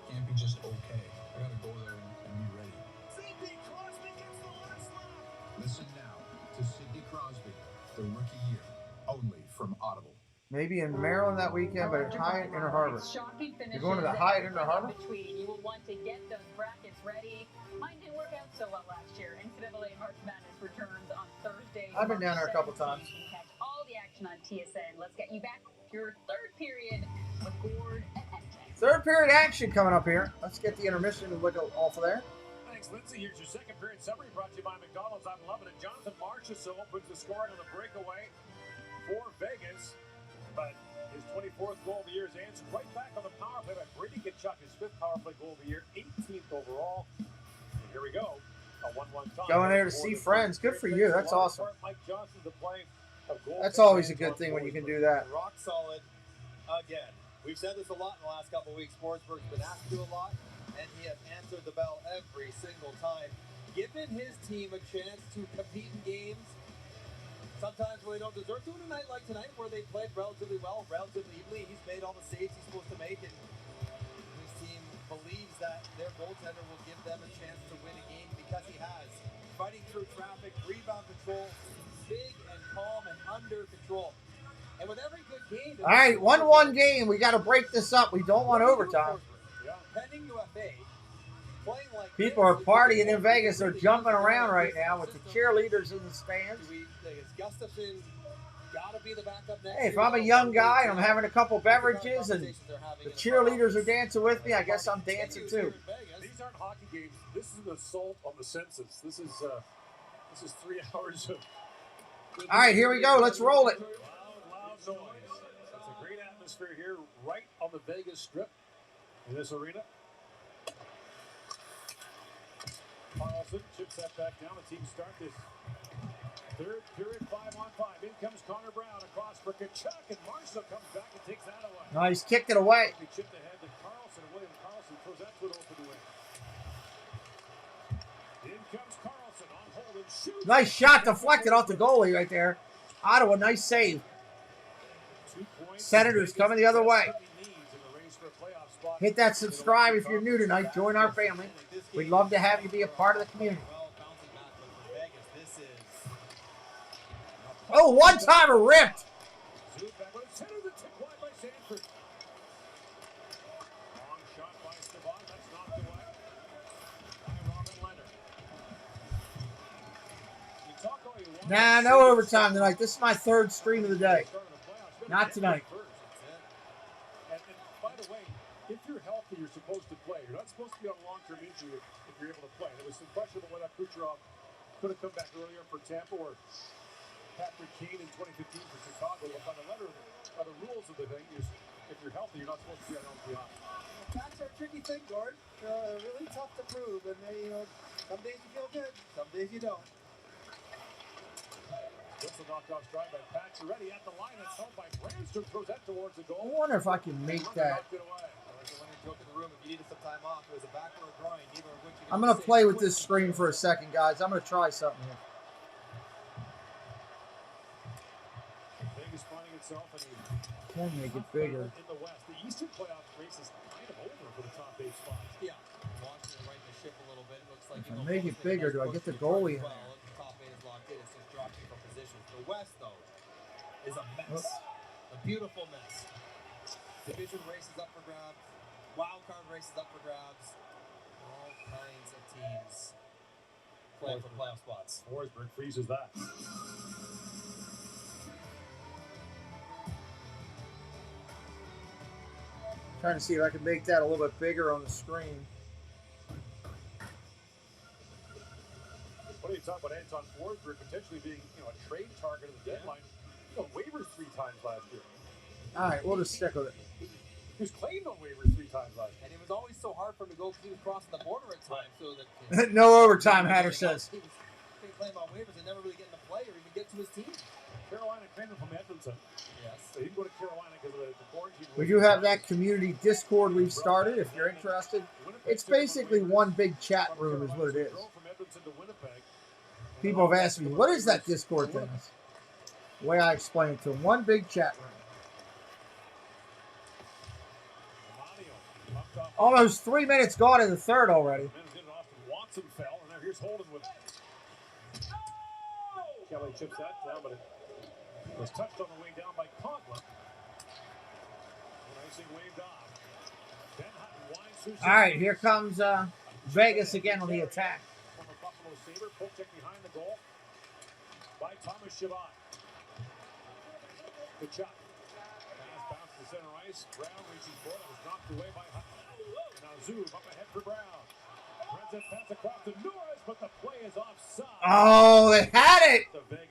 Can't be just okay. I gotta go there and be ready. Sidney Crosby gets the last laugh. Listen now to Sidney Crosby, the rookie year, only from Audible. Maybe in Maryland that weekend, but at Hyatt Inner Harbor. Shocking finishes. You're going to the Hyatt Inner Harbor? Between. You will want to get those brackets ready. Mine didn't work out so well last year. NCAA March Madness returns on Thursday. I've been down there a couple times. You can catch all the action on TSN. Let's get you back to your third period with Gord and MJ. Third period action coming up here. Let's get the intermission and look off of there. Thanks, Lindsay. Here's your second period summary brought to you by McDonald's. I'm loving it. Jonathan Marchessault puts the score on the breakaway for Vegas, but his 24th goal of the year is answered right back on the power play by Brady Tkachuk, his 5th power play goal of the year, 18th overall. And here we go, a 1-1 tie. Going there to see friends. Good for you. That's awesome. Mike Johnson to play a goal. That's always a good thing when you can do that. Rock solid again. We've said this a lot in the last couple of weeks. Forsberg's been asked to do a lot, and he has answered the bell every single time. Given his team a chance to compete in games, sometimes when they don't deserve to, in a night like tonight where they played relatively well, relatively evenly, he's made all the saves he's supposed to make, and his team believes that their goaltender will give them a chance to win a game because he has. Fighting through traffic, rebound control, big and calm and under control. And with every good game... All right, 1-1 game. We got to break this up. We don't want overtime. Pending UFA, playing like People are partying in Vegas. They're jumping around right now with the cheerleaders in the stands. Gustafson got to be the backup next Hey, if I'm a young guy and I'm having a couple beverages and the cheerleaders are dancing with me, I guess I'm dancing too. These aren't hockey games. This is an assault on the senses. This is 3 hours of... All right, here we go. Let's roll it. Loud noise. It's a great atmosphere here right on the Vegas Strip in this arena. Carlson chips that back down. The team start this third period 5-on-5. In comes Connor Brown across for Tkachuk, and Marshall comes back and takes that away. Nice, kicked it away. He chipped ahead to Carlson, and William Carlson throws that to an open wing. In comes Carlson on hold and shoots. Nice shot deflected off the goalie right there. Ottawa, nice save. Senators coming the other way. Hit that subscribe if you're new tonight. Join our family. We'd love to have you be a part of the community. Oh, one-timer ripped. Nah, no overtime tonight. This is my third stream of the day. Not tonight. And by the way, if you're healthy, you're supposed to play. You're not supposed to be on long-term injury if you're able to play. There was some question about whether Kucherov could have come back earlier for Tampa or Patrick Kane in 2015 for Chicago. But by the rules of the thing, if you're healthy, you're not supposed to be on LTI. Backs are a tricky thing, Gord. Really tough to prove, and they, some days you feel good, some days you don't. Gets the knockoff strike by Patch already at the line. It's held by Brandstrom. Throws that towards the goal. I wonder if I can make that. I'm going to play with this screen for a second, guys. I'm going to try something here. Vegas finding itself Can make it bigger. in the West. The Eastern playoff race is kind of over for the top 8 spots. Yeah, watching it right in the ship a little bit. It looks like If I make it bigger, do I get the goalie in there? Top 8 is locked in. It's just dropping for position. The West, though, is a mess. A beautiful mess. Division race is up for grabs. Wild card race is up for grabs. All kinds of teams playing for playoff spots. Forsberg freezes that. Trying to see if I can make that a little bit bigger on the screen. What do you talk about Anton Forsberg potentially being, a trade target at the deadline? Waivers 3 times last year. All right, we'll just stick with it. He was claimed on waivers 3 times last year. And it was always so hard for him to go because he was crossing the border at times. So that No overtime, Hatter says. He was being claimed on waivers and never really getting to play or even get to his team. Carolina claimed him from Edmonton. Yes. So he didn't go to Carolina because of the quarantine. We do have that community Discord we've started if you're interested. It's basically one big chat room is what it is. People have asked me, what is that Discord thing? The way I explain it to them, one big chat room. Almost 3 minutes gone in the third already. Watson fell, and now here's Holden with it. Kelly chips that down, but it was touched on the way down by Conklin. Icing waved off. Ben Hutton winds through. All right, here comes Vegas again on the attack. Former Buffalo Sabre, poke check behind the goal by Thomas Chabot. Good shot. Pass bounce to center ice. Brown reaching for it. It was knocked away by Hutton. Now Zub up ahead for Brown. Threads that pass across to Norris, but the play is offside. Oh, they had it.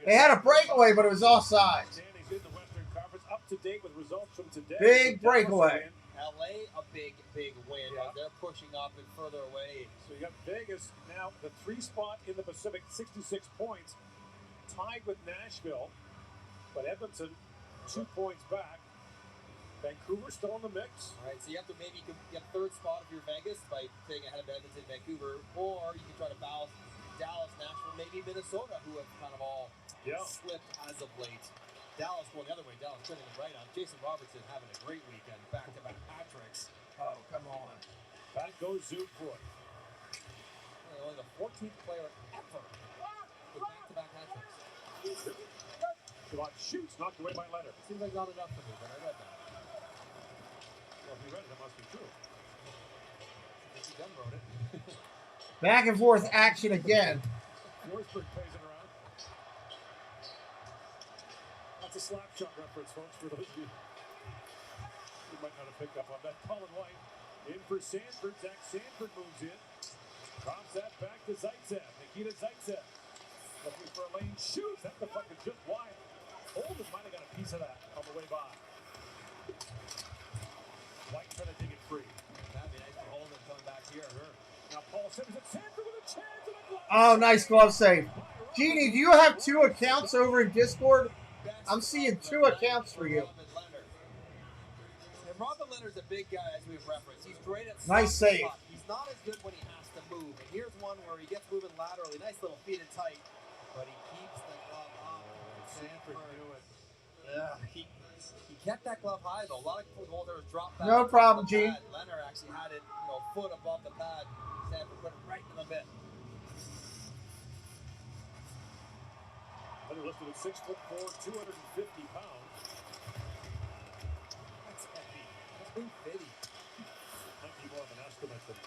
They had a breakaway, but it was offside. Standings in the Western Conference up to date with results from today. Big breakaway. LA, a big win. Yeah. They're pushing up and further away. So you got Vegas now, the 3 spot in the Pacific, 66 points, tied with Nashville, but Edmonton 2 points back. Vancouver still in the mix. All right, so you have to maybe get 3rd spot if you're Vegas by taking ahead of Edmonton, Vancouver, or you can try to balance Dallas, Nashville, maybe Minnesota, who have kind of all slipped as of late. Dallas going the other way. Dallas turning it right on. Jason Robertson having a great weekend. Back-to-back hat-tricks. Oh, come on. Back goes Zoom for it. Only the 14th player ever with back-to-back hat-tricks. Shabbat shoots, knocked away by Leonard. Seems like not enough for me, but I read that. Well, if you read it, it must be true. If you done wrote it. Back and forth action again. Forsberg plays it around. That's a slap shot reference, folks, for those of you who might not have picked up on that. Colin White in for Sanford. Zach Sanford moves in. Drops that back to Zaitsev. Nikita Zaitsev looking for a lane. Shoots. That the fuck is just wide. Holden might have got a piece of that on the way by. White trying to dig it free. That'd be nice for Holden coming back here. Now Paul Simmons at Sanford with a chance and a glove. Oh, nice glove save. Jeannie, do you have 2 accounts over in Discord? I'm seeing 2 accounts for you. And Robin Leonard's a big guy, as we've referenced. He's great at nice save. He's not as good when he has to move. And here's one where he gets moving laterally. Nice little feet and tight. But he keeps the glove up. He kept that glove high though. A lot of goaltenders dropped that. No problem, Gene. Leonard actually had it, foot above the pad. Sanford put it right in the bin. Leonard listed at 6'4", 250 pounds. That's heavy. That's big fitty. Might be more of an estimate than.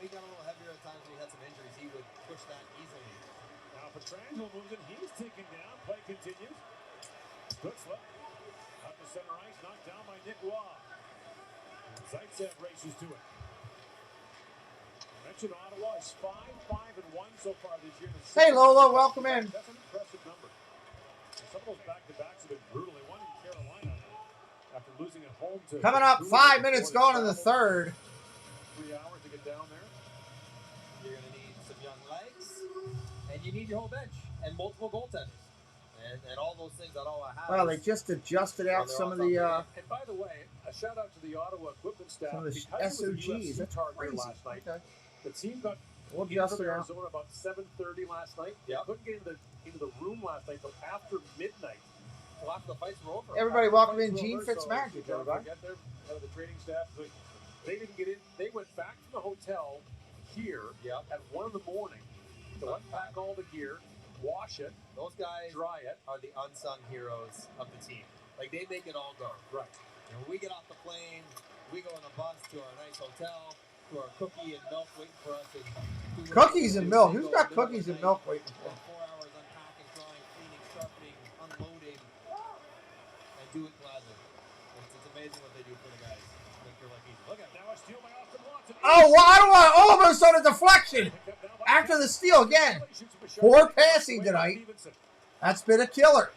He got a little heavier at times when he had some injuries. He would push that easily. Now Petrangelo moves in. He's taken down. Play continues. Good slip. Up the center ice. Knocked down by Nick Waugh. Zaitsev races to it. I mentioned Ottawa is 5-5-1 so far this year. Hey, Lola, welcome in. That's an impressive number. And some of those back-to-backs have been brutal. They won in Carolina after losing at home to. Coming up, 5 minutes going in the third. 3 hours to get down there. You're going to need some young legs, and you need your whole bench, and multiple goaltenders, and all those things that Ottawa has. Well, they just adjusted out some of the. And by the way, a shout out to the Ottawa equipment staff. Some of the Because it was a SOGs. UFC That's target crazy. last night. Okay. The team got We'll in adjust from it out. Arizona about 7:30 last night. They couldn't get into the room last night until after midnight. Well, after the fights were over. Everybody welcome in Gene Fitzmagic, Don't everybody. forget their head of the training staff. They didn't get in. They went back to the hotel here at 1 in the morning to unpack all the gear, wash it. Those guys dry it. are the unsung heroes of the team. Like, they make it all go. Right. And when we get off the plane, we go on a bus to our nice hotel, to our cookie and milk waiting for us. And Cookies and milk. Who's got cookies and milk waiting for? 4 hours unpacking, drying, cleaning, sharpening, unloading, and do it gladly. It's amazing what they do for the guys. Make your life easy. Look at now a steal by Austin Watson. Oh, Ottawa almost on a deflection after the steal again. Poor passing tonight. That's been a killer.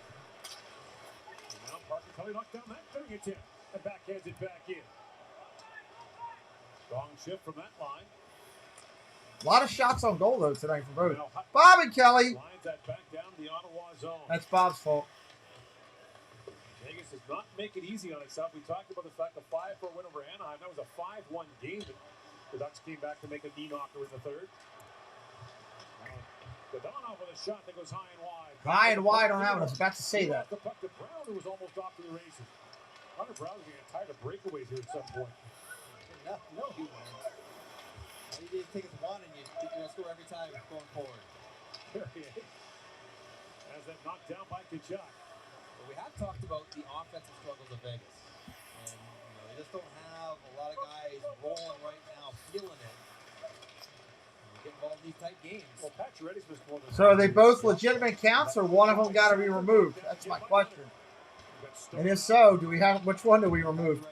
Now Parker Kelly knocked down that fingertip and backhands it back in. Strong shift from that line. A lot of shots on goal, though, tonight for both. Bob and Kelly. Lines that back down the Ottawa zone. That's Bob's fault. Vegas does not make it easy on itself. We talked about the fact a 5-4 win over Anaheim. That was a 5-1 game. The Ducks came back to make a knee knocker in the third. Dadonov with a shot that goes high and wide. High and wide on that one. I was about to say that. The puck to Brown, who was almost off to the races. Hunter Brown's going to get tired of breakaways here at some point. No, he won't. You just take it to one, and you're going to score every time going forward. As that knocked down by Kachuk. But we have talked about the offensive struggles of Vegas. And they just don't have a lot of guys rolling right now, feeling it. Get involved in these tight games. Well, Pacioretty's missed more than So are they both legitimate counts, or one of them got to be removed? That's my question. And if so, do we have which one do we remove?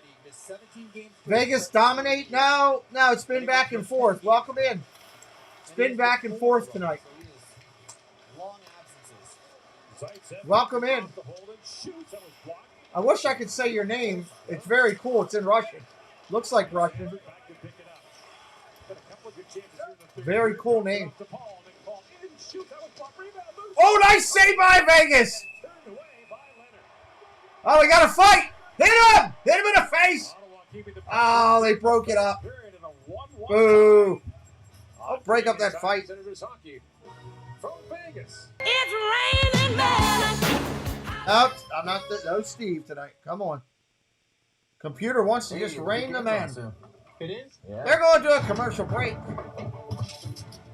Vegas dominate? No, it's been back and forth. Welcome in. It's been back and forth tonight. Long absences. Welcome in. I wish I could say your name. It's very cool. It's in Russian. Looks like Russian. Very cool name. Oh, nice save by Vegas. Oh, we got to fight. Hit him. Hit him in the face. Oh, they broke it up. Boo. I'll break up that fight. It's raining men. Nope, I'm not. No Steve tonight. Come on. Computer wants to just rain the man. It is? Yeah. They're going to a commercial break.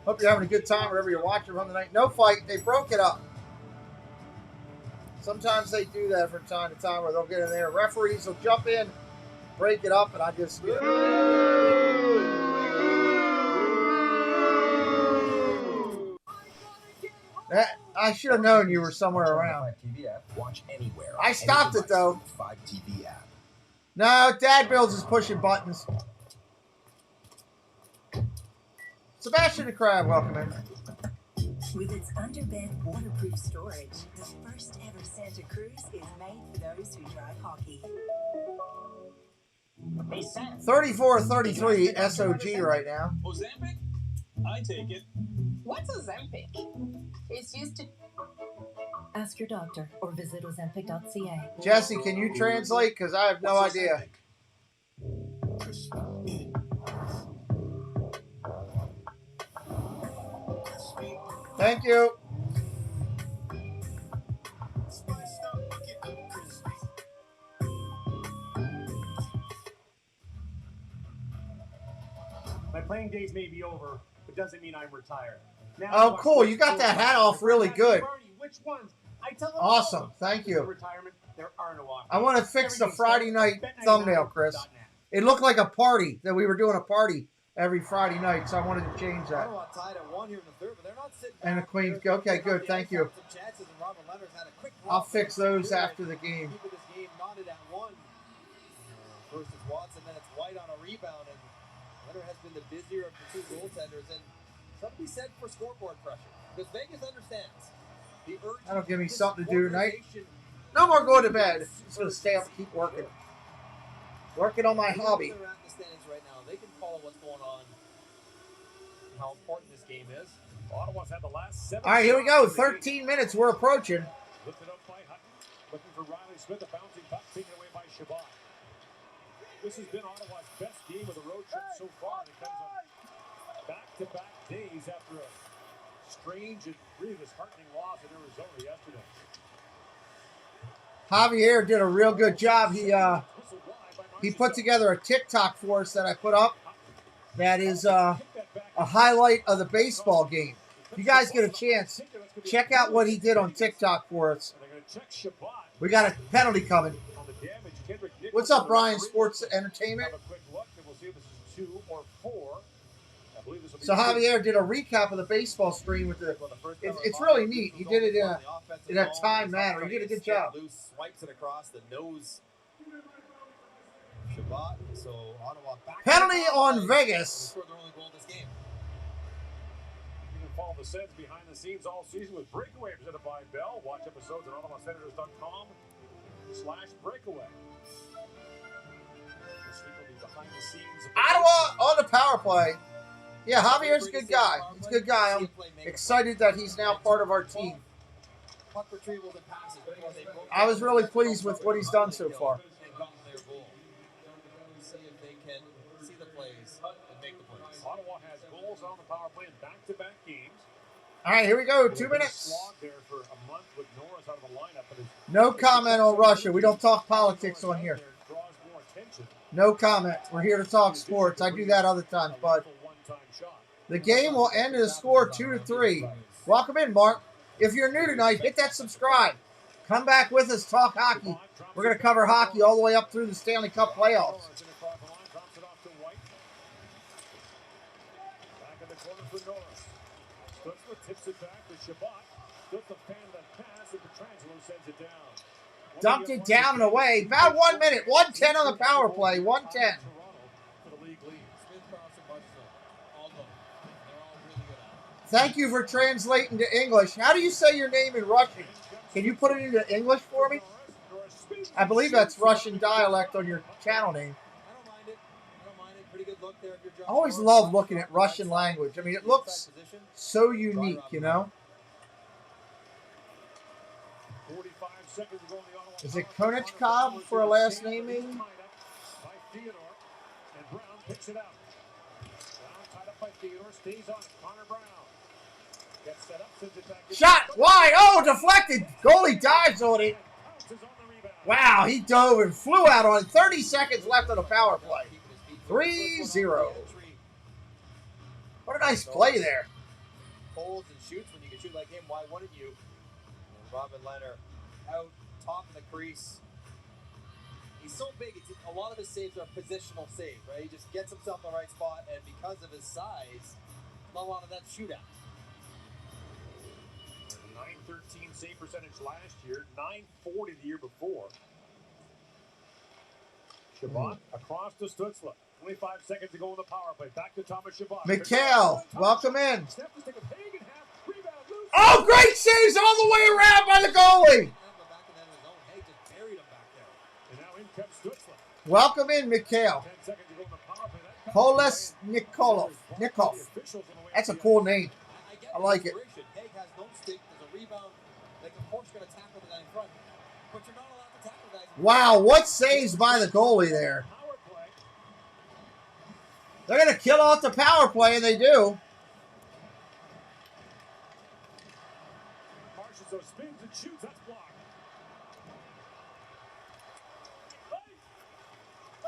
Hope you're having a good time wherever you're watching from tonight. No fight. They broke it up. Sometimes they do that from time to time where they'll get in there. Referees will jump in, break it up, and I just get I should have known you were somewhere around. Watch anywhere. I stopped it, though. 5TV app. No, Dad Bills is pushing buttons. Sebastian the Crab, welcome in. With its underbed waterproof storage, the first ever Santa Cruz is made for those who drive hockey. 34-33 SOG right now. Ozempic? I take it. What's Ozempic? It's used to... Ask your doctor or visit Ozempic.ca. Jesse, can you translate? Because I have no idea. Thank you. playing days may be over, but doesn't mean I'm retired. Now, Oh, cool. You got that hat off really good. Which ones? I tell them Awesome. Thank you. Retirement, there are no options. I want to fix the Friday night thumbnail, Chris. It looked like a party, that we were doing a party every Friday night, so I wanted to change that. Ottawa tied at 1 here in the third, but they're not sitting And the back. Queens go. Okay, good. Thank you. Some chances, and Robert Leonard's had a quick I'll block fix right those here. after the game. Keeping this game knotted at 1. First it's Watson, then it's White on a rebound, and Leonard has been the busier of the two goaltenders, and something to be said for scoreboard pressure, because Vegas understands the urgency. That'll give me something to do tonight. No more going to bed. Just going to stay up and keep working. Working on my hobby. They're at the standings right now. They can follow what's going on and how important this game is. Ottawa's had the last 7. All right, here we go. 13 minutes. We're approaching. Lifted up by Hutton. Looking for Riley Smith. A bouncing puck taken away by Shabbat. This has been Ottawa's best game of the road trip so far. It comes on back-to-back days after a strange and really disheartening loss in Arizona yesterday. Javier did a real good job. He put together a TikTok for us that I put up. That is a highlight of the baseball game. If you guys get a chance, check out what he did on TikTok for us. We got a penalty coming. What's up, Brian? Sports Entertainment. So Javier did a recap of the baseball stream with the. It's really neat. He did it in a time manner. He did a good job. Swipes it across the nose. Shabbat. So Ottawa back. Penalty on Vegas. Scored their only goal this game. You can follow the Sens behind the scenes all season with Breakaway presented by Bell. Watch episodes at OttawaSenators.com/breakaway. Behind the scenes. Ottawa on the power play. Yeah, Javier's a good guy. He's a good guy. I'm excited that he's now part of our team. Puck retrievals and passes. I was really pleased with what he's done so far. And gotten their goal. See if they can see the plays and make the plays. Ottawa has goals on the power play in back-to-back games. All right, here we go. 2 minutes. There for a month with Norris out of the lineup, but No comment on Russia. We don't talk politics on here. No comment. We're here to talk sports. I do that other times, but the game will end in a score 2-3. Welcome in, Mark. If you're new tonight, hit that subscribe. Come back with us, talk hockey. We're going to cover hockey all the way up through the Stanley Cup playoffs. Back in the corner for Norris. Stutzler tips it back to Shabbat. Stutzler fanned that pass, and Petrangelo sends it down. Dumped it down and away. About 1 minute. 1:10 on the power play. 1:10. Thank you for translating to English. How do you say your name in Russian? Can you put it into English for me? I believe that's Russian dialect on your channel name. I always love looking at Russian language. I mean, it looks so unique, you know? Is it Konechkov for a last name, maybe? And Brown picks it out. Brown tied up by Theodore, stays on it. Connor Brown gets set up, sends it back. Shot wide. Oh, deflected. Goalie dives on it. Wow, he dove and flew out on it. 30 seconds left on the power play. 3-0. What a nice play there. Holds and shoots when you can shoot like him. Why wouldn't you? And Robin Leonard out top of the crease. He's so big. A lot of his saves are positional saves, right? He just gets himself in the right spot, and because of his size, not a lot of that shootout. 913 save percentage last year, 940 the year before. Shabbat across to Stutzler. 25 seconds to go in the power play. Back to Thomas Shabbat. Mikhail, welcome in. Oh, great saves all the way around by the goalie. Welcome in, Mikhail. Koles Nikolov. That's a cool name. I like it. Wow, what saves by the goalie there. They're going to kill off the power play, and they do. Marchessault spins and shoots. That's blocked.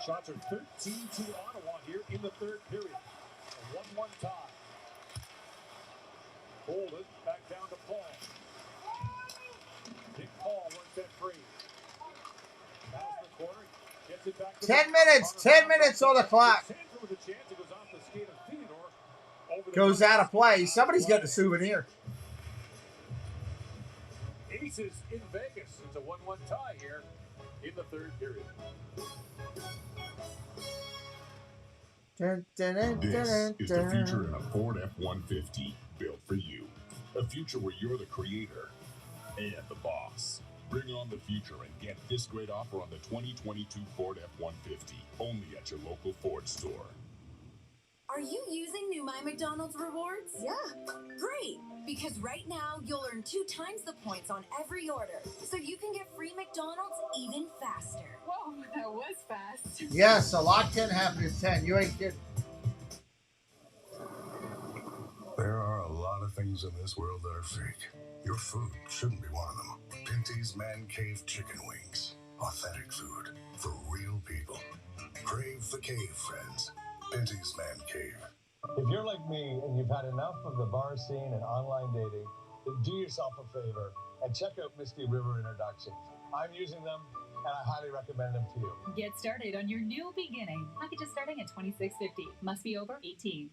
Shots are 13 to Ottawa here in the third period. And 1-1 tie. Hold it back down to Paul. Big Paul works that free. Down the corner. Gets it back to 10 minutes. 10 minutes on the clock. with a chance. It goes off the skate of Theodore. Over the Goes out of play. Somebody's getting a souvenir. Aces in Vegas. It's a 1-1 tie here in the third period. Dun, dun, dun, This dun, is the dun. future in a Ford F-150 built for you. A future where you're the creator and the boss. Bring on the future and get this great offer on the 2022 Ford F-150 only at your local Ford store. Are you using new My McDonald's rewards? Yeah. Great! Because right now, you'll earn 2 times the points on every order. So you can get free McDonald's even faster. Whoa, that was fast. Yes, a lot can happen in 10. You ain't kidding. There are a lot of things in this world that are fake. Your food shouldn't be one of them. Pinty's Man Cave Chicken Wings. Authentic food for real people. Crave the cave, friends. Pinty's Man Cave. If you're like me and you've had enough of the bar scene and online dating, then do yourself a favor and check out Misty River Introductions. I'm using them and I highly recommend them to you. Get started on your new beginning. Packages starting at $26.50. Must be over 18.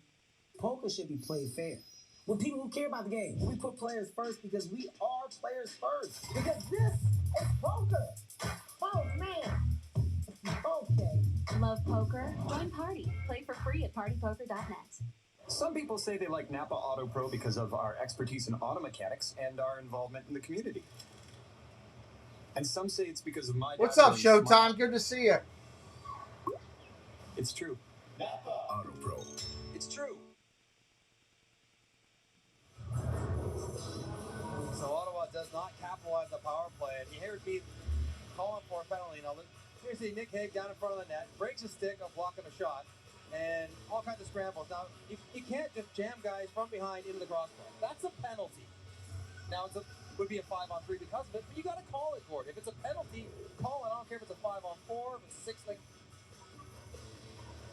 Poker should be played fair. With people who care about the game. We put players first because we are players first. Because this is poker. Oh, man. Okay. Love poker? Join Party. Play for free at partypoker.net. Some people say they like Napa Auto Pro because of our expertise in auto mechanics and our involvement in the community. And some say it's because of my What's dad up, being Showtime? smart. Good to see you. It's true. Napa Auto Pro. It's true. So Ottawa does not capitalize the power play. And you hear me calling for a penalty. Now, here's the Nick Hague down in front of the net, breaks a stick of blocking a shot, and all kinds of scrambles. Now, you can't just jam guys from behind into the crossbar. That's a penalty. Now, it would be a 5-on-3 because of it, but you got to call it, Gord. If it's a penalty, call it. I don't care if it's a 5-on-4, if it's a 6. Like,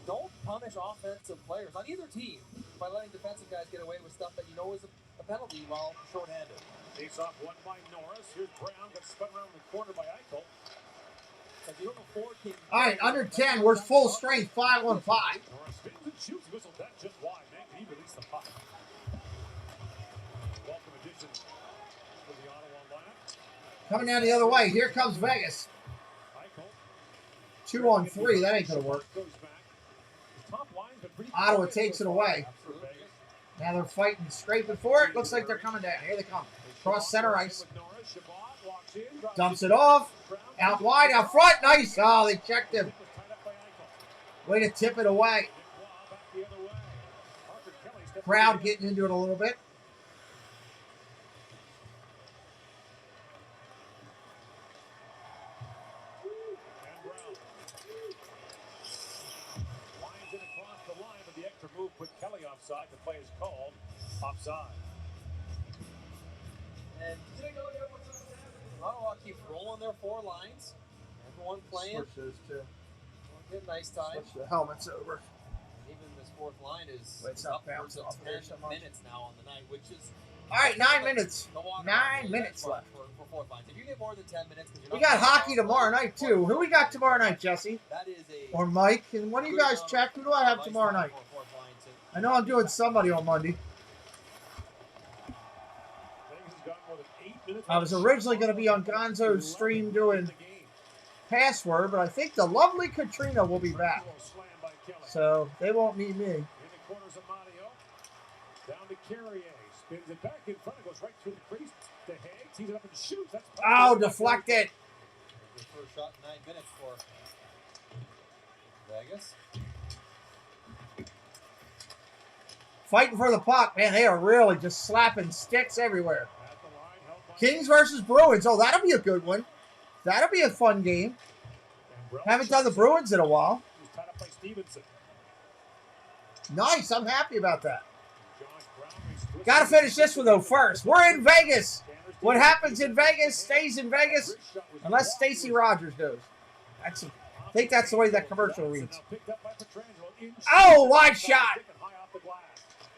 don't punish offensive players on either team by letting defensive guys get away with stuff that you know is a penalty while shorthanded. Face off one by Norris. Here's Brown. Gets spun around the corner by Eichel. All right, under 10. We're full strength. 5-1-5. Norris spins and shoots. Whistled that just wide. Man, can he release the puck? Welcome addition to the Ottawa lineup. Coming down the other way. Here comes Vegas. 2-on-3. That ain't going to work. Ottawa takes it away. Now they're fighting, scraping for it. Looks like they're coming down. Here they come. Cross center ice. Dumps it off. Out wide, out front. Nice. Oh, they checked him. Way to tip it away. Crowd getting into it a little bit. Lines it across the line, but the extra move put Kelly offside. The play is called offside. And Ottawa keeps rolling their 4 lines. Everyone playing. Switch those two. Get a nice time. Switch the helmets over. Even this 4th line is It's not upwards bouncing of off there 10 so much. minutes now on the night, which is... All right, 9 minutes. 9 minutes left. For 4th lines. If you get more than 10 minutes... We got hockey tomorrow night, too. Who we got tomorrow night, Jesse? That is a... Or Mike? And one of you guys check? Who do I have tomorrow night? I know I'm doing somebody on Monday. I was originally going to be on Gonzo's stream doing Password, but I think the lovely Katrina will be back. So they won't need me. In the corners of Mario. Down to Carrier. Spins it back in front. It goes right through the crease. To Hague. Tees it up and shoots. That's Oh, deflected. The first shot in 9 minutes for Vegas. Fighting for the puck. Man, they are really just slapping sticks everywhere. Kings versus Bruins. Oh, that'll be a good one. That'll be a fun game. Haven't done the Bruins in a while. Tied up by Stevenson. Nice. I'm happy about that. Got to finish this one, though, first. We're in Vegas. What happens in Vegas stays in Vegas unless Stacey Rogers goes. I think that's the way that commercial reads. Oh, wide shot. the glass.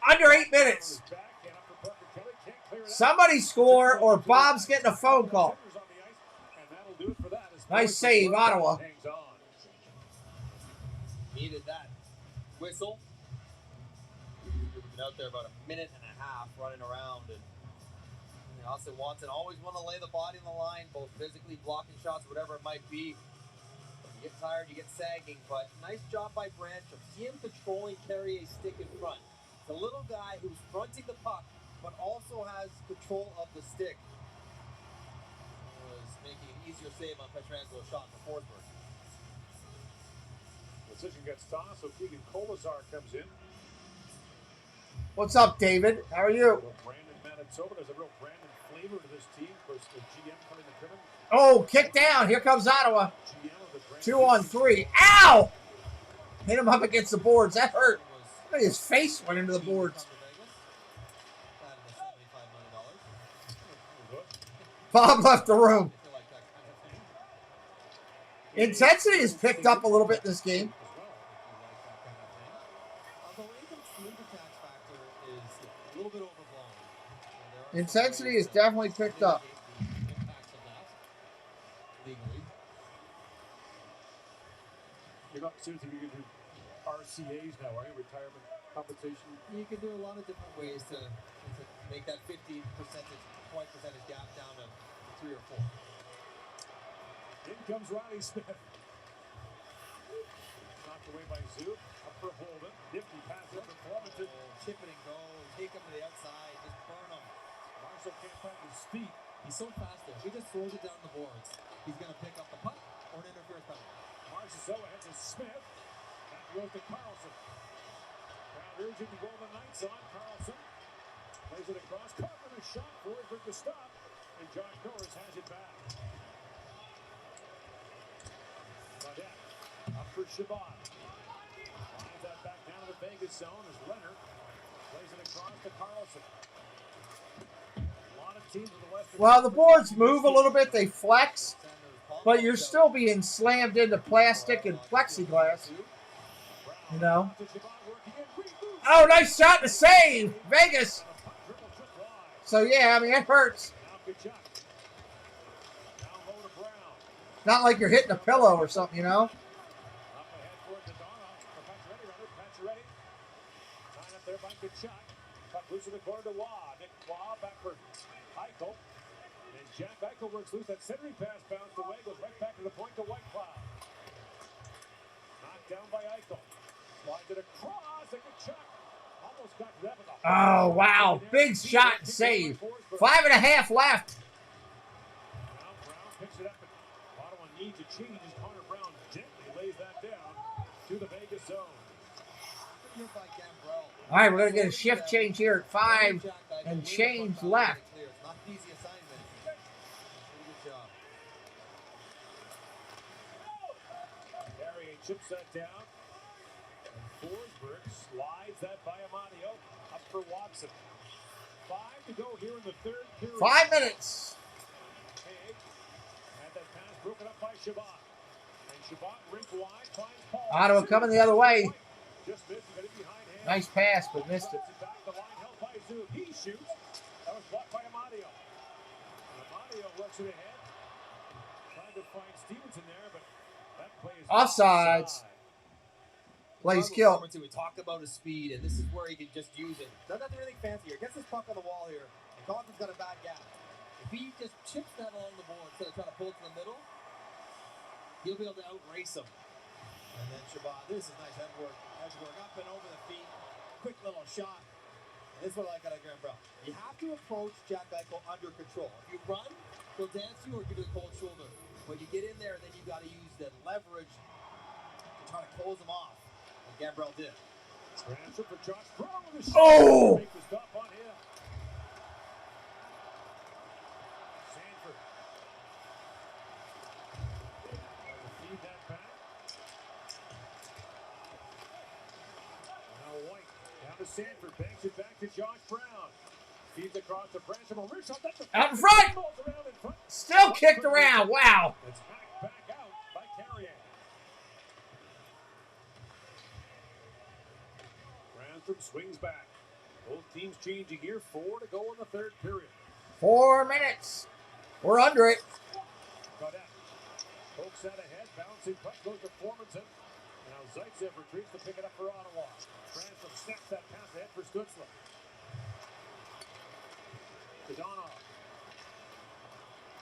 Under 8 minutes. Backhand up for Parker Kelly. Can't clear it out. Somebody score or Bob's getting a phone call. And that'll do it for that. As Nice save, Ottawa. hangs on. Needed that whistle. Been out there about a minute and a half running around, and Austin Watson always want to lay the body on the line, both physically blocking shots, whatever it might be. You get tired, you get sagging, but nice job by Brancham. See him controlling Carrier's stick in front. The little guy who's fronting the puck, but also has control of the stick. Was making an easier save on Petrangelo's shot for Forsberg. Decision gets tossed, so Keegan Kolazar comes in. What's up, David? How are you? Brandon Manitoba. There's a real Brandon flavor to this team. Of course, the GM coming to Crimmon. Oh, kick down. Here comes Ottawa. 2-on-3. Ow! Hit him up against the boards. That hurt. Look at his face went into the boards. Bob left the room. Intensity has picked up a little bit in this game. Intensity is definitely picked up. You're not seriously going to do RCAs now, are you? Retirement compensation? You can do a lot of different ways to make that 15% point percentage gap down to 3 or 4. In comes Riley Smith. Knocked away by Zook. Up for Holden. Nifty pass up to Clementon. Chip it and go. Take him to the outside. Just burn him. Marshall can't find his feet. He's so fast there. He just throws it down the boards. He's going to pick up the puck or an interference penalty. Marchessault ahead to Smith. That goes to Carlson. Crowd urging the Golden Knights on. Carlson plays it across. Carter a shot. Forsberg to stop. And Josh Norris has it back. Baudette up for Shabbat. Lines that back down to the Vegas zone as Leonard plays it across to Carlson. A lot of teams in the Western. Well, the boards move a little bit. They flex. But you're still being slammed into plastic and plexiglass. You know? Oh, nice shot to save! Vegas! So, yeah, I mean, it hurts. Not like you're hitting a pillow or something, you know? Jack Eichel works loose. That centering pass bounced away. Goes right back to the point to Whitecloud. Knocked down by Eichel. Slides it across. And Kachuk almost got to that. Oh, wow. Big shot and save. 5.5 left. Now Brown picks it up. And Ottawa needs a change as Connor Brown gently lays that down to the Vegas zone. All right, we're going to get a shift change here at 5 and change left. Chips that down. And Forsberg slides that by Amadio. Up for Watson. 5 to go here in the third period. 5 minutes. Haig had that pass broken up by Shabbat. And Shabbat ripped wide, finds Paul. Ottawa coming the other way. Just missed. Got it behind him. Nice pass, but missed it. Back the line held by Zook. He shoots. That was blocked by Amadio. And Amadio works it ahead. Trying to find Stevenson there, but that play is Offsides. Plays kill. We talked about his speed, and this is where he can just use it. Doesn't have to do anything fancier. Gets his puck on the wall here. And Collins got a bad gap. If he just chips that along the board instead of trying to pull it to the middle, he'll be able to outrace him. And then Shabbat, this is nice head work. Up and over the feet. Quick little shot. And this is what I like out of Graham Brown. You have to approach Jack Eichel under control. If you run, he'll dance you or give you the cold shoulder. When you get in there, then you got to use the leverage to try to close him off. Like Gambrell did. Transfer for Josh Brown with a shot. Oh! Make the stop on him. Sanford. Feed that back. Now White down to Sanford. Banks it back to Josh Brown. Feeds across to Brancham. Out in front! Still kicked around. Wow. It's back out by Carrier. Brown Markstrom swings back. Both teams change a gear. 4 to go in the third period. 4 minutes. We're under it. Gaudette pokes that ahead. Bouncing puck goes to Formanton. Now Zaitsev retreats to pick it up for Ottawa. Cranstrom snaps that pass ahead for Stutzler. Kadonov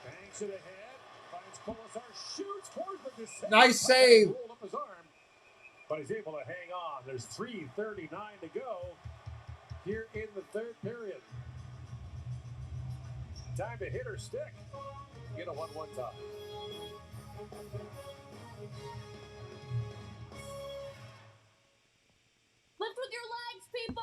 banks it ahead. Finds Colasar. Shoots. Forsberg is safe. Nice save. Rolled up his arm, but he's able to hang on. There's 3:39 to go here in the third period. Time to hit her stick. Get a 1-1 top. Lift with your legs, people!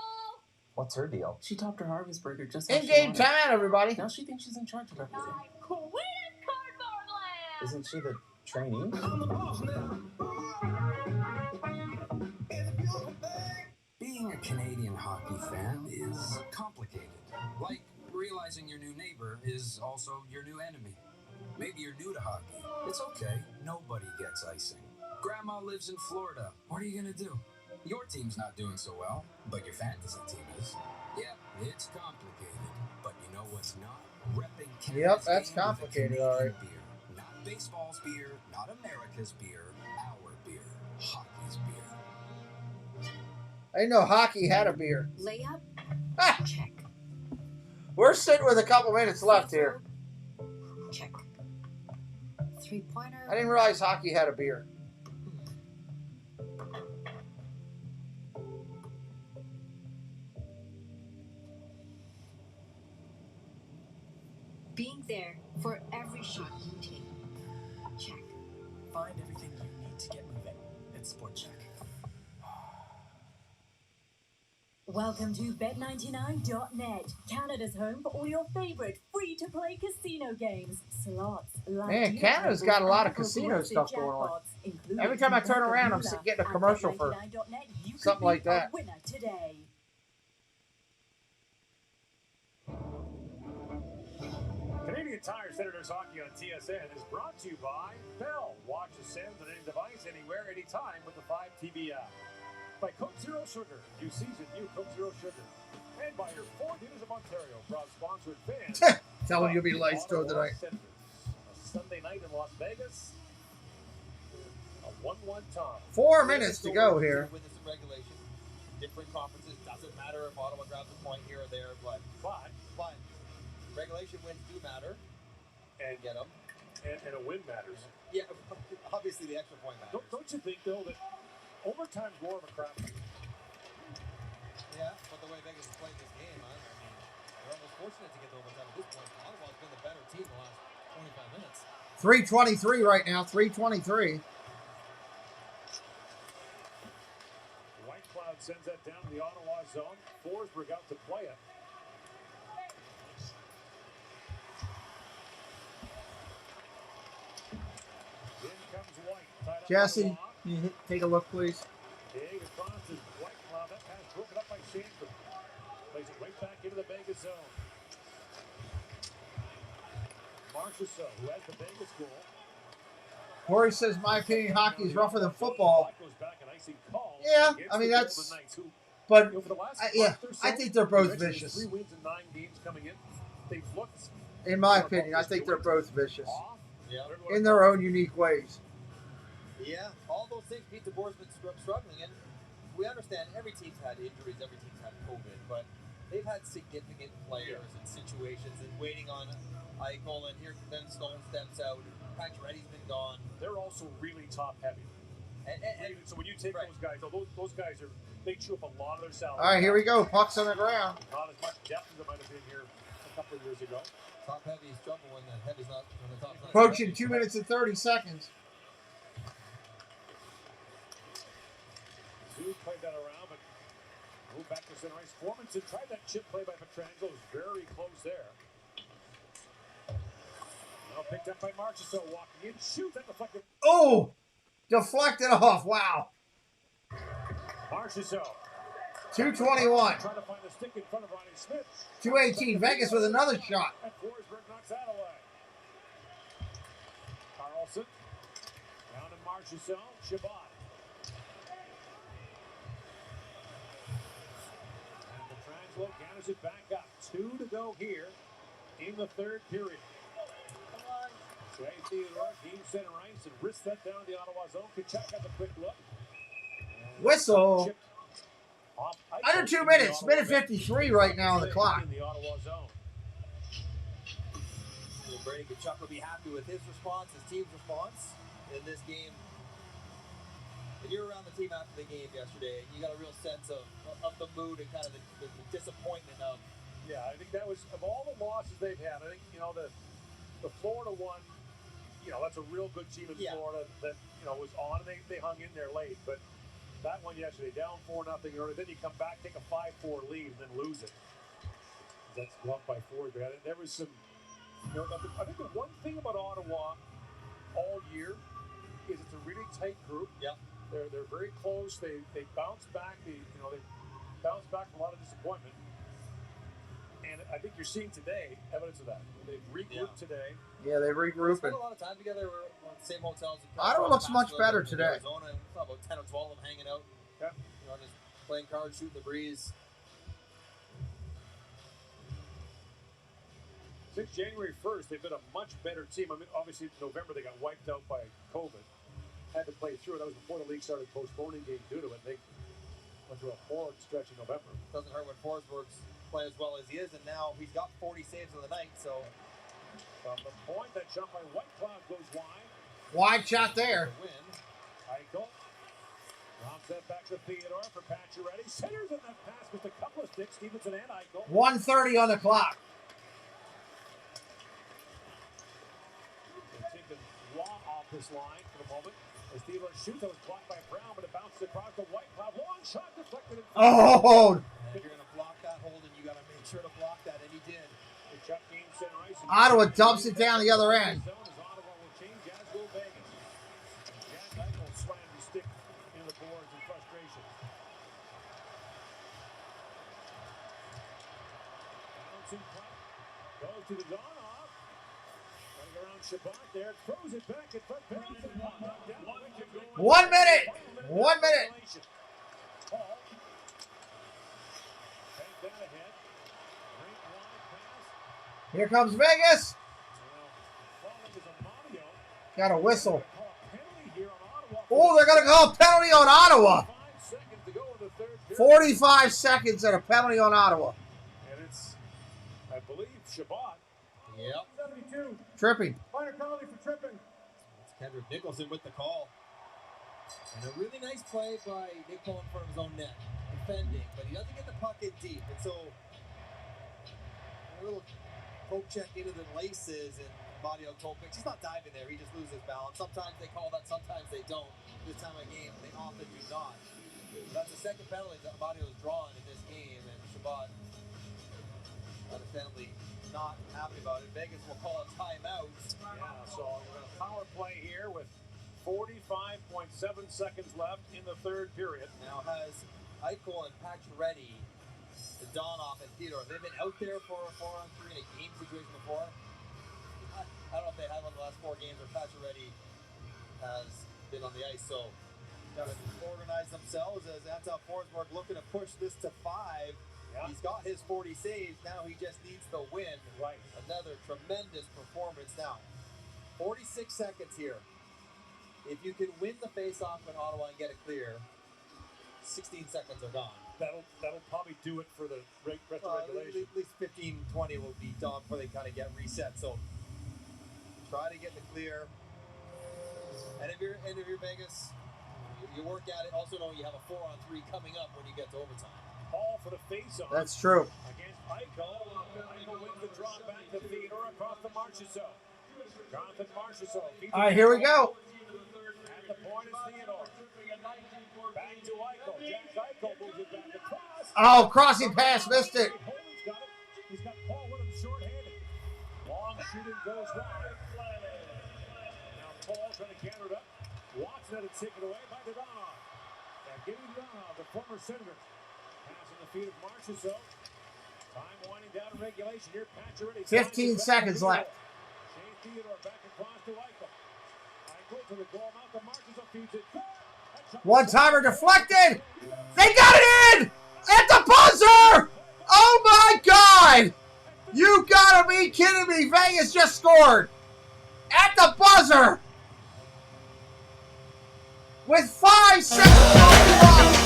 What's her deal? She topped her harvest burger just In-game timeout, everybody. Now she thinks she's in charge of everything. Queen of Cardboard Land! Isn't she the trainee? Being a Canadian hockey fan is complicated. Like realizing your new neighbor is also your new enemy. Maybe you're new to hockey. It's okay. Nobody gets icing. Grandma lives in Florida. What are you going to do? Your team's not doing so well, but your fantasy team is. Yep, it's complicated. But you know what's not? Repping Canada's Yep, that's game with a complicated, Canadian all right. beer. Not baseball's beer, not America's beer, our beer. Hockey's beer. I didn't know hockey had a beer. Layup? Check. We're sitting with a couple minutes left here. Check. 3-pointer? I didn't realize hockey had a beer. Being there for every shot you take. Check. Find everything you need to get moving at Sport Check. Welcome to Bet99.net, Canada's home for all your favorite free-to-play casino games, slots, live Man, dealer Canada's tables, got a lot of and casino progressive stuff going on. jackpots, including Every time I turn Mega around, I'm Moolah. getting a At commercial for Bet99.net, you could something like be that. a winner today. Canadian Tire Senators Hockey on TSN is brought to you by Bell. Watch the Sens on any device, anywhere, anytime with the 5TV app. By Coke Zero Sugar. New season, new Coke Zero Sugar. And by your Four Theaters of Ontario, proud sponsored fans. Tell them you'll be lights to tonight. Senators. A Sunday night in Las Vegas. A 1-1 tie. 4 minutes to go here. With this regulation, different conferences, doesn't matter if Ottawa grabs a point here or there, but regulation wins do matter. And get them. And a win matters. Yeah, obviously the extra point matters. Don't you think, though, that overtime's more of a crap? Yeah, but the way Vegas is playing this game, I mean, they're almost fortunate to get to overtime at this point. Ottawa's been the better team the last 25 minutes. 3:23 right now. 3:23. White Cloud sends that down to the Ottawa zone. Forsberg out to play it. In comes White. Tied up Jesse, by Law. you take a look, please. Big across is White Cloud. That pass broken up by Sandford. Plays it right back into the Vegas zone. Marchessault, who has the Vegas goal. Corey says, my opinion, hockey is rougher than football. Yeah, I mean, that's... But, I think they're both vicious. 3 wins in 9 games coming in. They've looked... In my opinion, I think they're both vicious. Yeah. In their own unique ways. Yeah, all those things Pete DeBoer's been struggling, and we understand every team's had injuries, every team's had COVID, but they've had significant players and situations and waiting on Eichel, and here then Stone steps out, and Pacioretty's been gone. They're also really top heavy. And so when you take those guys, those guys they chew up a lot of their salary. All right, here we go. Puck's on the ground. Not as much depth as it might have been here a couple of years ago. Top heavy is trouble when the heavy's not when the top's not. Approaching 2 minutes and 30 seconds. Zoo played that around, but moved back to center ice. Formanton tried that chip play by Pietrangelo. Was very close there. Now picked up by Marchessault, walking in, shoots at the deflected. Oh! Deflected off. Wow. Marchessault. 2:21. Trying to find the stick in front of Ronnie Smith. 2:18. Vegas with another shot. And Forsberg knocks that away. Carlson. Down to Marchessault. Shabbat. Draws it back up. 2 to go here in the third period. Shea Theodore, game center ice, and wrists that down to the Ottawa zone. Kachuk has a quick look. Whistle. Under 2 minutes. Minute 53 right now on the clock. In the Ottawa zone. Brady Kachuk will be happy with his response, his team's response in this game. And you were around the team after the game yesterday, and you got a real sense of the mood and kind of the disappointment of. Yeah, I think that was, of all the losses they've had, I think, the Florida one, that's a real good team in Florida that, was on, and they hung in there late. But that one yesterday, down 4-0 early, then you come back, take a 5-4 lead, and then lose it. That's blocked by Ford. There was some, I think the one thing about Ottawa all year is it's a really tight group. Yeah. They're very close. They bounce back. They bounce back from a lot of disappointment. And I think you're seeing today evidence of that. They've regrouped today. Yeah, they regrouped. Spent a lot of time together. We're on the same hotels. Ottawa looks much better today. Arizona, about 10 or 12 of them hanging out. Yeah. Just playing cards, shooting the breeze. Since January 1st, they've been a much better team. I mean, obviously, in November, they got wiped out by COVID. Had to play through it. That was before the league started postponing games due to it. They went through a horrid stretch in November. Doesn't hurt when Forsberg's playing as well as he is, and now he's got 40 saves on the night, so. From the point, that shot by White Cloud goes wide. Wide shot there. Win. Eichel drops that back to Theodore for Pacioretty. Centers in that pass with a couple of sticks. Stevenson and Eichel. 1:30 on the clock. They're taking Law off this line for the moment. As Theodore shoots, that was blocked by Brown, but it bounces across the White Cloud. Long shot deflected. Oh! And if you're going to block that hold, and you got to make sure to block that, and he did. Ottawa dumps it down the other end. Ottawa will change as will Vegas. Jack Eichel slammed his stick in the boards in frustration. Bouncing puck goes to the Donov. Running around Shabbat there, throws it back at front. 1 minute. 1 minute. Paul. Take that ahead. Great wide pass. Here comes Vegas. Got a whistle. Oh, they're going to call a penalty on Ottawa. 45 seconds and a penalty on Ottawa. And it's, I believe, Shabbat. Yep. 72. Tripping. Minor penalty for tripping. It's Kendrick Nicholson with the call. And a really nice play by Nick Paul in front of his own net. Defending, but he doesn't get the puck in deep. And so, a little poke check into the laces and Mario Kopech. He's not diving there. He just loses balance. Sometimes they call that, sometimes they don't. This time of game, they often do not. That's the second penalty that Mario has drawn in this game, and Shabbat understandably not happy about it. Vegas will call a timeout. Yeah, so a power play here with 45.7 seconds left in the third period. Now has Eichel and Pacioretty, the Donov and Theodore, they've been out there for a 4-on-3 in a game situation before. I don't know if they have one of the last 4 games where Pacioretty has been on the ice, so got to organize themselves as Anton Forsberg looking to push this to 5. Yeah. He's got his 40 saves. Now he just needs the win. Right. Another tremendous performance. Now, 46 seconds here. If you can win the face-off in Ottawa and get it clear, 16 seconds are gone. That'll probably do it for the rest of regulation. At least 15, 20 will be done before they kind of get reset. So try to get the clear. And if you're Vegas, you work at it. Also know you have a 4-on-3 coming up when you get to overtime. All for the face-off. That's true. Against Eichel. Eichel wins the draw back to Theodore across the Marchessault. Jonathan Marchessault. All right, here we go. At the point is Theodore. Back to Eichel. Jack Eichel moves it back across. Oh, crossing pass, missed it. He's got Paul with him short-handed. Long shooting goes wide. Now Paul trying to counter it up. Watson had it taken away by Donov. Now giving Donov, the former Senator. Passing the feet of Marchessault. Time winding down in regulation here. Pacioretty. 15 seconds left. Shea Theodore back across to Eichel. Eichel to the goal mouth. The Marchessault feeds it. One-timer deflected. They got it in at the buzzer. Oh, my my God! You gotta be kidding me. Vegas just scored at the buzzer with 5 seconds on the clock.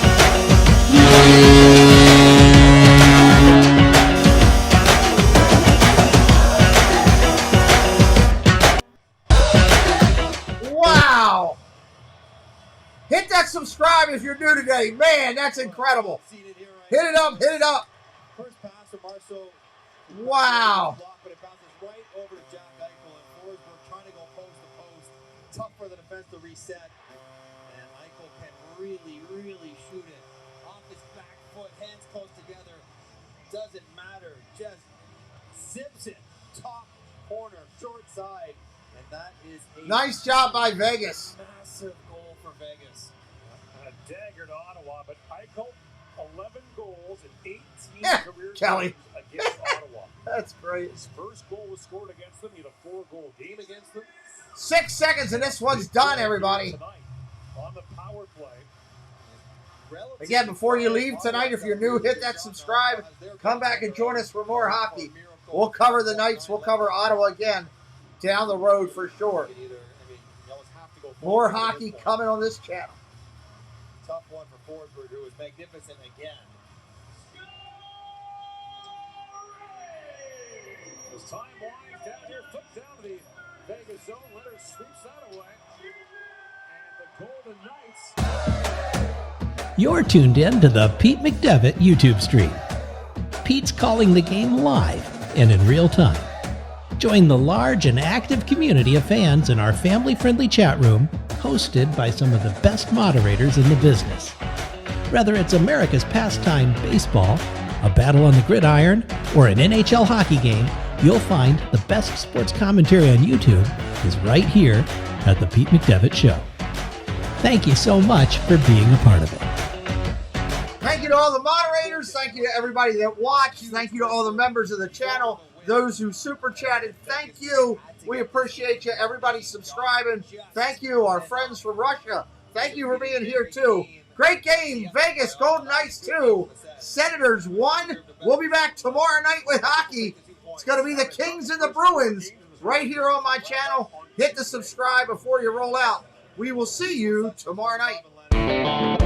Wow. Hit that subscribe if you're new today. Man, that's incredible. Hit it up, hit it up. First pass of Marceau. Wow. But it bounces right over to Jack Eichel, and Forsberg trying to go post to post. Tough for the defense to reset. And Eichel can really, really shoot it. Off his back foot, hands close together. Doesn't matter. Just zips it. Top corner, short side. And that is a Nice job by Vegas. massive goal for Vegas. A dagger to Ottawa, but Eichel, 11 goals in 18 career Kelly. games against Ottawa. That's great. His first goal was scored against them. He had a 4-goal game against them. 6 seconds and this one's done, everybody. Tonight on the power play. Again, before you leave tonight, if you're new, hit that subscribe. Come back and join us for more hockey. We'll cover the Knights. We'll cover Ottawa again down the road for sure. More hockey coming on this channel. Tough one for Forsberg, who was magnificent again. As time winds down here, flip down to the Vegas zone. Leonard sweeps that away. And the Golden Knights. You're tuned in to the Pete McDevitt YouTube stream. Pete's calling the game live and in real time. Join the large and active community of fans in our family-friendly chat room, hosted by some of the best moderators in the business. Whether it's America's pastime baseball, a battle on the gridiron, or an NHL hockey game, you'll find the best sports commentary on YouTube is right here at the Pete McDevitt Show. Thank you so much for being a part of it. Thank you to all the moderators. Thank you to everybody that watched. Thank you to all the members of the channel. Those who super chatted, thank you. We appreciate you. Everybody subscribing. Thank you. Our friends from Russia, thank you for being here too. Great game. Vegas, Golden Knights 2. Senators 1. We'll be back tomorrow night with hockey. It's going to be the Kings and the Bruins right here on my channel. Hit the subscribe before you roll out. We will see you tomorrow night.